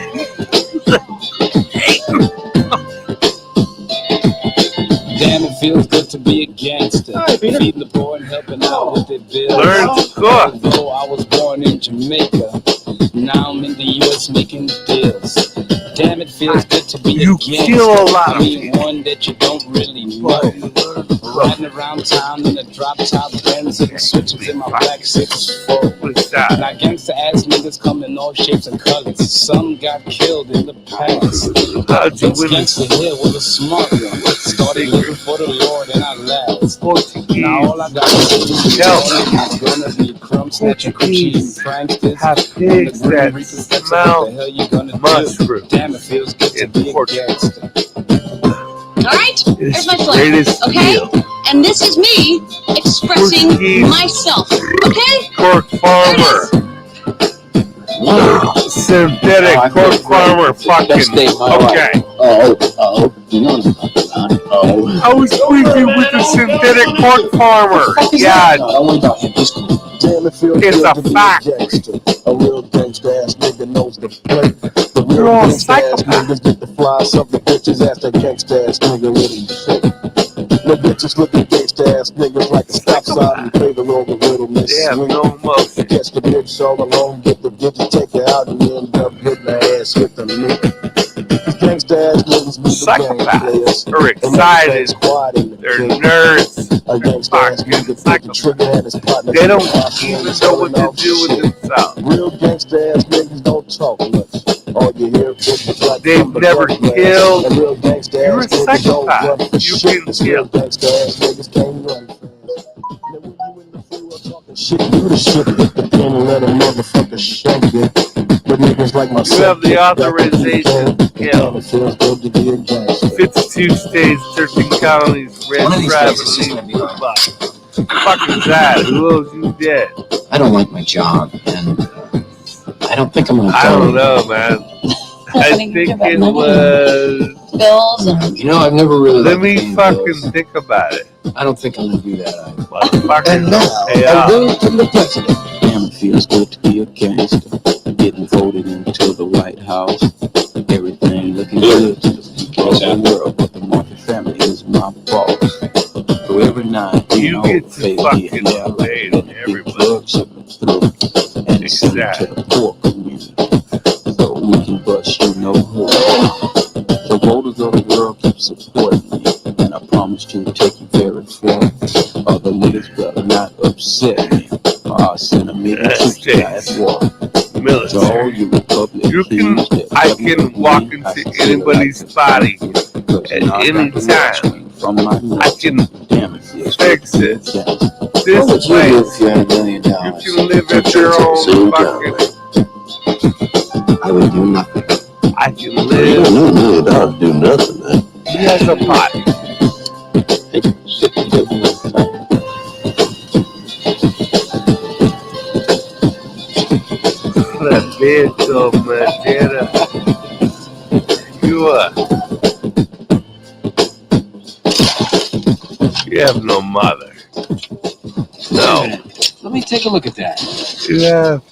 Damn, it feels good to be a gangster. Feeding the poor and helping out with their bills. Learn to cook. Although I was born in Jamaica, now I'm in the U.S. making deals. Damn, it feels good to be You a gangster. kill a lot I of mean, people. one that you don't really know. Riding around town in a drop-top Benz and switches in my black 6'4". What's that? Now gangsta-ass niggas come in all shapes and colors. Some got killed in the past. How'd you This win gangsta here was a smart one. Started living for the Lord and I last. Now all I got is gonna be crumb snatching, cheating, pranksters. Have pigs that smell mushroom. Damn, it feels good to be a gangster. All right, here's my flag, Greatest okay? deal. And this is me expressing myself, okay? Cork farmer. Synthetic cork farmer. Fucking okay. I was squeaking with the synthetic cork farmer. Yeah, it's a fact. A real gangsta ass nigga knows the play. The You're real all gangsta ass psychopaths. niggas get the fly, some the bitches ask that gangsta ass nigga really fake. The bitches look at gangsta ass niggas like a stop sign and play the role of little miss. They have no emotion. Catch the bitch all alone, get the bitch, take her out, and end up hitting her ass with the nigga. Gangsta ass niggas be the gang players. Psychopaths are excited. They're nerds. A gangsta ass nigga put the trigger at his partner. They don't even know what to do with themselves. Real gangsta ass niggas don't talk much. All you hear is the black. They've never killed. And real gangsta You're a ass niggas don't run psychopath. for You shit. can Real kill. gangsta ass niggas can't run fast. Now when you in the field talking shit, you the shit. Hit the pen and let a motherfucker shank it. But niggas like myself, You have the authorization to kill. it feels good to be a gangster. 52 states, 13 counties, red One of these trap, days it's just gonna be like- fuck is that? Who owes you dead? I don't like my job, and I don't think I'm gonna I go. don't know, man. I think it was. Bills and You know, I've never really. Let liked me paying fucking bills. think about it. I don't think I'm gonna do that either. Motherfucker. And now, Hey, a word from the president. Damn, it feels good to be a gangster. Getting voted into the White House. Everything looking good to the people of the world, but the Market family is my boss. So every night, You get to fucking invade everybody. and send it to the poor community. So we can bust you no more. The voters of the world keep supporting me, and I promise to take you very far. Other niggas better not upset me, or I'll send a million troops to at war. To all you Republicans, I can walk into anybody's body at any time. I can fix it. This What would you do place, if you had $1 million? you can live at your own fucking. I would do nothing. I can live. $1 million do nothing, man. He has a pot. La Beto Madera. You have no mother. No. Let me take a look at that. You have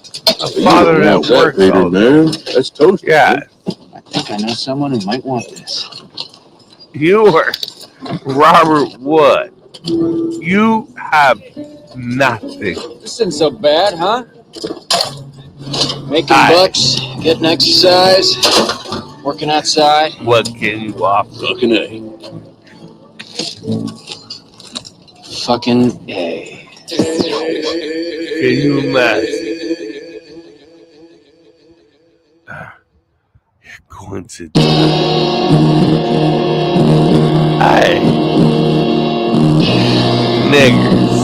a father that works all day. man. That's toast. Yeah. I think I know someone who might want this. You are Robert Wood. You have nothing. This isn't so bad, huh? Making Aye. bucks, getting exercise, working outside. What can you offer? Fucking A. Fucking A. Can you imagine? You're going to die. Hey. Niggers.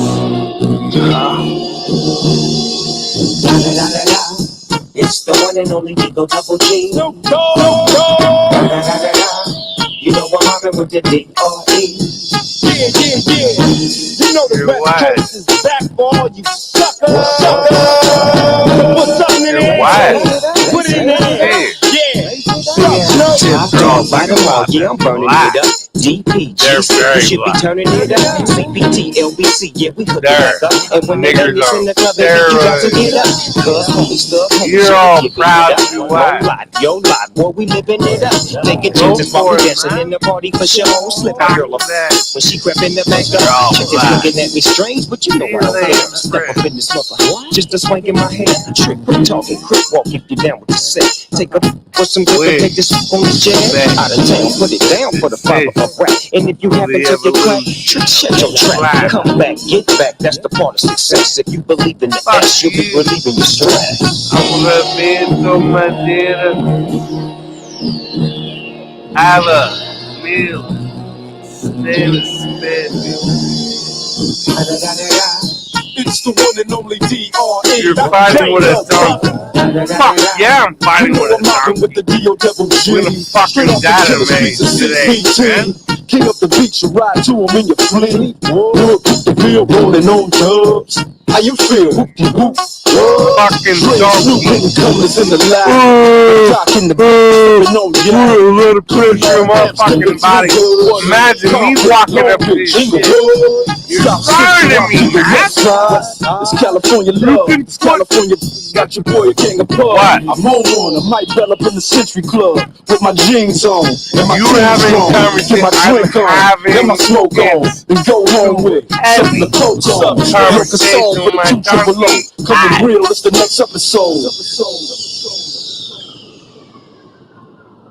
It's the one and only Eagle Double G. You know I'm hopping with the D.R.E. You know the You're West wise. Coast is back for all you suckers. Put something in You're there. wise. Put it in there. Hey. Yeah. They're all fucking wild. Yeah, I'm burning Wise. it up. DPG, They're very we should be black. turning it up. CPT, LBC, yeah, we hook it They're up. And when they niggers done in the club, on they you got to steroids. get up. Cause holy stuff, holy You're shit, all giving proud it up. to be white. No lot, yo lot, boy, we living it up. Taking Go chances while for we it, dancing man. in the party for show. Slip a girl up. When she crept in the back They're all up, chickens black. looking at me strange, but you know I don't care. Step up in this mother, just a swank in my hair. Trick, quick talking, quick walk if you down with the set. Take a for some good, take this on the jet. Out of town, put it down for the father of rap. And if you happen to get cracked, trick, shut your trap. Come back, get back, that's the part of success. If you believe in the S, you'll be relieving your stress. Aproveito madeira, ala, mil, It's the one and only D.R.A. You're fighting with a donkey. Fuck yeah, I'm fighting with a donkey. With the D.O. Devil G. We're gonna fucking die today, man. King up the beach, you ride to him in your fleet. Look, the bill rolling on dubs. How you feel? Whoop-de-whoop. Fucking donkey. Colors in the light. Talking the a little pressure in my fucking body. Imagine me walking up to this shit. You're starting me, man. It's California love. It's California. Got your boy a king of pub. I'm on one. I might bell up in the Century Club with my jeans on and my having get my drink on, get my smoke on, and go home with something to coach on. Make a song with a 2 triple O. Coming real. It's the next episode.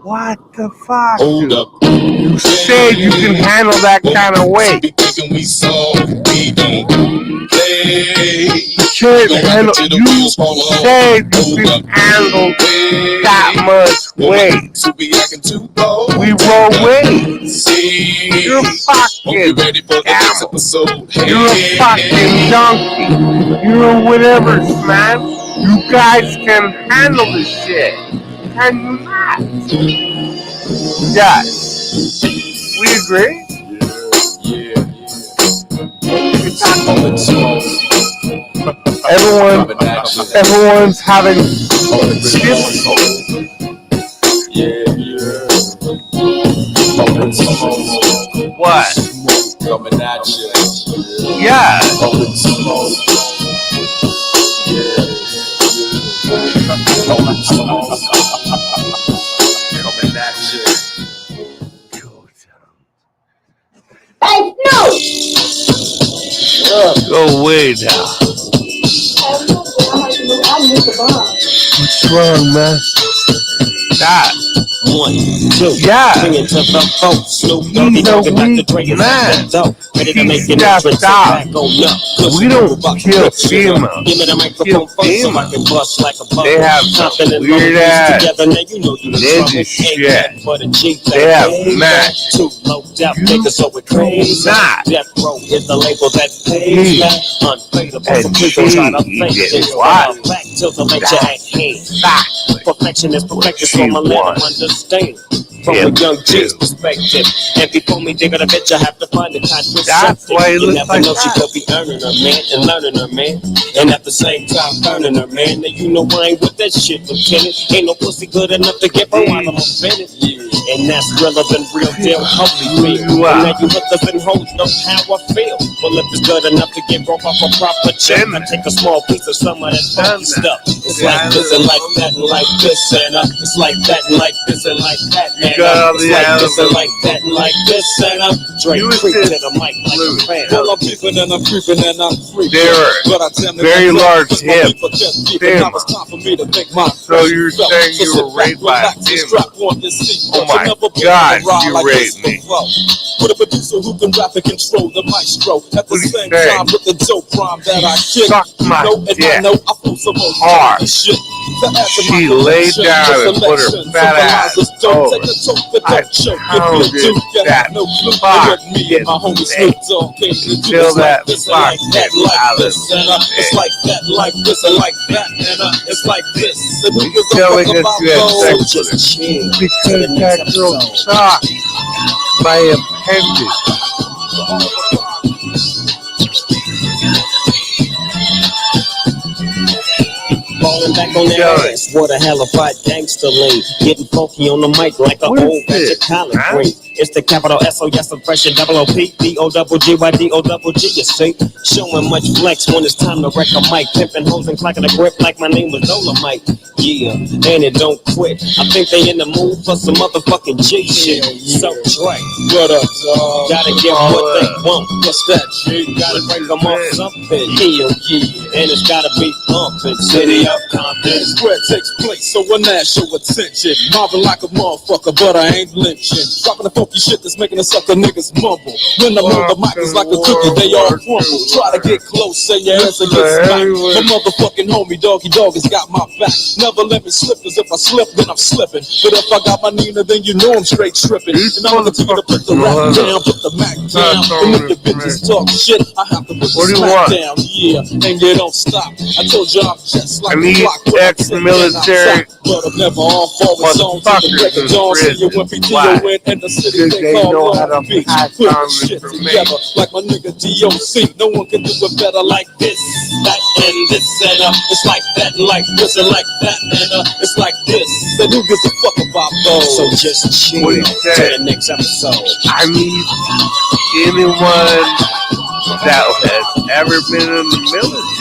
What the fuck? Hold up. You said you can handle that kind of weight. We saw we don't play. You can't handle. You said you can handle that much weight. We roll weight. You're fucking camel. You're a fucking donkey. You're a whatever, man. You guys can handle this shit. Can you not? Yes. We agree? Everyone's having difficulty. What? Coming at you. Yeah. Coming at you. Hey, no! Go away now. What's wrong, man? That. 1, 2, yeah. Bring it to the folks. Snoop He's a weak man. We don't kill females. Give me the microphone first so I can bust like a bubble. They have some weird ass ninja shit. They have match. Too low death niggas so it crazy. Death row is the label that pays that. Unfadable. Some people try to fake it. Back till the lecture at hand. Perfection is perfected, so I'ma let them understand. From a young G's perspective. And before me dig a bitch, I have to find the contraceptive. That's why it You looks never like know she that. could be earning her man and learning her man. And at the same time burning her man. And you know I ain't with that shit, Lieutenant. Ain't no pussy good enough to get her while I'm offended. And that's realer than real deal, holy feel. And now you hookers and hoes know how I feel. Well, if it's good enough to get broke off a proper check, I take a small piece of some of that funky stuff. It's like this and like that and like this and it's like that and like this and like that, man. It's like this and like that and like this and Drake creep to the mic like a fan. Well, I'm peeping and I'm creeping and I'm freaking. They're But I tend to very get large cause hip. my people just keep Damn. it. Now it's time for me to think my So you're self. saying So you sit were back, raped by a relax, and female? strap on your seatbelt. Oh my You'll never be God, on a ride you like raped this me. before. With a producer who can rap and control the maestro at the What do you same say? time with the dope rhyme that I kick. Suck my You know, and dick I know I feel so much hard. shit. To add to my She laid collection, down the and put her selection, fat ass symbolizes don't over. take a toke, but I don't choke. If pounded you do, you that have no clue. fuck Look at me and my homie Snoop Dogg came to do until it's like that this and fuck like that, gets like out of this, and it's like that, like this, and like that, and it's like this. And we You're can telling talk us about you had those. sex with her because that girl sucked by appendage. Falling back on that ass, what a hell of a gangster lean. Getting funky on the mic like a What is old batch this, of collard man? green. It's the capital S-O-S suppression, double O-P, D-O-double-G-Y-D-O-double-G, you see? Showing much flex when it's time to wreck a mic. Pimping hoes and clacking a grip like my name was Dolomite. Yeah, and it don't quit. I think they in the mood for some motherfucking G shit. So, right. What up, dog? Gotta get what they want. What's that, G? Gotta break them off something. Hell yeah. And it's gotta be pumping. City of Compton. This where it takes place, so a national attention. Mobbing like a motherfucker, but I ain't lynching. Dropping the funky shit that's making the sucker niggas mumble. When I'm on the mic, it's like a cookie, they all crumble. Try to get close, say your ass against smack. The motherfucking homie, Doggy Dog, has got my back. Never let me slip, cause if I slip, then I'm slipping. But if I got my Nina, then you know I'm straight tripping. And I'm gonna continue to put the rap down, put the Mac down. And if the bitches talk shit, I have to put the smack down. Yeah, and you don't stop. I told you I'm just like the clock. Ex-military but I'm never on forward zone to the break of dawn. See you when PTO in and the city they call Long Beach. Put the shit together like my nigga DOC. No one can do it better like this, that, and this, and it's like that, and like this, and like that, and it's like this. Then who gives a fuck about those? So just chill to the next episode. I need anyone that has ever been in the military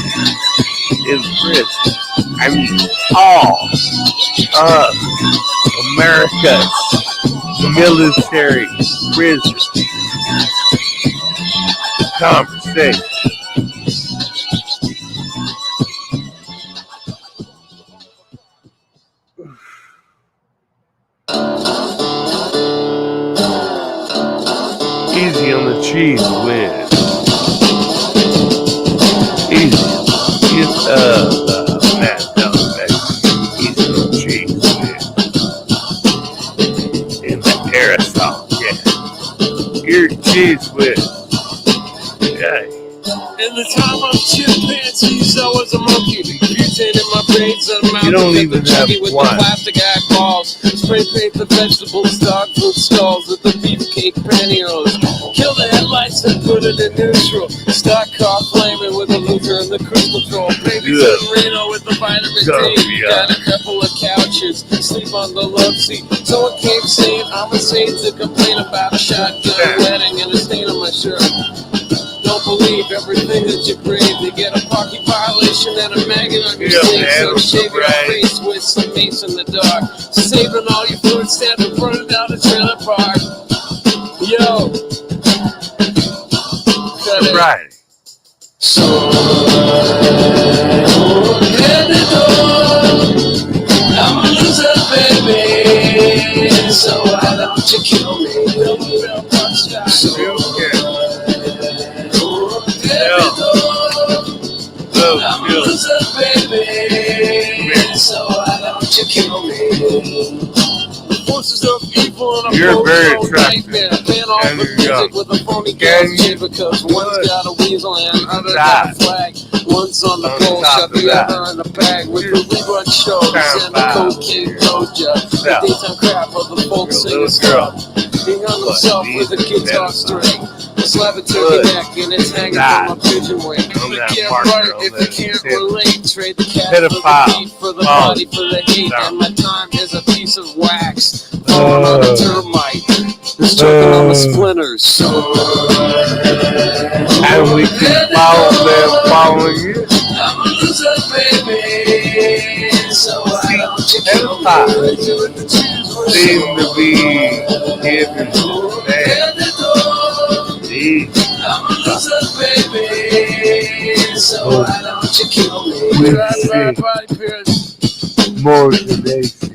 in prison. I mean, all of America's military prison conversation. Easy on the cheese win. Easy. It's Mandela effect. Easy on the cheese win. In the aerosol, yeah. Your cheese win. Yeah. In the time of chimpanzees, I was a monkey. Butane in my braids, and I'm out You don't to even the chuggy have with one. the plastic eye balls. Spray paint the vegetables, dog food stalls with the beefcake pantyhose. Kill the headlights and put it in neutral. Stock car flaming with the Luther and the cruise control. Baby San Reno with the vitamin D. Got a couple of couches, sleep on the love seat. Someone came saying I'm insane to complain about a shotgun wedding and a stain on my shirt. Don't believe everything that you breathe. You get a parking violation and a maggot on your sleeve. So shave your face with some mace in the dark. Saving all your food stamps and burning down the trailer park. Yo. Right. So I'm a loser, baby. So why don't you kill me? I'm a loser, baby. So why don't you kill me? Forces of evil and a You're very nightmare. Ban all the music with a phony gadget because one's got a weasel and another got a flag. One's on the pole, shove the other in the bag with the rerun shows and the cocaine doja. The daytime crap of the folk singer's club. He hung himself with a guitar string. Slap it to your neck and it's hanging from a pigeon wing. Get right if you can't relate. Trade the cat for the beef, for the body, for the hate. And my time is a piece of wax falling on a termite. It's choking on the splinters. And we can follow them following you. I'm a loser, baby. So why don't you kill me? Seem to be giving to I'm a loser, baby. So why don't you kill me? More than they see.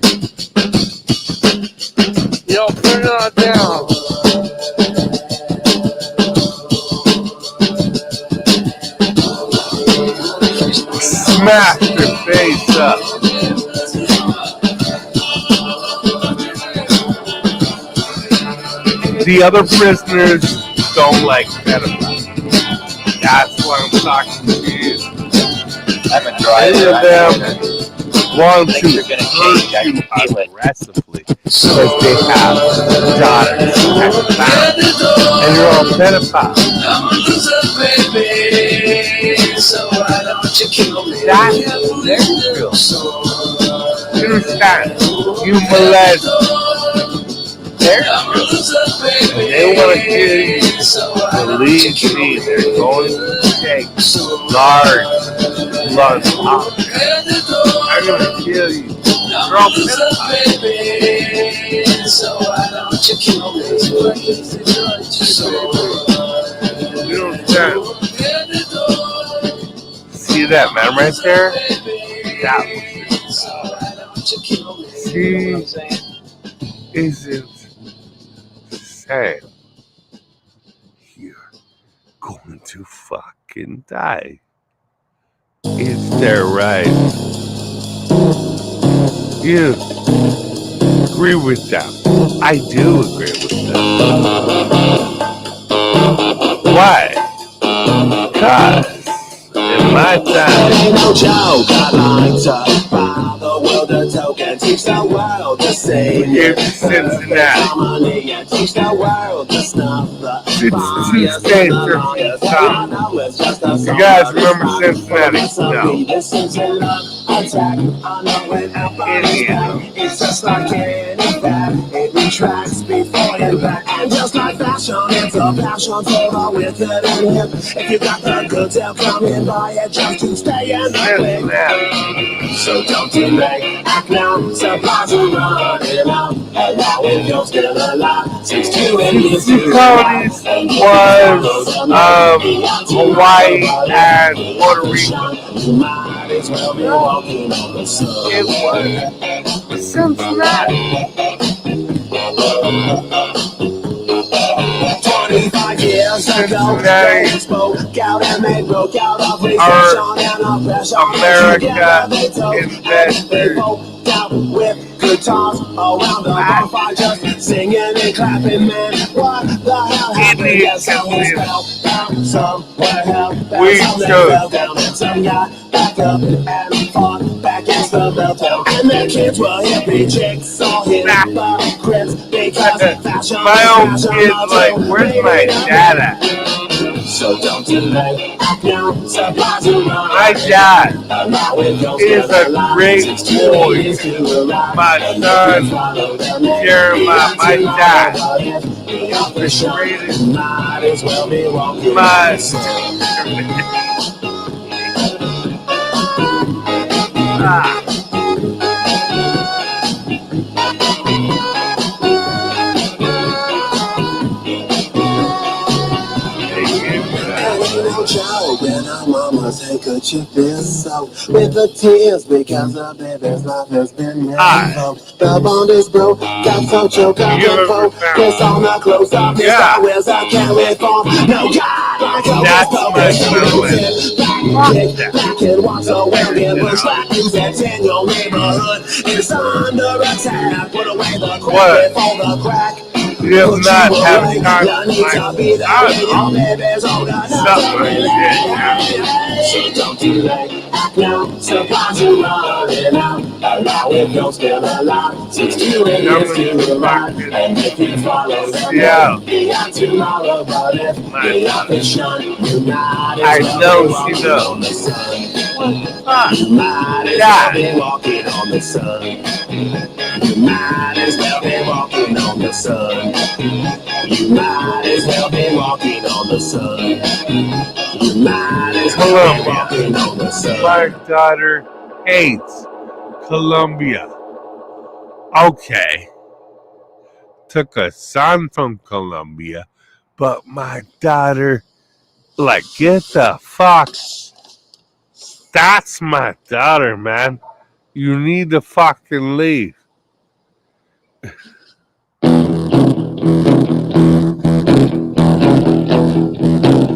Yo, put it on down. Smash your face up. The other prisoners don't like pedophiles. That's why I'm talking to you. Many of them want to hurt you aggressively because they have daughters and families, and you're all pedophiles. I'm a loser, baby. So why don't you kill me? That's their feel. You understand? You molest there. They want to kill you. Believe me, they're going to take large lunch off. They're going to kill you. They're all you don't understand. See that man right there? That was she isn't saying you're going to fucking die. It's their right. You agree with them. I do agree with them. Why? Because in my time, ain't no joke. I like to buy the world a token, teach the world to sing. Here to Cincinnati. Harmony and teach the world to snuff the It's 2 states are from the top. You guys remember Cincinnati? No. Attack, I know it it's just like any fact. It retracts before you back. And just like fashion, it's a passion for the wicked and hip. If you got the goods, they'll come in by it just to stay in the way. So don't delay, act now, supplies are running out. And now if you're still alive, 6-2 and the colonies was Hawaii and Puerto Rico. You might as well be walking on the sun. It was Cincinnati. 25 years ago, they spoke out and they broke out of recession and oppression. America invested out with guitars around the bonfire, just singing and clapping, man. What the hell happened? Yes, someone fell down somewhere, hell down, and some guy back up and fought back against the meltdown. And their kids were hippie chicks, all hypocrites, because fashion. My own kids like, where's my dad at? So don't delay, act now, supplies are running. My dad is a great boy. My son, Jeremiah, my dad, the greatest. My when our mama's handkerchief is soaked with the tears because the baby's life has been revoked. The bond is broke, got so choked up and folk. It's on the close up, it's always a carry form. No God, like a back and walks away and looks like you that's in your neighborhood. It's under attack, put away the crack before the crack. You have not had time to so don't delay, act now, supplies are running out. Allow if you're still alive, 6-2 and years to arrive. And if you follow them, beyond tomorrow. But if the opposition, you might as well be walking on the sun. You might as well be walking on the sun. You might as well be walking on the sun. You might as well be walking on the sun. You might as well be walking on the sun. My daughter hates Colombia. Okay. Took a son from Colombia, but my daughter, like, get the fuck. That's my daughter, man. You need to fucking leave.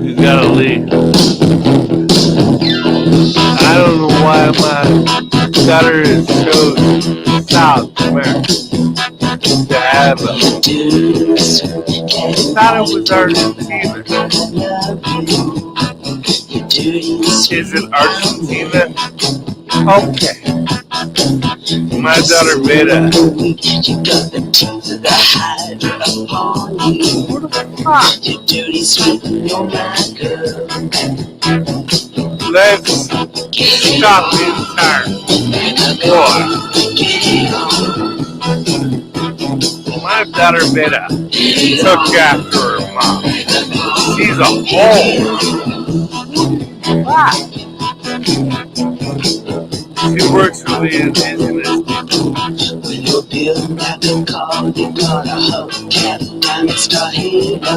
You gotta leave. I don't know why my daughter is so South America to have a. I thought it was Argentina. Is it Argentina? Okay. My daughter Beta. What the fuck? Let's stop this entire war. My daughter Beta took after her mom. She's a hole. Wow. She works for the indigenous people.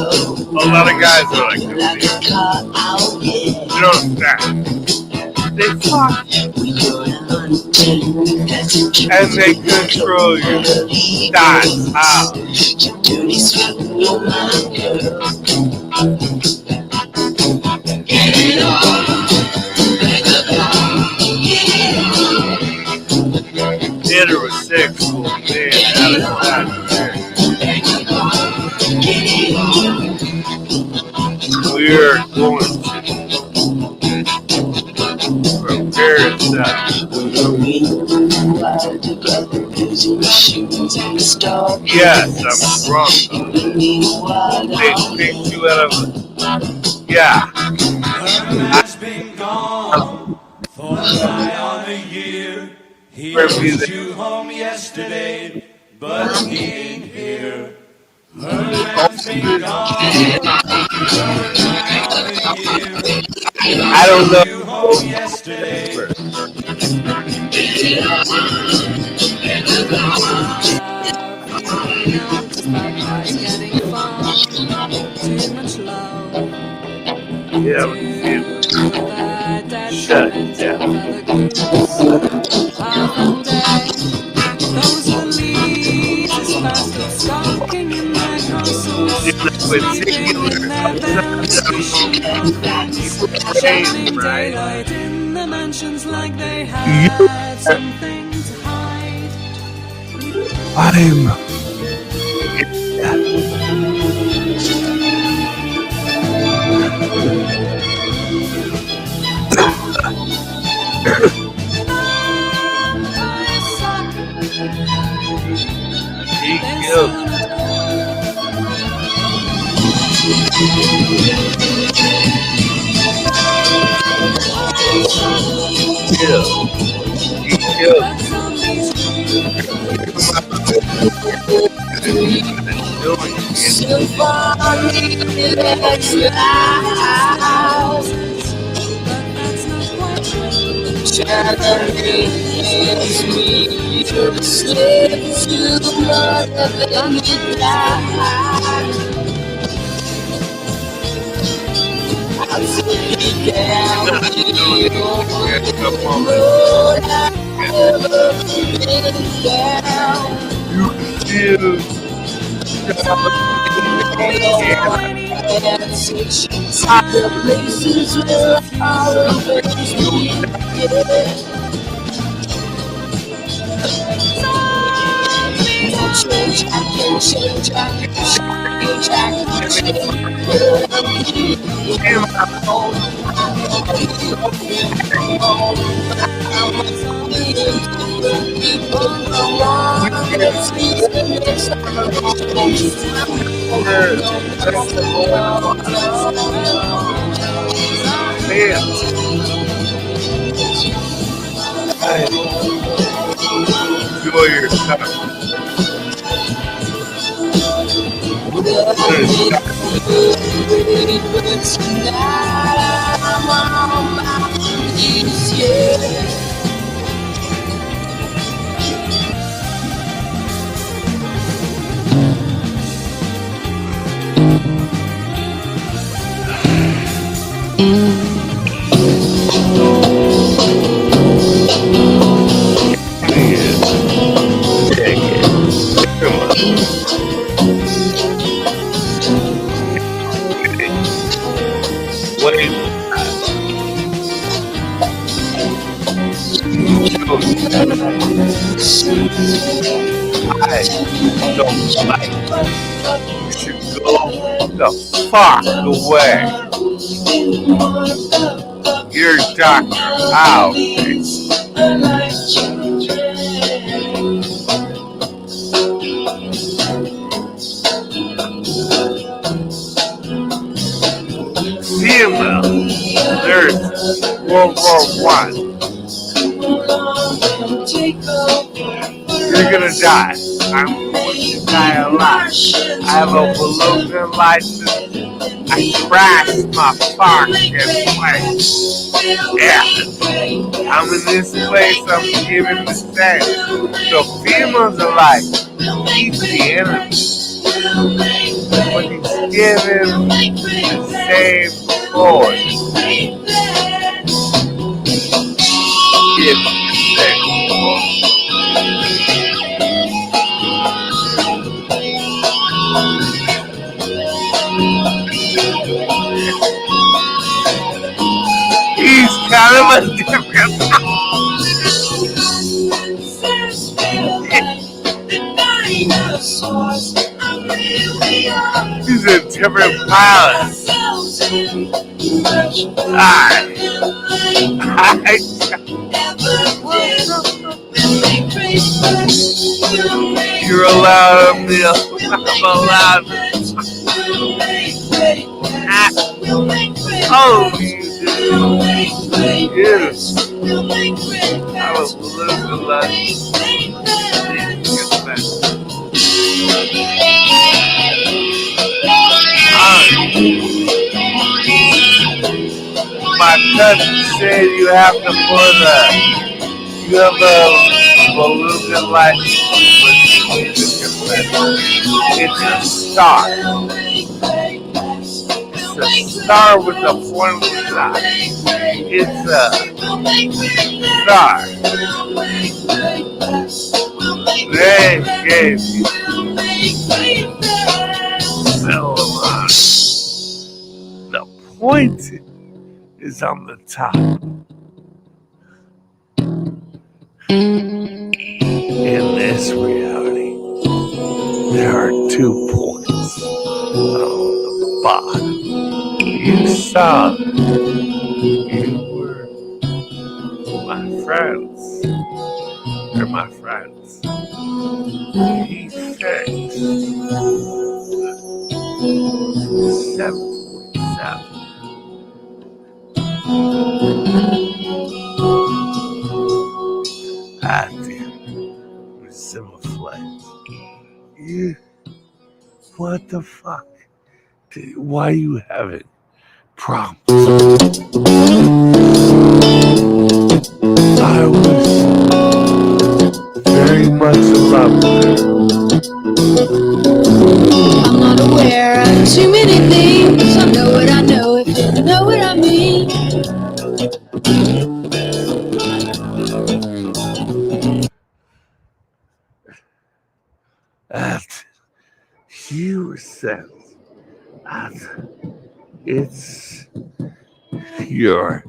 A lot of guys are like this. You know they fuck and they control you. That's how. Heterosexual man out of that. We're going to prepare ourselves. Yes, I'm drunk. They picked you out of. Yeah. Has been gone for nigh on a year. He was you home yesterday, but he ain't here. Herman's been gone for nigh on a year. I don't know. You home yesterday. Yeah, shut it down. Shining daylight in the mansions like they had something to hide. I'm. He killed. He killed. Enjoy your time. I don't like you should go the fuck away. Your doctor out. Female nurse, World War I. You're gonna die. I'm going to die alive. I have a balloon license. I crashed my fucking place. Yeah. I'm in this place, I'm giving the same. So females are like, he's the enemy. But he's giving the same force. Give the same force. He's kind of a different. He's a different pilot. You're allowed a meal. I'm allowed. Oh, you do. Yes. I was losing a lot. My cousin said you have to put you have a beluga light with it's a star. It's a star with a point side. It's a star. They gave you the point is on the top. In this reality, there are 2 points on the bottom. You saw them. You were my friends. They're my friends. He said 747. Ah, damn. Similar flags. You. What the fuck? Why you having problems? I was very much in love with her. I'm not aware of too many things. I know what I know if you know what I mean. That you said that it's your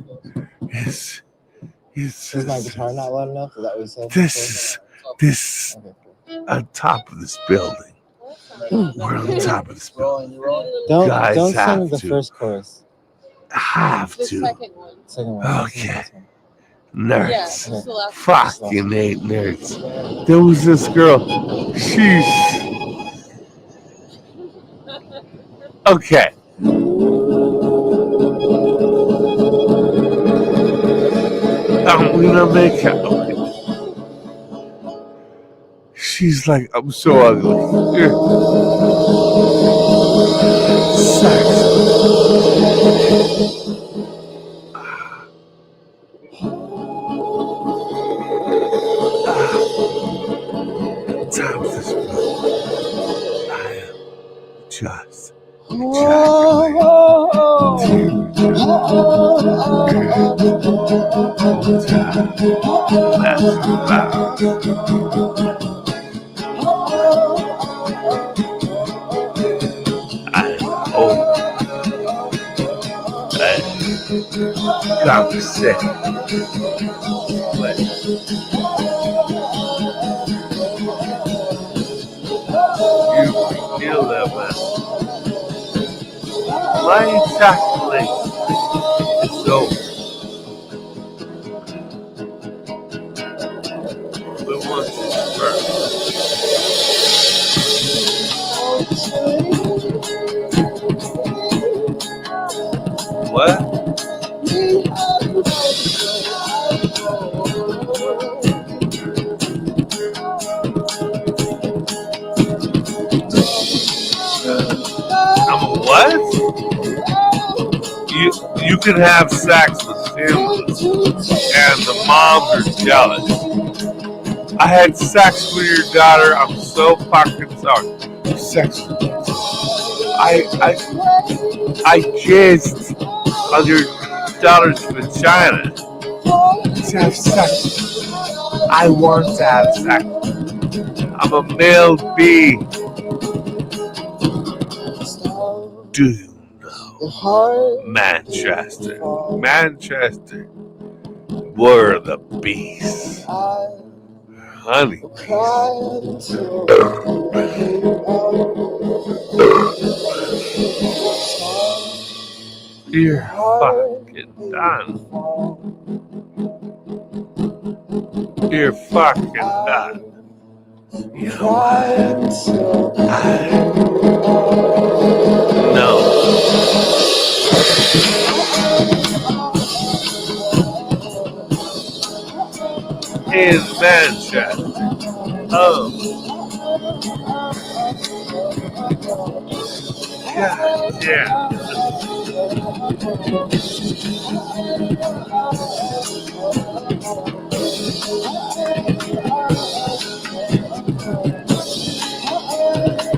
it's Is my guitar not loud enough? Is that what you said? This on top of this building. We're on top of this building. Don't sing the first chorus. Have The to. second one. Okay. Nerds. Yeah, it's the last Fucking hate nerds. There was this girl. She's okay. I'm gonna make her. She's like, I'm so ugly. Here. Sex. Top of this book. I am just conversation. You can kill that man. My ejaculation is over. But once it's first. What? You can have sex with him, and the moms are jealous. I had sex with your daughter. I'm so fucking sorry. Sex. I jizzed on your daughter's vagina. Let's have sex. I want to have sex. I'm a male bee. Do you know Manchester? Manchester were the bees. Honey. You're fucking done. You're fucking done. You know what? No. In Manchester. Oh. God damn.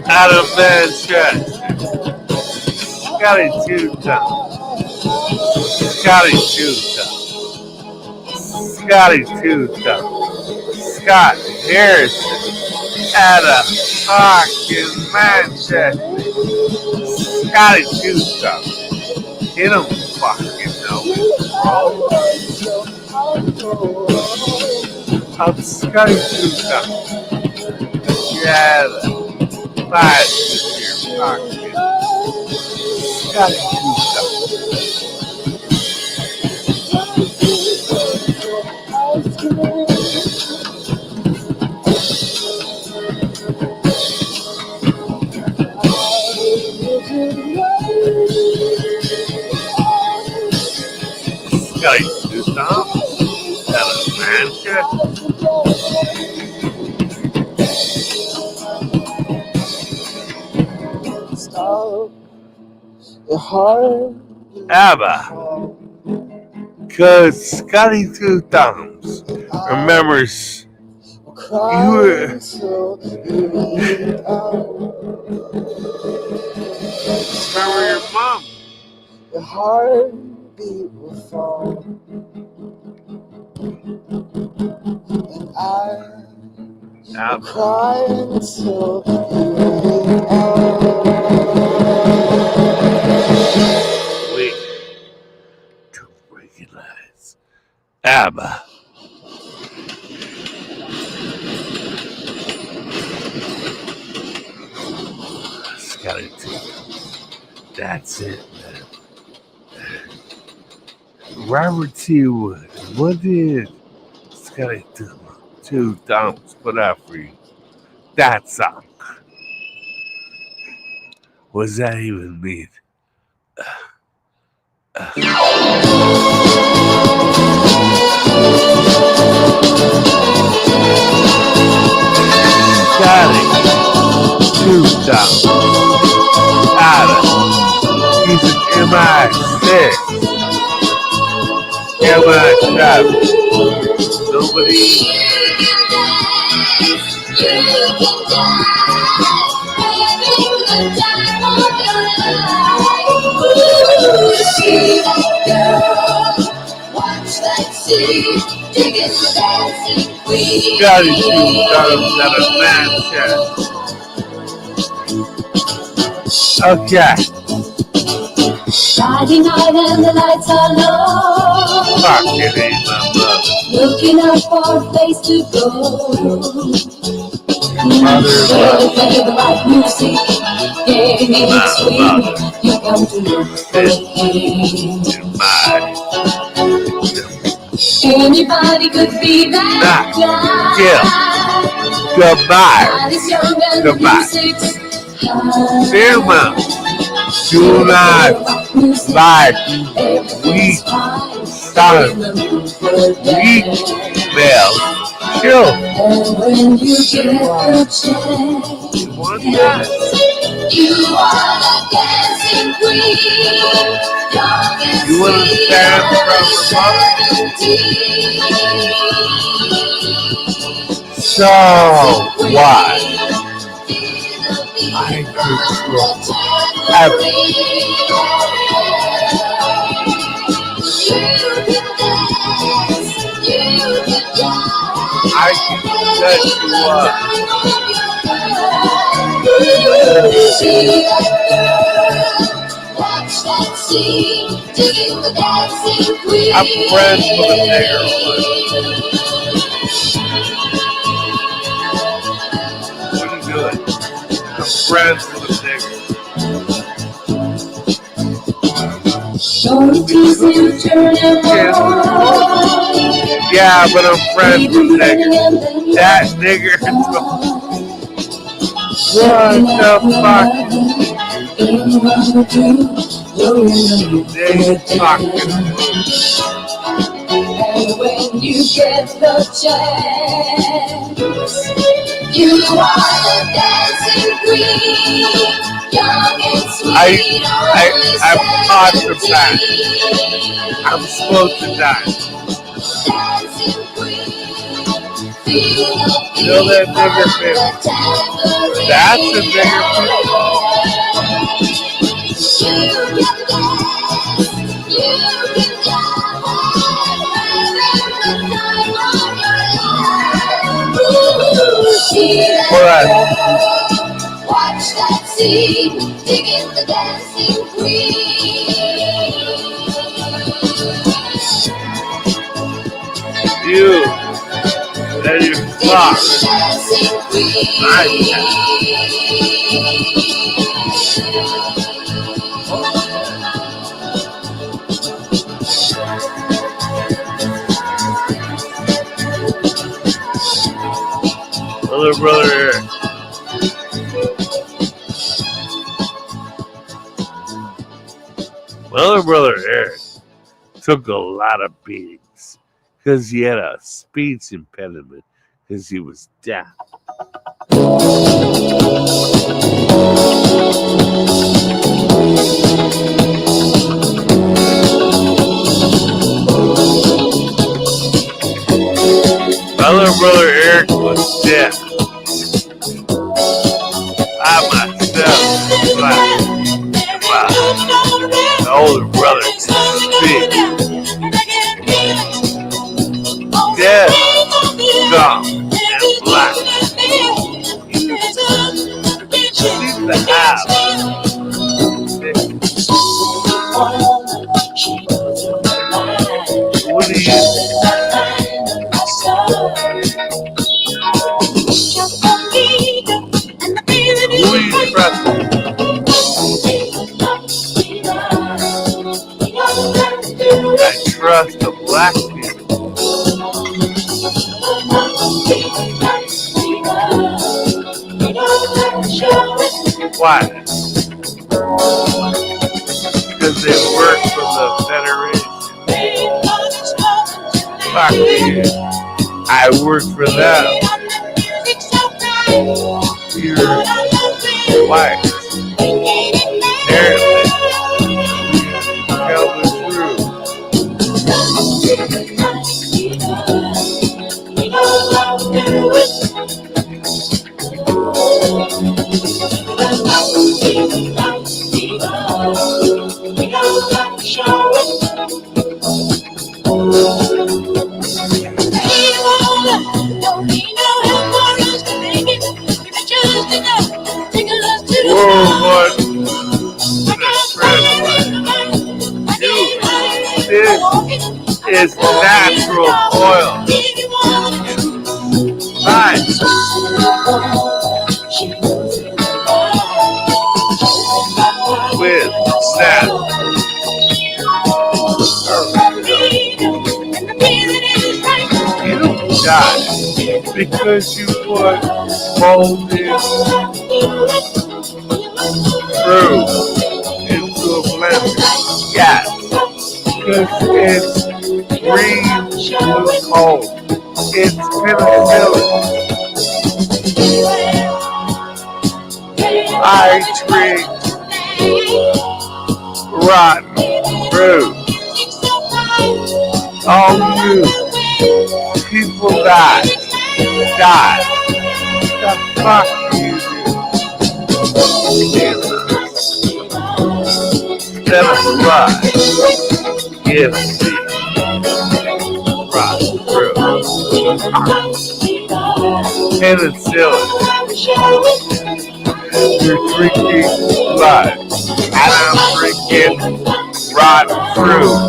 Out of Manchester. Scotty Two-Town. Scotty Two-Town. Scotty Two-Town. Scott Harrison. Out of fucking Manchester. Scotty Two-Town. He don't fucking know it. I'm Scotty Two-Town. Yeah. Five in your pocket. Gotta do something. Gotta do something. Gotta Manchester. ABBA, because Scotty Two Thumbs remembers you were. Remember your mom. Your heartbeat will fall, and I cry until you wait to recognize ABBA. Scotty Two. That's it, man. Robert T. Wood. What did Scotty Two Thumbs put out for you? That song. What does that even mean? Scotty Two Thumbs. Adam. He's an MI6. MI7. Nobody. Scotty Two Thumbs out of Manchester. Okay. Friday night and the lights are low. Fucking ain't my mother. Looking up for a place to go. Mother, play the right music. Getting it sweet. You come to look for anybody could be that guy. Goodbye. Goodbye. Selma, do not like weak son, weak bell. Chill. And when you get a chance, one time. You are the dancing queen. You want to stand from the So what? I control everything. I can set you up. I'm friends with a nigger. What are you doing? I'm friends with a nigger. Yeah, but I'm friends with a nigger. That nigger. What the fuck? They talking. And when you get the chance, you are the dancing queen, young and sweet. I'm caught the fact. I'm supposed to die. You know that nigger film? That's a nigger film. Watch that scene, digging the dancing queen. You, that you fuck. Other brother here. My other brother Eric took a lot of beatings because he had a speech impediment because he was deaf. My other brother Eric was deaf. I myself was black. My older brother could speak. Deaf, dumb, and black. She's the house. What do you think? Who are you trusting? I trust the black people. Why? Because they work for the Federation. Fuck you. I work for them. You're white. Apparently. Tell the truth. Whoa, boy. This is natural oil. Right. With that. You die because you put molded fruit into a blender. Yes. Because it's green with cold. It's penicillin. I I drink rotten fruit. All you people die. The fuck you do? Tell us why. Give me rotten fruit. Penicillin. You're drinking blood. And I'm drinking rotten fruit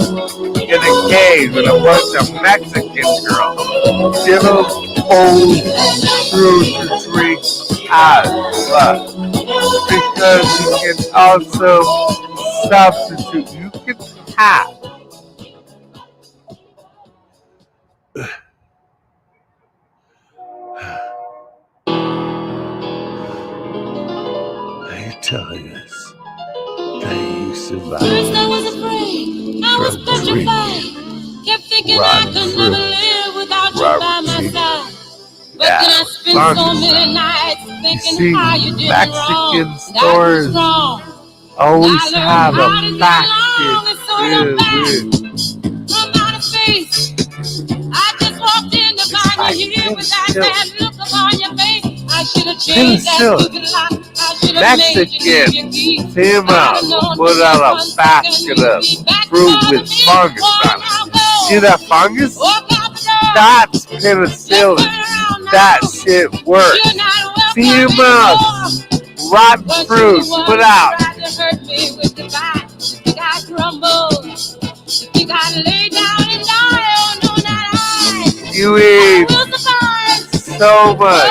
in a cave with a bunch of Mexican girls. Give them old fruit to drink out of blood. Because you can also substitute. You can have. Are you telling us that you survived? First I was afraid, I was petrified. Kept thinking I could never live without you by my side. But then I spent so many nights thinking how you did Mexican wrong. stores always have a basket filled with From outer space, I just walked in to find you here with that bad look upon your face. I should have changed that stupid lock. I should have made you Mexican your key. Tima put out a basket of fruit with fungus on it. See that fungus? That's penicillin. That shit works. Tima, rotten fruit, put out. You eat so much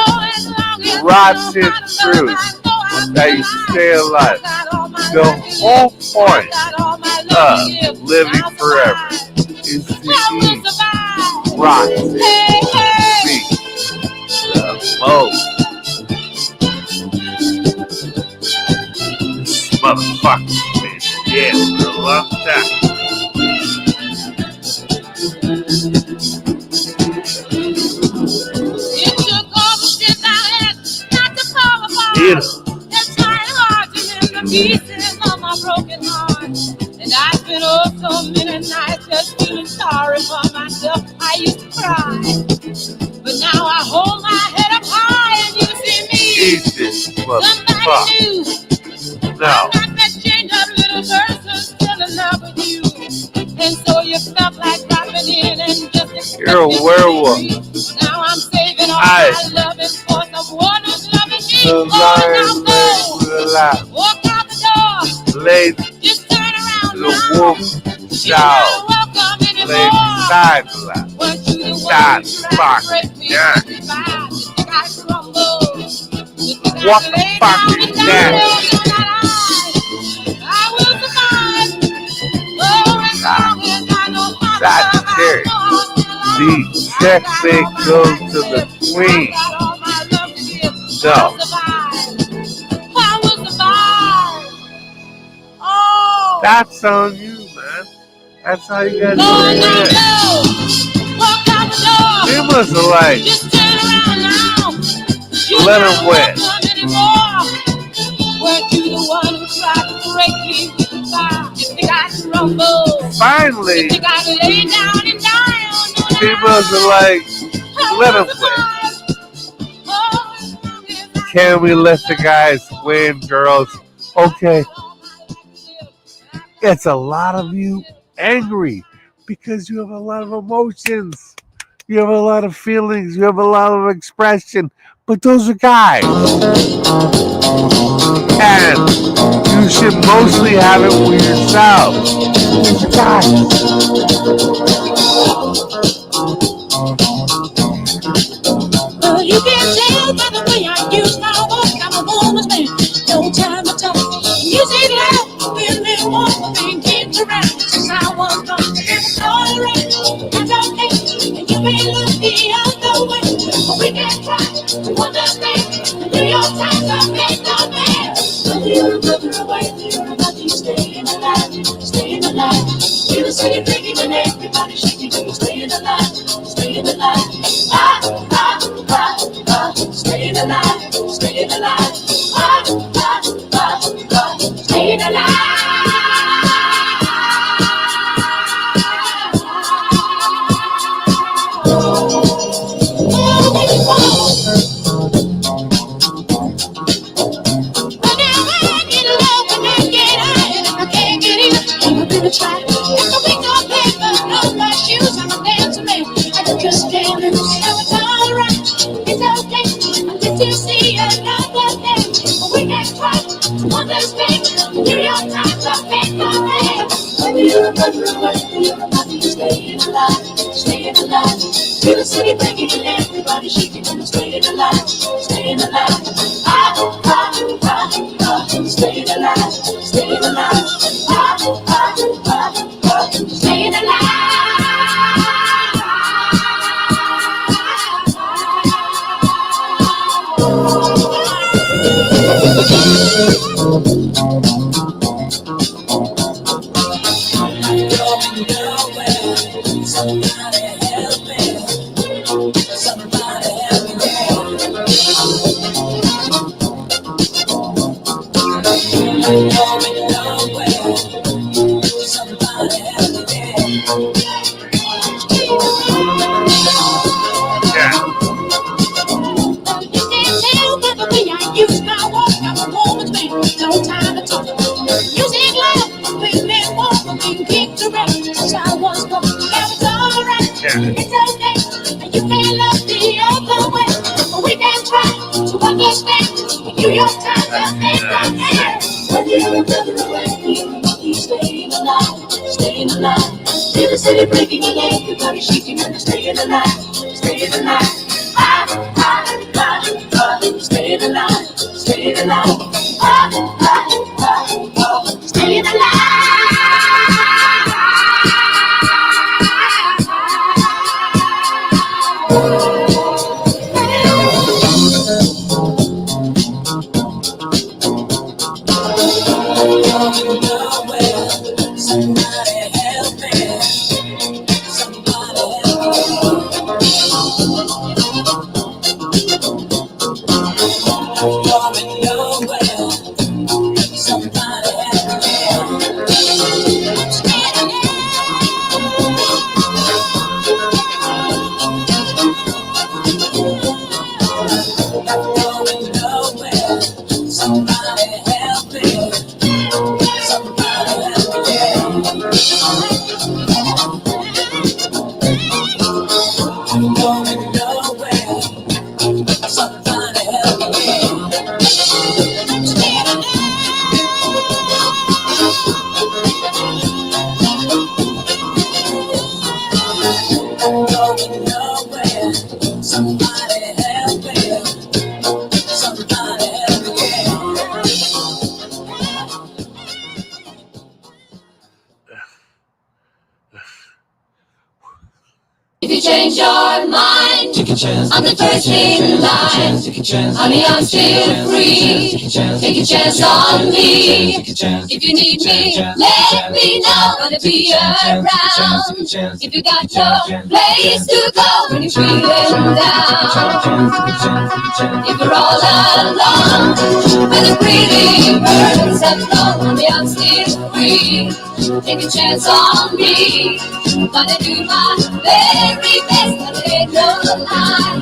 rotten fruit that you stay alive. The whole point of living forever is to eat rotten meat. The most. This motherfucker's been dead for a long time. Pieces of my broken heart, and I spent so many nights just feeling sorry for myself. I used to cry, but now I hold my head up high and you see me. Somebody new. No. I'm not that chained up little person still in love with you, and so you felt like dropping in and just you're a werewolf. Now I'm saving all my loving for someone who's loving me. Walk out the door. Late, just turn around the wolf shall lay beside the light. That's fucking done. What the fuck is that? That's scary. The checkmate goes to the queen. No. That's on you, man. That's how you gotta do it. You must have like let him win. Finally, he must have like let him win. Can we let the guys win, girls? Okay. It's a lot of you angry because you have a lot of emotions. You have a lot of feelings. You have a lot of expression. But those are guys. And you should mostly have it with yourself. These are guys. You can tell by the way I use my walk, I'm a woman's man. No time to talk. Music loud, really want to be kids around. Since I was young, it's all around. I don't care, and you may look the other way. But we can try to understand. And do your time, don't make no man. Whether you're a brother or wife, you're about to staying alive. Staying alive. Feel the city breaking and everybody shaking. You're staying alive. Staying alive. Staying alive, staying alive, to see another day. We can try to understand New York Times are paper man. Whether you're a brother or whether you're a mother, you're staying alive, staying alive. Feel the city breaking and everybody shaking and staying alive, staying alive. Staying alive, staying alive. Staying alive. Somebody help me. Somebody help me. Somebody help me. Use my walk, I'm a woman's man, no time to talk. Music loud, baby, walk, being kicked around since I was born. Now it's alright, it's okay, and you can love the other way. But we can try to understand New York Times are paper man. Whether you're a brother or whether you're a monkey, staying alive, staying alive. Feel the city breaking and everybody shaking and staying alive, staying alive. Staying alive, staying alive, staying alive. Somebody help me. Somebody help me. Going nowhere. Somebody help me. Going nowhere. Somebody help me. Somebody help me. Going nowhere. Somebody help me. Going nowhere. Somebody help me. Somebody help me. If you change your mind, take a chance. I'm the first in line. Honey, I'm still free. Take a chance on me. If you need me, let me know. Gonna be around. If you got no place to go when you're feeling down. If you're all alone, when the pretty birds have flown, honey, I'm still free. Take a chance on me. Gonna do my very best, but it ain't no lie.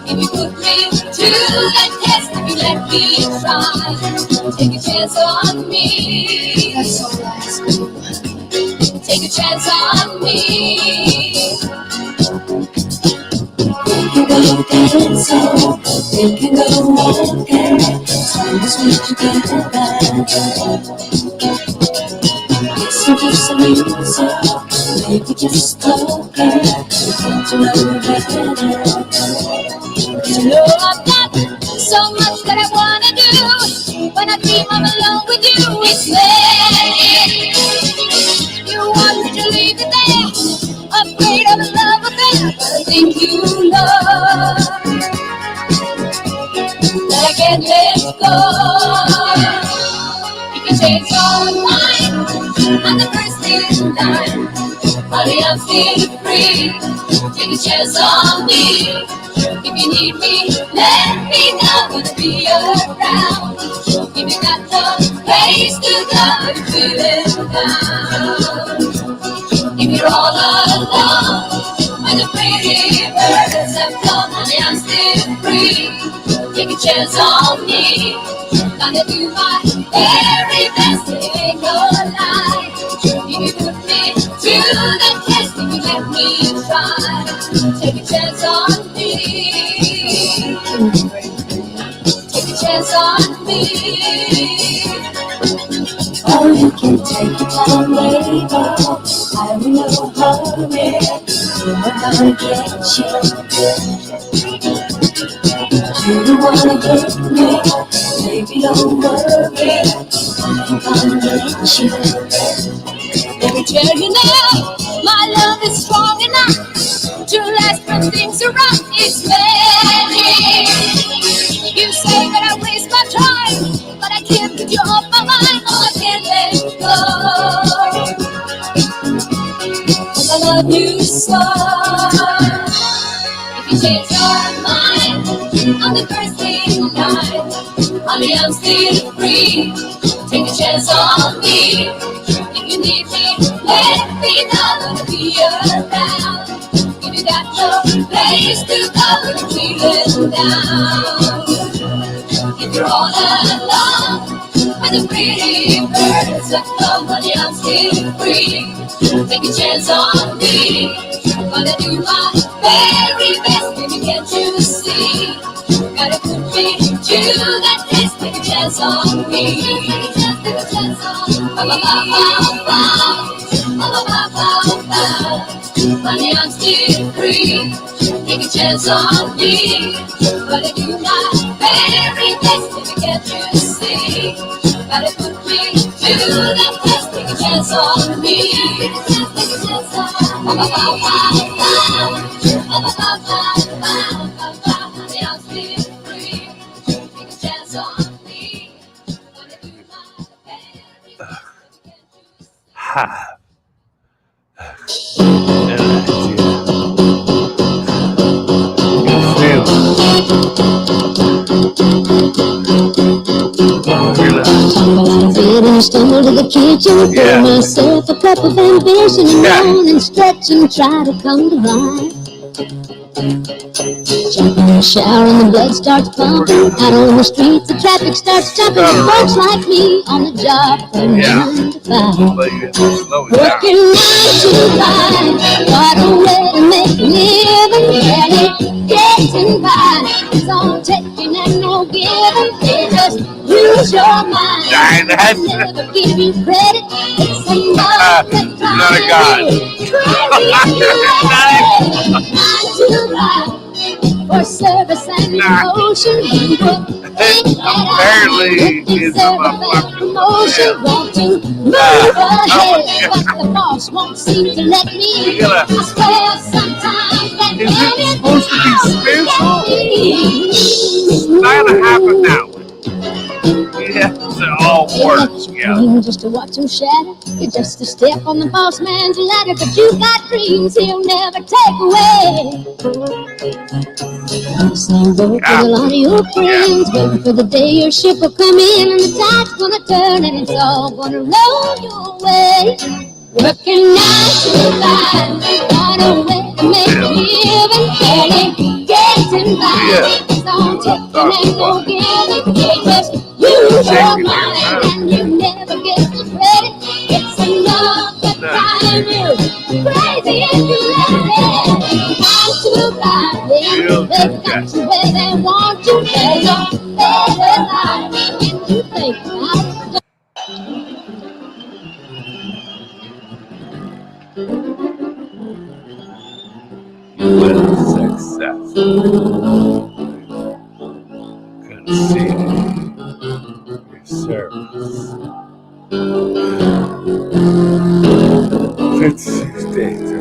If you put me to the test, if you let me try, take a chance on me. That's so nice. Take a chance on me. We can go dancing, we can go walking, as long as we together. Listen to some music, maybe just talking, get to know you better. You know I've got so much that I wanna do. When I dream I'm alone with you, it's there. You want me to leave it there, afraid of a love affair, but I think you love that I can't let go. You can change your mind, I'm the first in line. Honey, I'm still free. Take a chance on me. If you need me, let me know. Gonna be around. If you got no place to go, you're feeling down. If you're all alone, when the pretty birds have flown, honey, I'm still free. Take a chance on me. Gonna do my very best, it ain't no lie. If you put me to the test, if you let me try, take a chance on me. chance on me. Oh, you can take your time, baby. I'm in no hurry. I'm gonna get you. You wanna get me? Baby, don't worry. I'm gonna get you. Let me tell you now, my love is strong enough to last when things are rough. It's magic. You say that I waste my time, but I can't get you off my mind. Oh, I can't let you go. 'Cause I love you so. If you change your mind on the first thing night, honey, I'm still free. Take a chance on me. If you need me, let me know to be around. If you got no place to go when you're feeling down. If you're all alone with the pretty birds that come, honey, I'm still free. Take a chance on me. Gonna do my very best, baby, can't you see? Gotta put me to that test. Take a chance on me. Take a chance on me. Honey, I'm still free. Take a chance on me. Gonna do my very best, baby, can't you see? Gotta put me to that test. Take a chance on me. Take a chance on me. Honey, I'm still free. Take a chance on me. Gonna do my very best. Ha. Stumble to the kitchen, pour myself a cup of ambition and yawn and stretch and try to come to life. Jump in the shower and the blood starts pumping. Out on the streets, the traffic starts jumping. Folks like me on the job from 9 to 5. Working 9 to 5. What a way to make a living. Barely getting by. It's all taking and no giving. They just use your mind. Never give you credit. It's enough to Not a god. For service and emotion, apparently it's a promotion. Want to move ahead, but the boss won't seem to let me. I swear sometimes that is it supposed to be spiritual? Not gonna happen that way. Yeah, they're all words. Yeah. Just to watch him shatter. You're just a step on the boss man's ladder, but you got dreams he'll never take away. Same boat with a lot of your friends, waiting for the day your ship will come in and the tide's gonna turn and it's all gonna roll your way. Working 9 to 5, what a way to make a living, barely getting by. It's all taking and no giving. They just use your mind and you never get the credit. It's enough to drive you crazy if you let it. 9 to 5, they've got you where they want you. There's no better life when you think about it. With success. Concede your service. 56 days of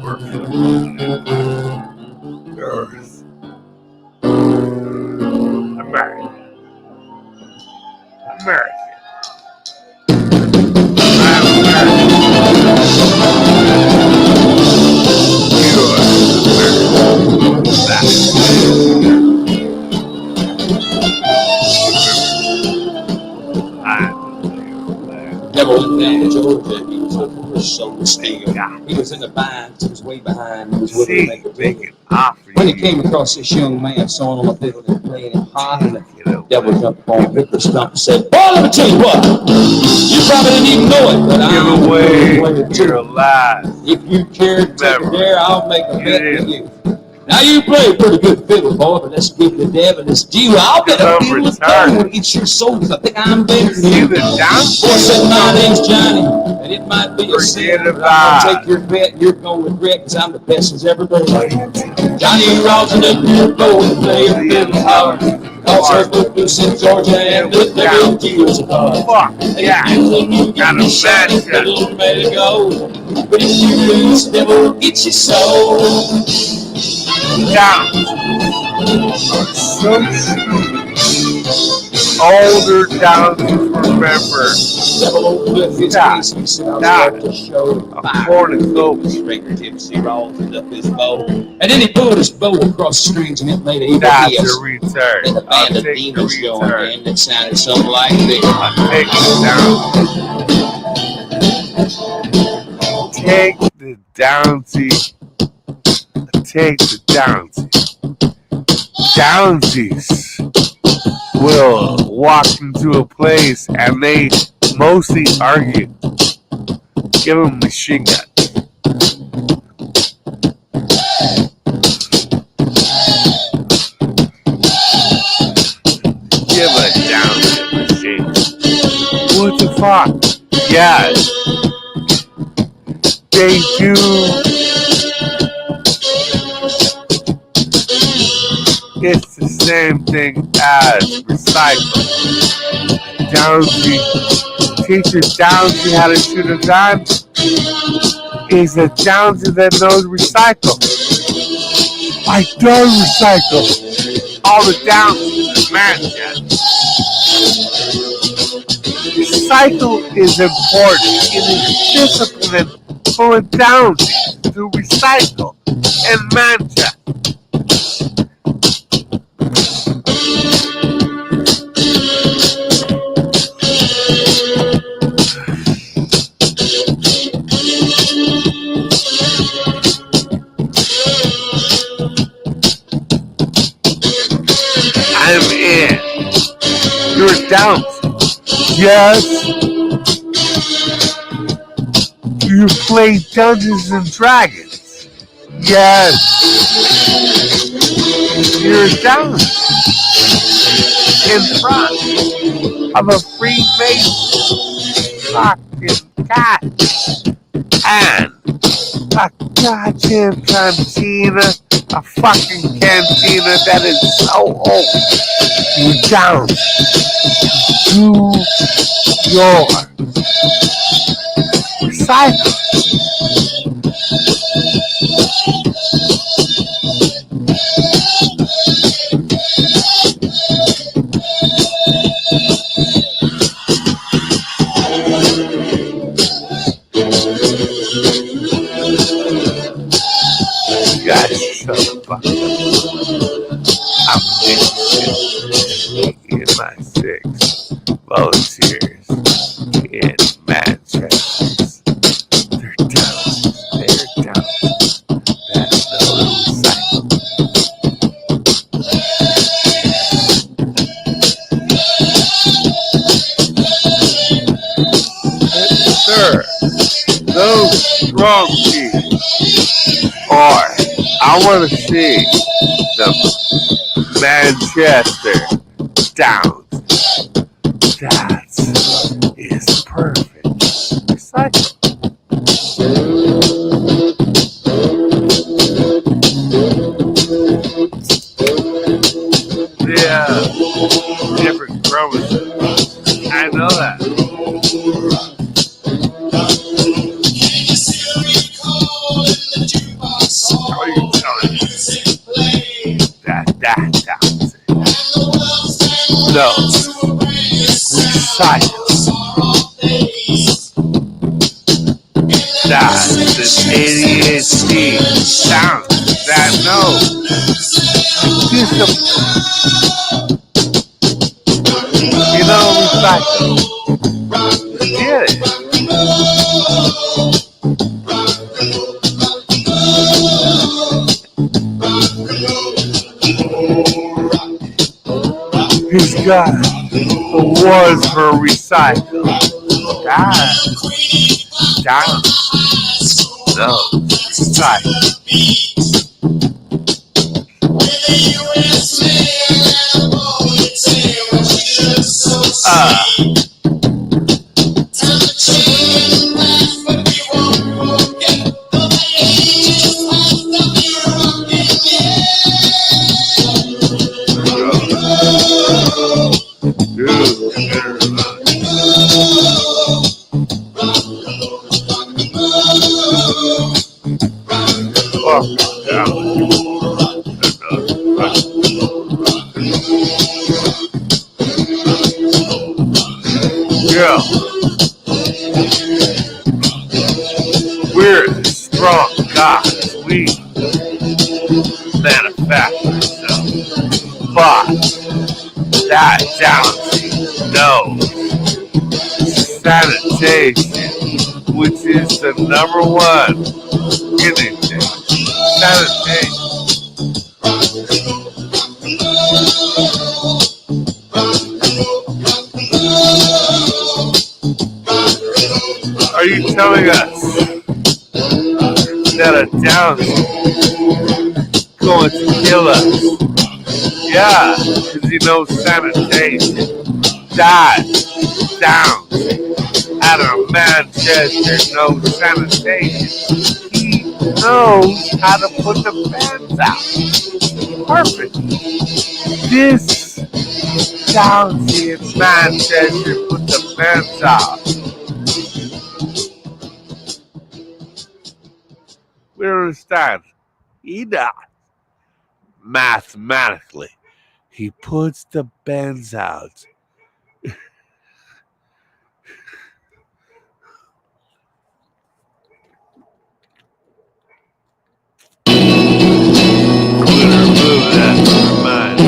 working on the earth. American. Never went down to Georgia. He was looking for so steel. He was in the vines. He was way behind. He was willing to make it when he came across this young man sawing on a fiddle and playing it hot, and the devil jumped upon a big stump and said, "Boy, let me tell you what. You probably didn't even know it, but give away your lives. If you care to take a dare, I'll make a bet with you." Now you play a pretty good fiddle, boy, but let's give the devil his due. I'll bet a few with gold against your soul, 'cause I think I'm better than you. Boy said my name's Johnny, and it might be a sin, but I'm gonna take your bet and you're gonna regret, 'cause I'm the best as ever been. Johnny Rawson and you're going to play a fiddle hard. Cause her footloose in Georgia and the devil deals apart. Yeah, you got a shot, little way to go. But if you lose, the devil gets your soul. Down. Older down to remember. Stop. A cornucopia. And then he pulled his bow across the strings and it made a That's a return. And the band of demons going, and it sounded something like this. Take the downsy. Take the downsy. Downsies will walk into a place and they mostly argue. Give them machine gun. Give a downsy machine. What the fuck? Yeah. They do. It's the same thing as recycle. Downsy teaches Downsy how to shoot a gun. He's a Downsy that knows recycle. I don't recycle. All the Downsies, man. Recycle is important. It is discipline for a Downsy to recycle and mancha. I'm in. You're down. Yes. You play Dungeons and Dragons. Yes. You're down. In front of a Freemason fucking cat. And a goddamn cantina. A fucking cantina that is so old. You're down to your recycle. I'm in my 6 volunteers in Manchester. They're down. That's no recycle. Sir, those strong people are. I want to see the Manchester Downs. That is perfect. Recycle. Yeah, different chromosomes. I know that. How are you telling me? That no. Recycle. That's an ADHD sound that no. You know, recycle. Get it. He's got awards for recycle. Down. No. Recycle. Yeah. We're strong gods. We manufacture ourselves. But that down no sanitation, which is the number one anything. Sanitation. Are you telling us that a down going to kill us? Yeah, because he knows sanitation. Died down out of Manchester, knows sanitation. He knows how to put the fans out. Perfect. This Downsy in Manchester put the fans out. We understand. He does. Mathematically, he puts the bends out. Remove that from your mind.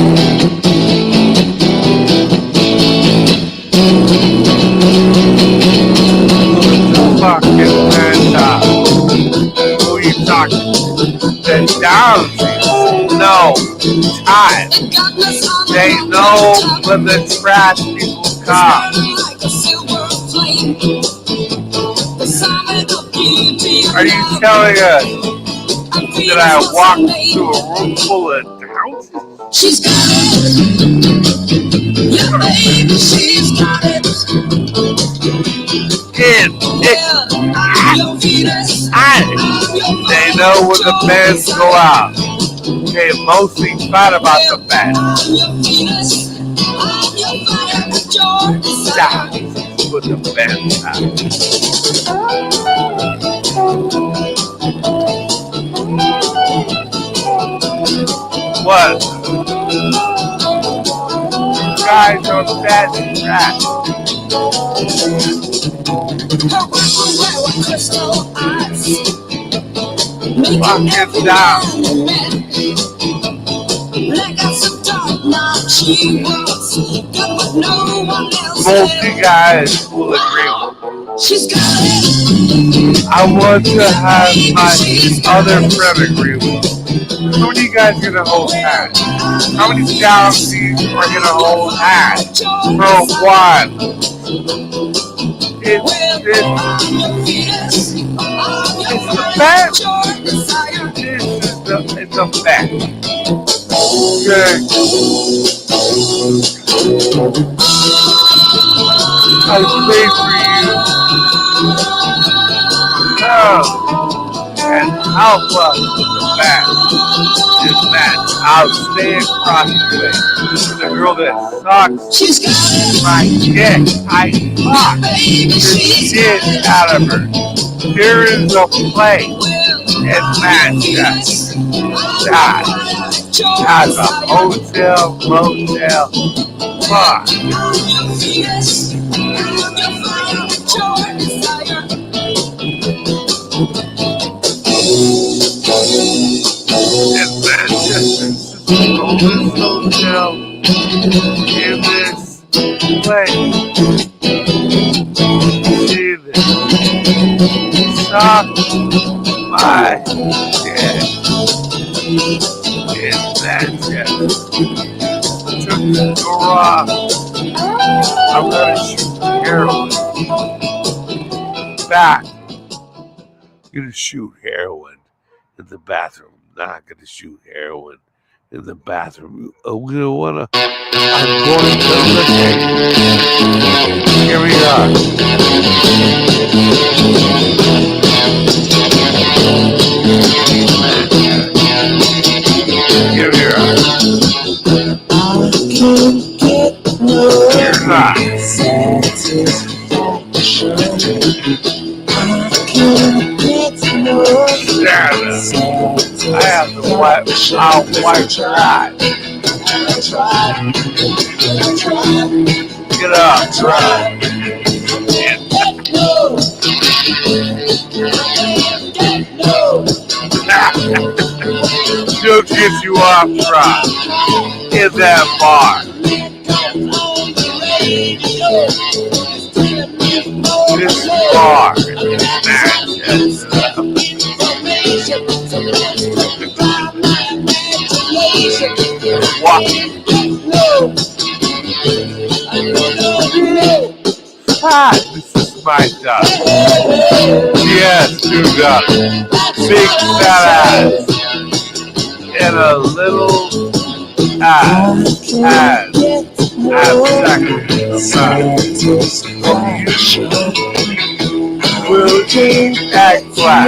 Put the fucking bends out. Who are you talking to? The Dowsies know time. They know when the trash people come. Are you telling us that I walked into a room full of Dowsies? She's got it. Yeah, baby, she's got it. They know when the bands go out. They mostly fight about the band. Stop with the bands out. What? Guys are bad trash. Fucking down. Multi guys will agree with me. I want to have my other friend agree with me. How many guys are gonna hold hands? How many Dowsies are gonna hold hands for one? It's the best. It's a fact. Okay. I pray for you. No. And alpha the bad. Is that I'll stay across the way. The girl that sucks my dick. I fuck the shit out of her. There is a place in Manchester that has a hotel, motel, bar. In Manchester, the oldest hotel in this place. See this. Suck my dick in Manchester. Took the garage. I'm gonna shoot heroin. Back. I'm gonna shoot heroin in the bathroom. Not gonna shoot heroin in the bathroom. I'm going to look at you. Here we are. Here we are. You're not. I have to wipe your eyes. Get up, try. She'll get you off try. In that bar. This bar is walking. Hi, this is my job. She has 2 daughters, big fat ass, and a little ass. Will you act black?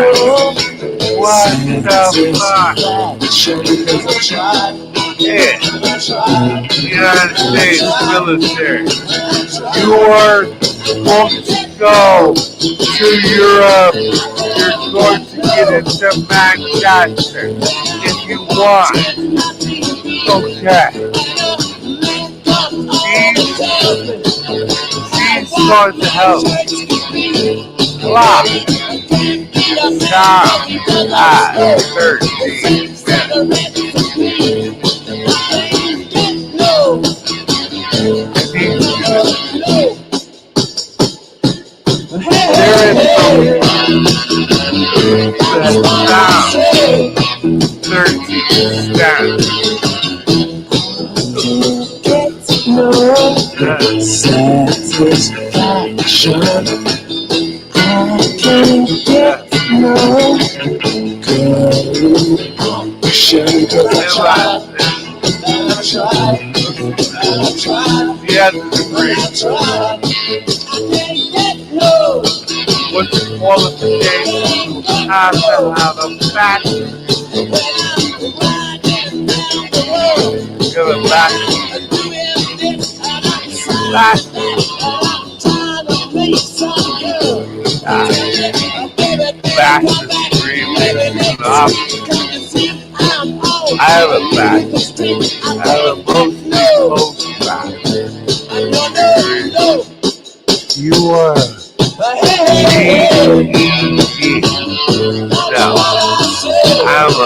What the fuck? Yeah. United States military. You are going to go to Europe. You're going to get into Manchester if you want. Okay. She's going to help. Clock. Time at 13 minutes. There is down 13 stands. Satisfaction. I can't get no corruption. I tried. Yeah, what's the qualification? I have a fact. Give it back. Bachelor's degree makes up. I have a bachelor's degree. I have a post-bachelor's degree. You are now, I'm a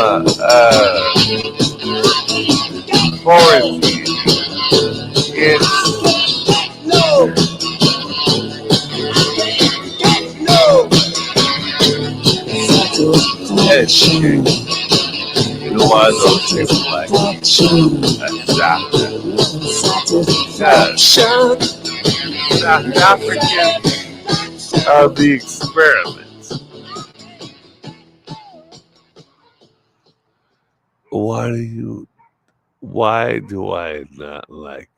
foreign it's education. You know why those people like South Africans are the experiments. Why do I not like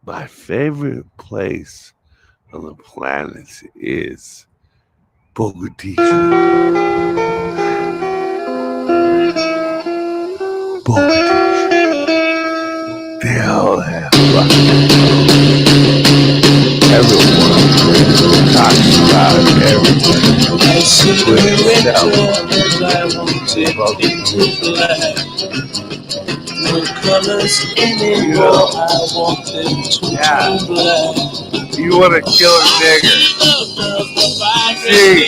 my favorite place on the planet is Mogadishu. They all have everyone talks about everything. I see the winter as I wanted into black. No colors anymore, I want them to turn black. You want to kill a nigger? See,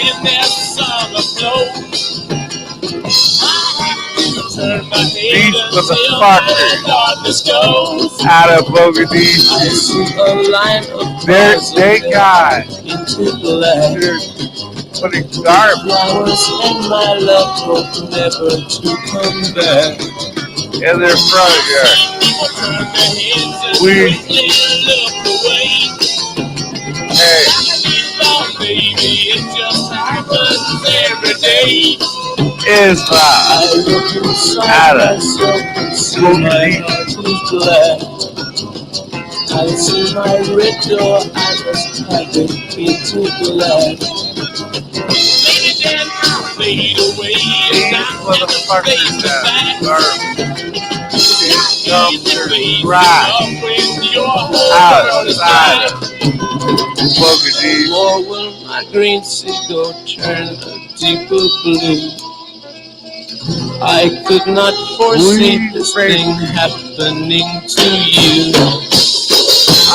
these motherfuckers out of Mogadishu, they got, they're putting garbage in their front yard. Hey, in I look inside myself and see my heart is glad. I see my red door, I must have been too glad. Baby, then I'll fade away and I'll never face the fact. Outside. More will my green seagull turn a deeper blue. I could not foresee this thing happening to you.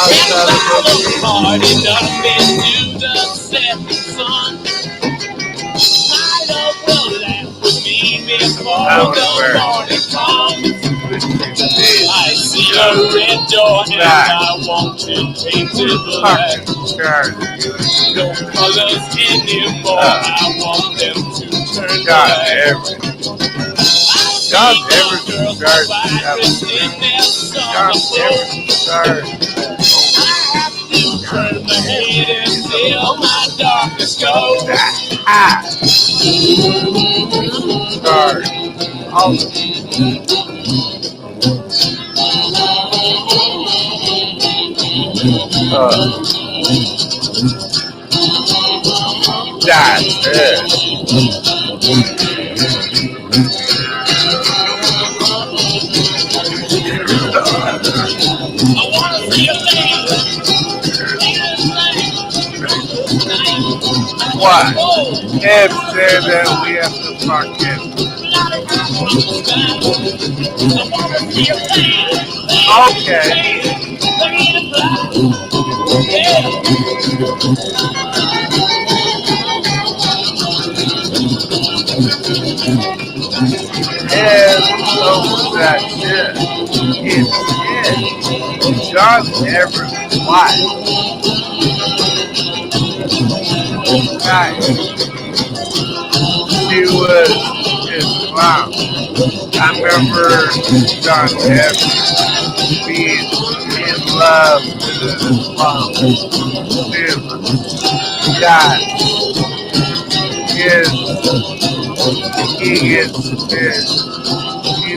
And I was hard enough into the setting sun. My love will laugh with me before the morning comes. I see a red door and I want to paint it black. No colors anymore, I want them to turn black. John Everett started. John Everett started. Turn my head and feel my darkness go. That's it. I wanna see a lady. What? Ed said that we have to park in. Okay. Ed knows that shit. It's John Everett's wife. Nice. She was Islam. I remember John Everett being in love with Islam. God, he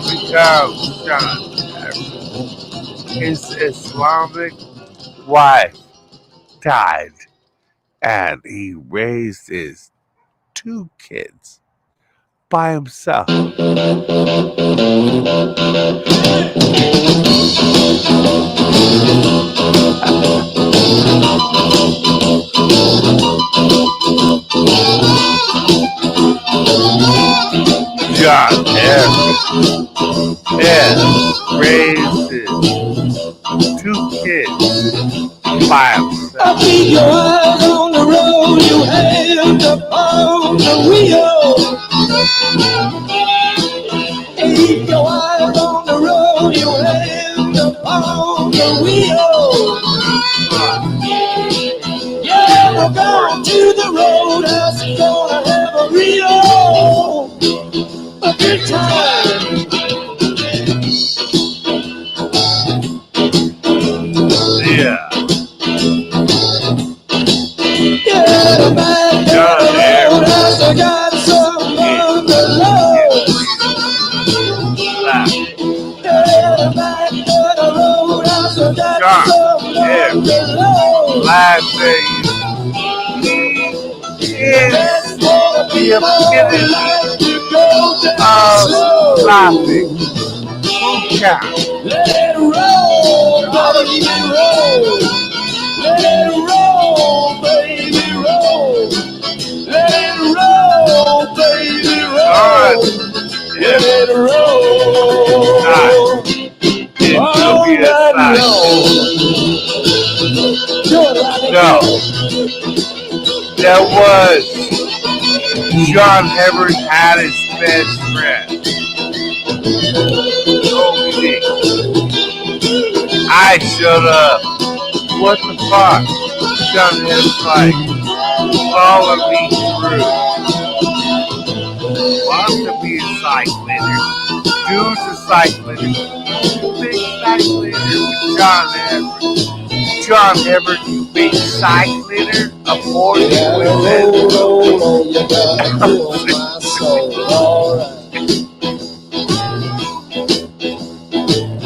becomes John Everett. His Islamic wife died, and he raised his 2 kids by himself. John Everett raised his 2 kids by himself. I see your eyes on the road, you hand upon the wheel. Keep your eyes on the road, you hand upon the wheel. Yeah, we're going to the roadhouse, gonna have a real good time. Yeah. Get back to the roadhouse, I got some bungalows. Get back to the roadhouse, I got some bungalows. Last thing is the beginning of laughing. Let it roll, baby, roll. Let it roll, baby, roll. Let it roll, baby, roll. Let it roll. All night long. No. That was John Everett had his best friend. I showed up. What the fuck? John Everett's like, follow me through. Want to be a cyclist. Dude's a cyclist. Big cyclist with John Everett. John Everett, you big cyclist, a 40 women. soul, alright.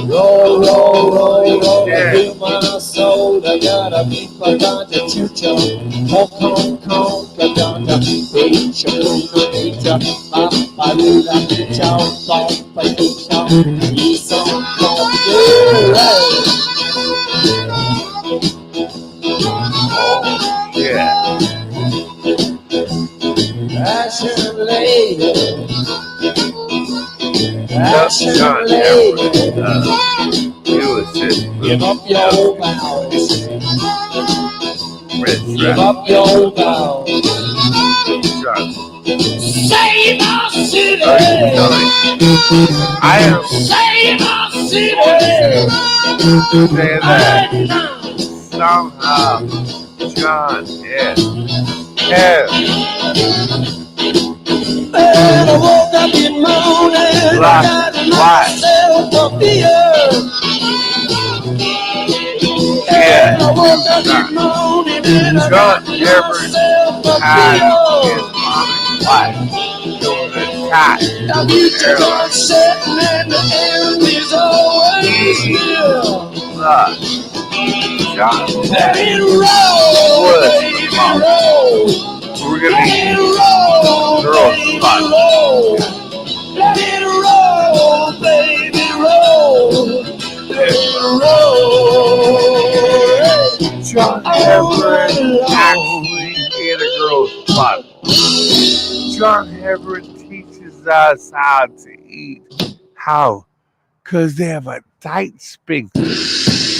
Roll, roll, roll, roll, I feel my soul. I gotta beat my ganja chucha. Honk, honk, honk, I gotta beat your pizza. Papa, lula, pizza, papa, pizza. He's on top, Yeah. Ashen lady. Ashen lady. Give up your vows. Give up your vows. Save our city. I am Save our city. saying that somehow John And I woke up in the morning, I got myself up the earth. And I woke up in the morning, and I got myself up the earth. Now you just are sitting and the air is always still. Let it roll, baby, roll. We're gonna need girls roll. Let it roll, baby, roll. Let it roll. John Everett actually in a girl's spot. John Everett teaches us how to eat. How? Because they have a tight sphincter.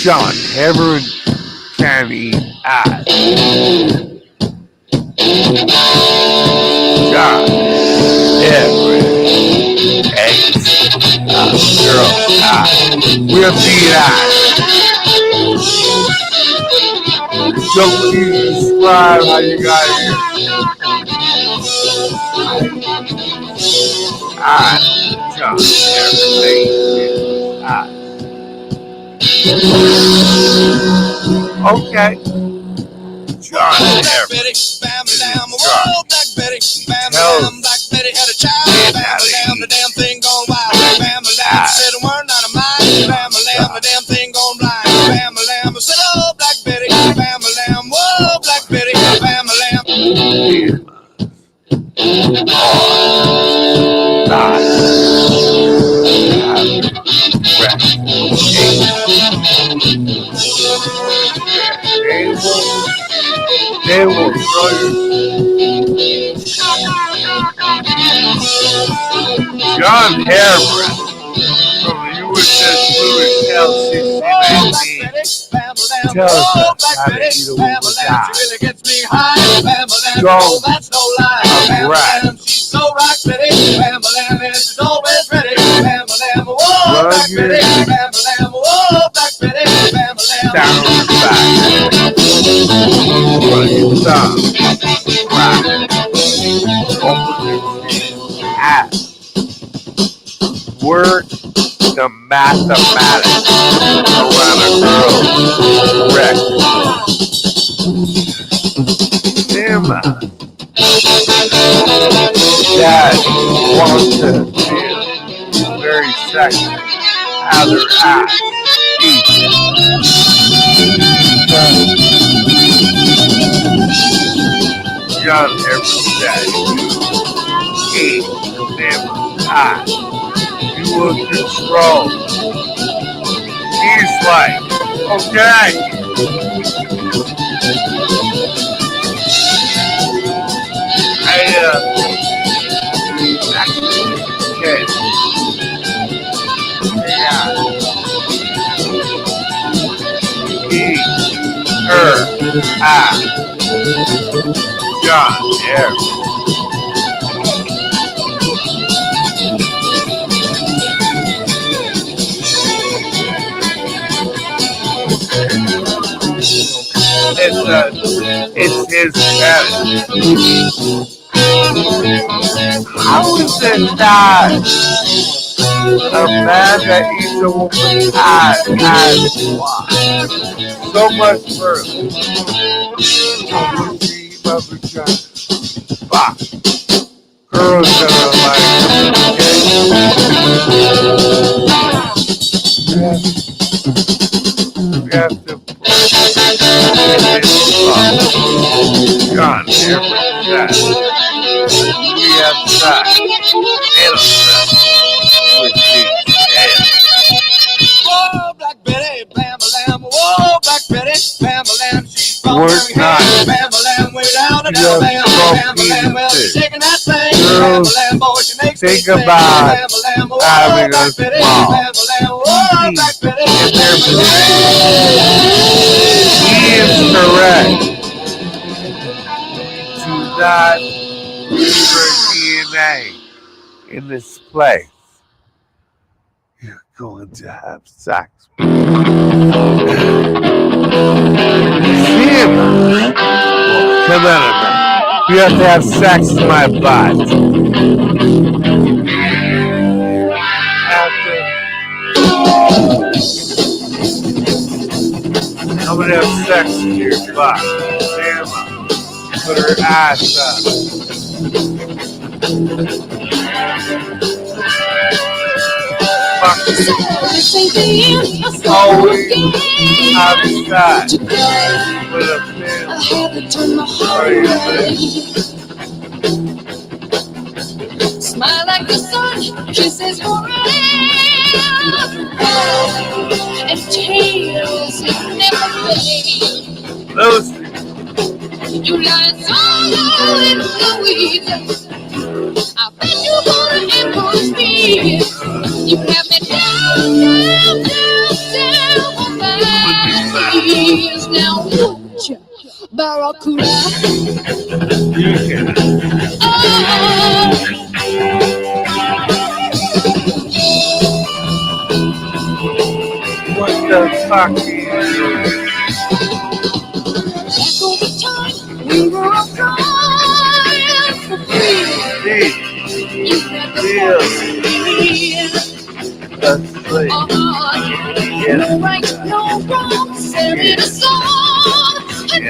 John Everett can eat ass. John Everett hates girl's ass. We'll see that. So please describe how you got here. John Everett. Okay. John Everett. Black Betty, Bam Lam, Black Betty had a child. Bam Lam, the damn thing gone wild. Bam Lam said a word out of mine. Bam Lam, the damn thing gone blind. Bam Lam said, oh, Black Betty, Bam Lam, whoa, Black Betty, Bam Lam. They will throw you. John Everett from the USS Louis LCC-19 tells us how to eat a wolf die. Strong of rat. She's so rock steady. Bam Lam is always ready. Bam Lam, whoa, Black Betty, Bam Lam, whoa, Black Betty, Bam Lam. Down on the back. Running down. Right. Open your ass. Work the mathematics around a girl's wreck. Emma. Dad wants to feel very sexy. How their ass John Everett said, eat them eyes. You will control. He's like, okay. Okay. Yeah. Eat her eye. John Everett. It's his best. How is it that a man that eats a woman's ass has so much further? Bah. girls that are like, we have to put John, that. We have that. Whoa, Black Betty, bam-a-lam. Whoa, Black Betty, bam-a-lam. She's from Birmingham. Bam-a-lam, way down and You down, have bam-a-lam. Well, she's shaking that thing. girls, Bam-a-lam, boy, she makes me think sing. about Bam-a-lam, whoa, having a Black Betty, small bam-a-lam. Whoa, Black Betty, in their bam-a-lam. He is correct. Do not leave her DNA in this place. You're going to have sex. Sim, come on, man. You have to have sex in my butt. I'm gonna have sex in your butt. Sam, put her ass up. Fuck you. Always outside with a pill. Smile like the sun, kisses forever, and tears never fade. Those You lie so low in the weeds. I bet you wanna ambush me. You have me down, down, down on my knees. Now, won't you, Barracuda? Oh. What the fuck is Back over time, we were all crying for free. You never told me. No right, no wrong, send me the song. And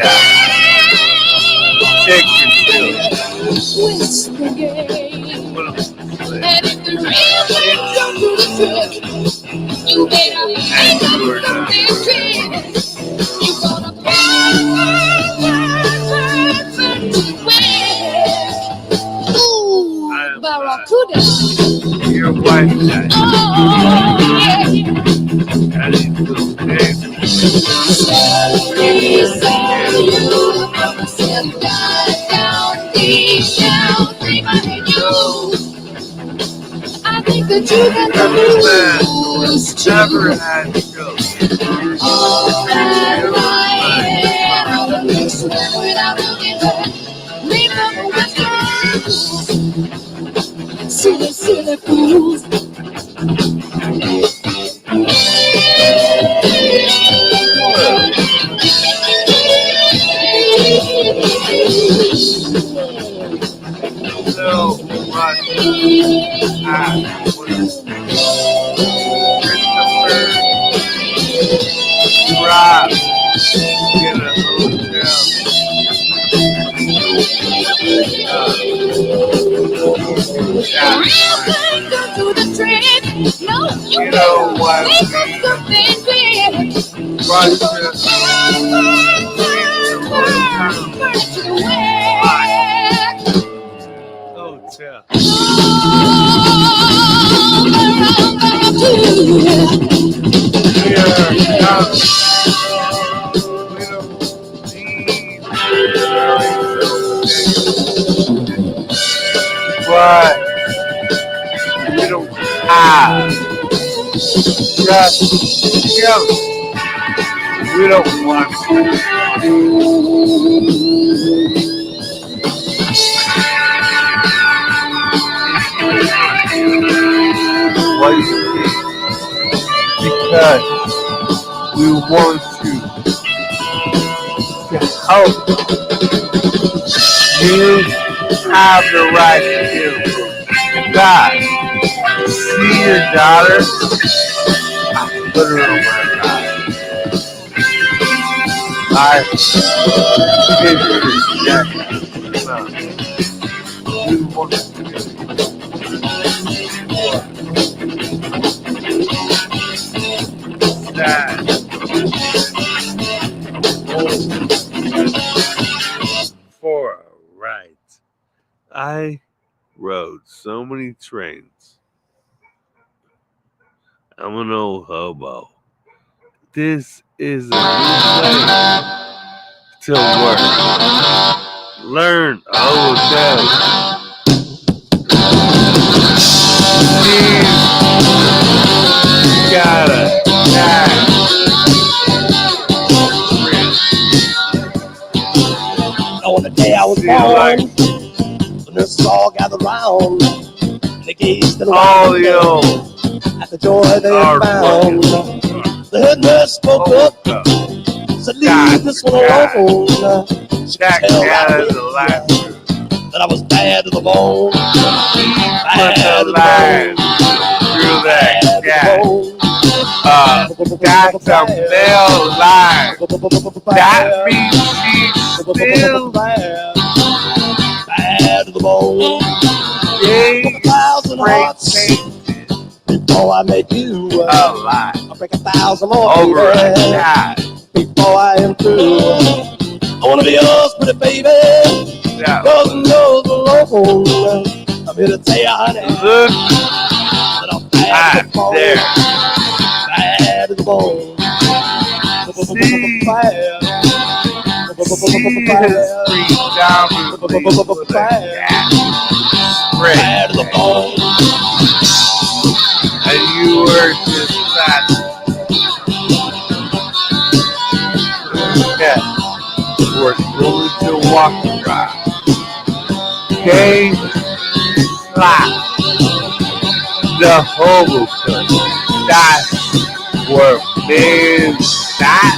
whisper game. And if the real thing comes to the trick, you better make up something big. You gonna burn ooh, Barracuda. your wife died? Oh, yeah. That is little baby. I think that you got the blues. Never had children. All that lying on the mix without looking back. Remember Western silly, silly fools. So much Rob in a hotel. You know what? Hotel. But we don't have just we don't want what do you think? Because we want to help you have the right to do that. See your daughter, put her on my back. I picture that. We want to do so many trains. I'm an old hobo. This is a new place to work. Learn. Oh no. You gotta die. On the day I was born, the nurses all gathered round, and they gazed at the joy they had found. The head nurse spoke up, said, "Leave this one alone." She could tell that I was bad to the bone. Bad to the bone. Through that cat. That's a male line. That means she's still bad to the bone. Big 1,000 hearts before I met you. I'll break 1,000 more over baby, before I am through. I wanna be yours, pretty baby. Cause you know the alone. I'm here to tell you, honey, that I'm bad to the bone. Bad to the bone. Bad to the bone. And you were just fat. Yeah. We're going to walk around. Okay? Slap. The hobo cut. That's where men, that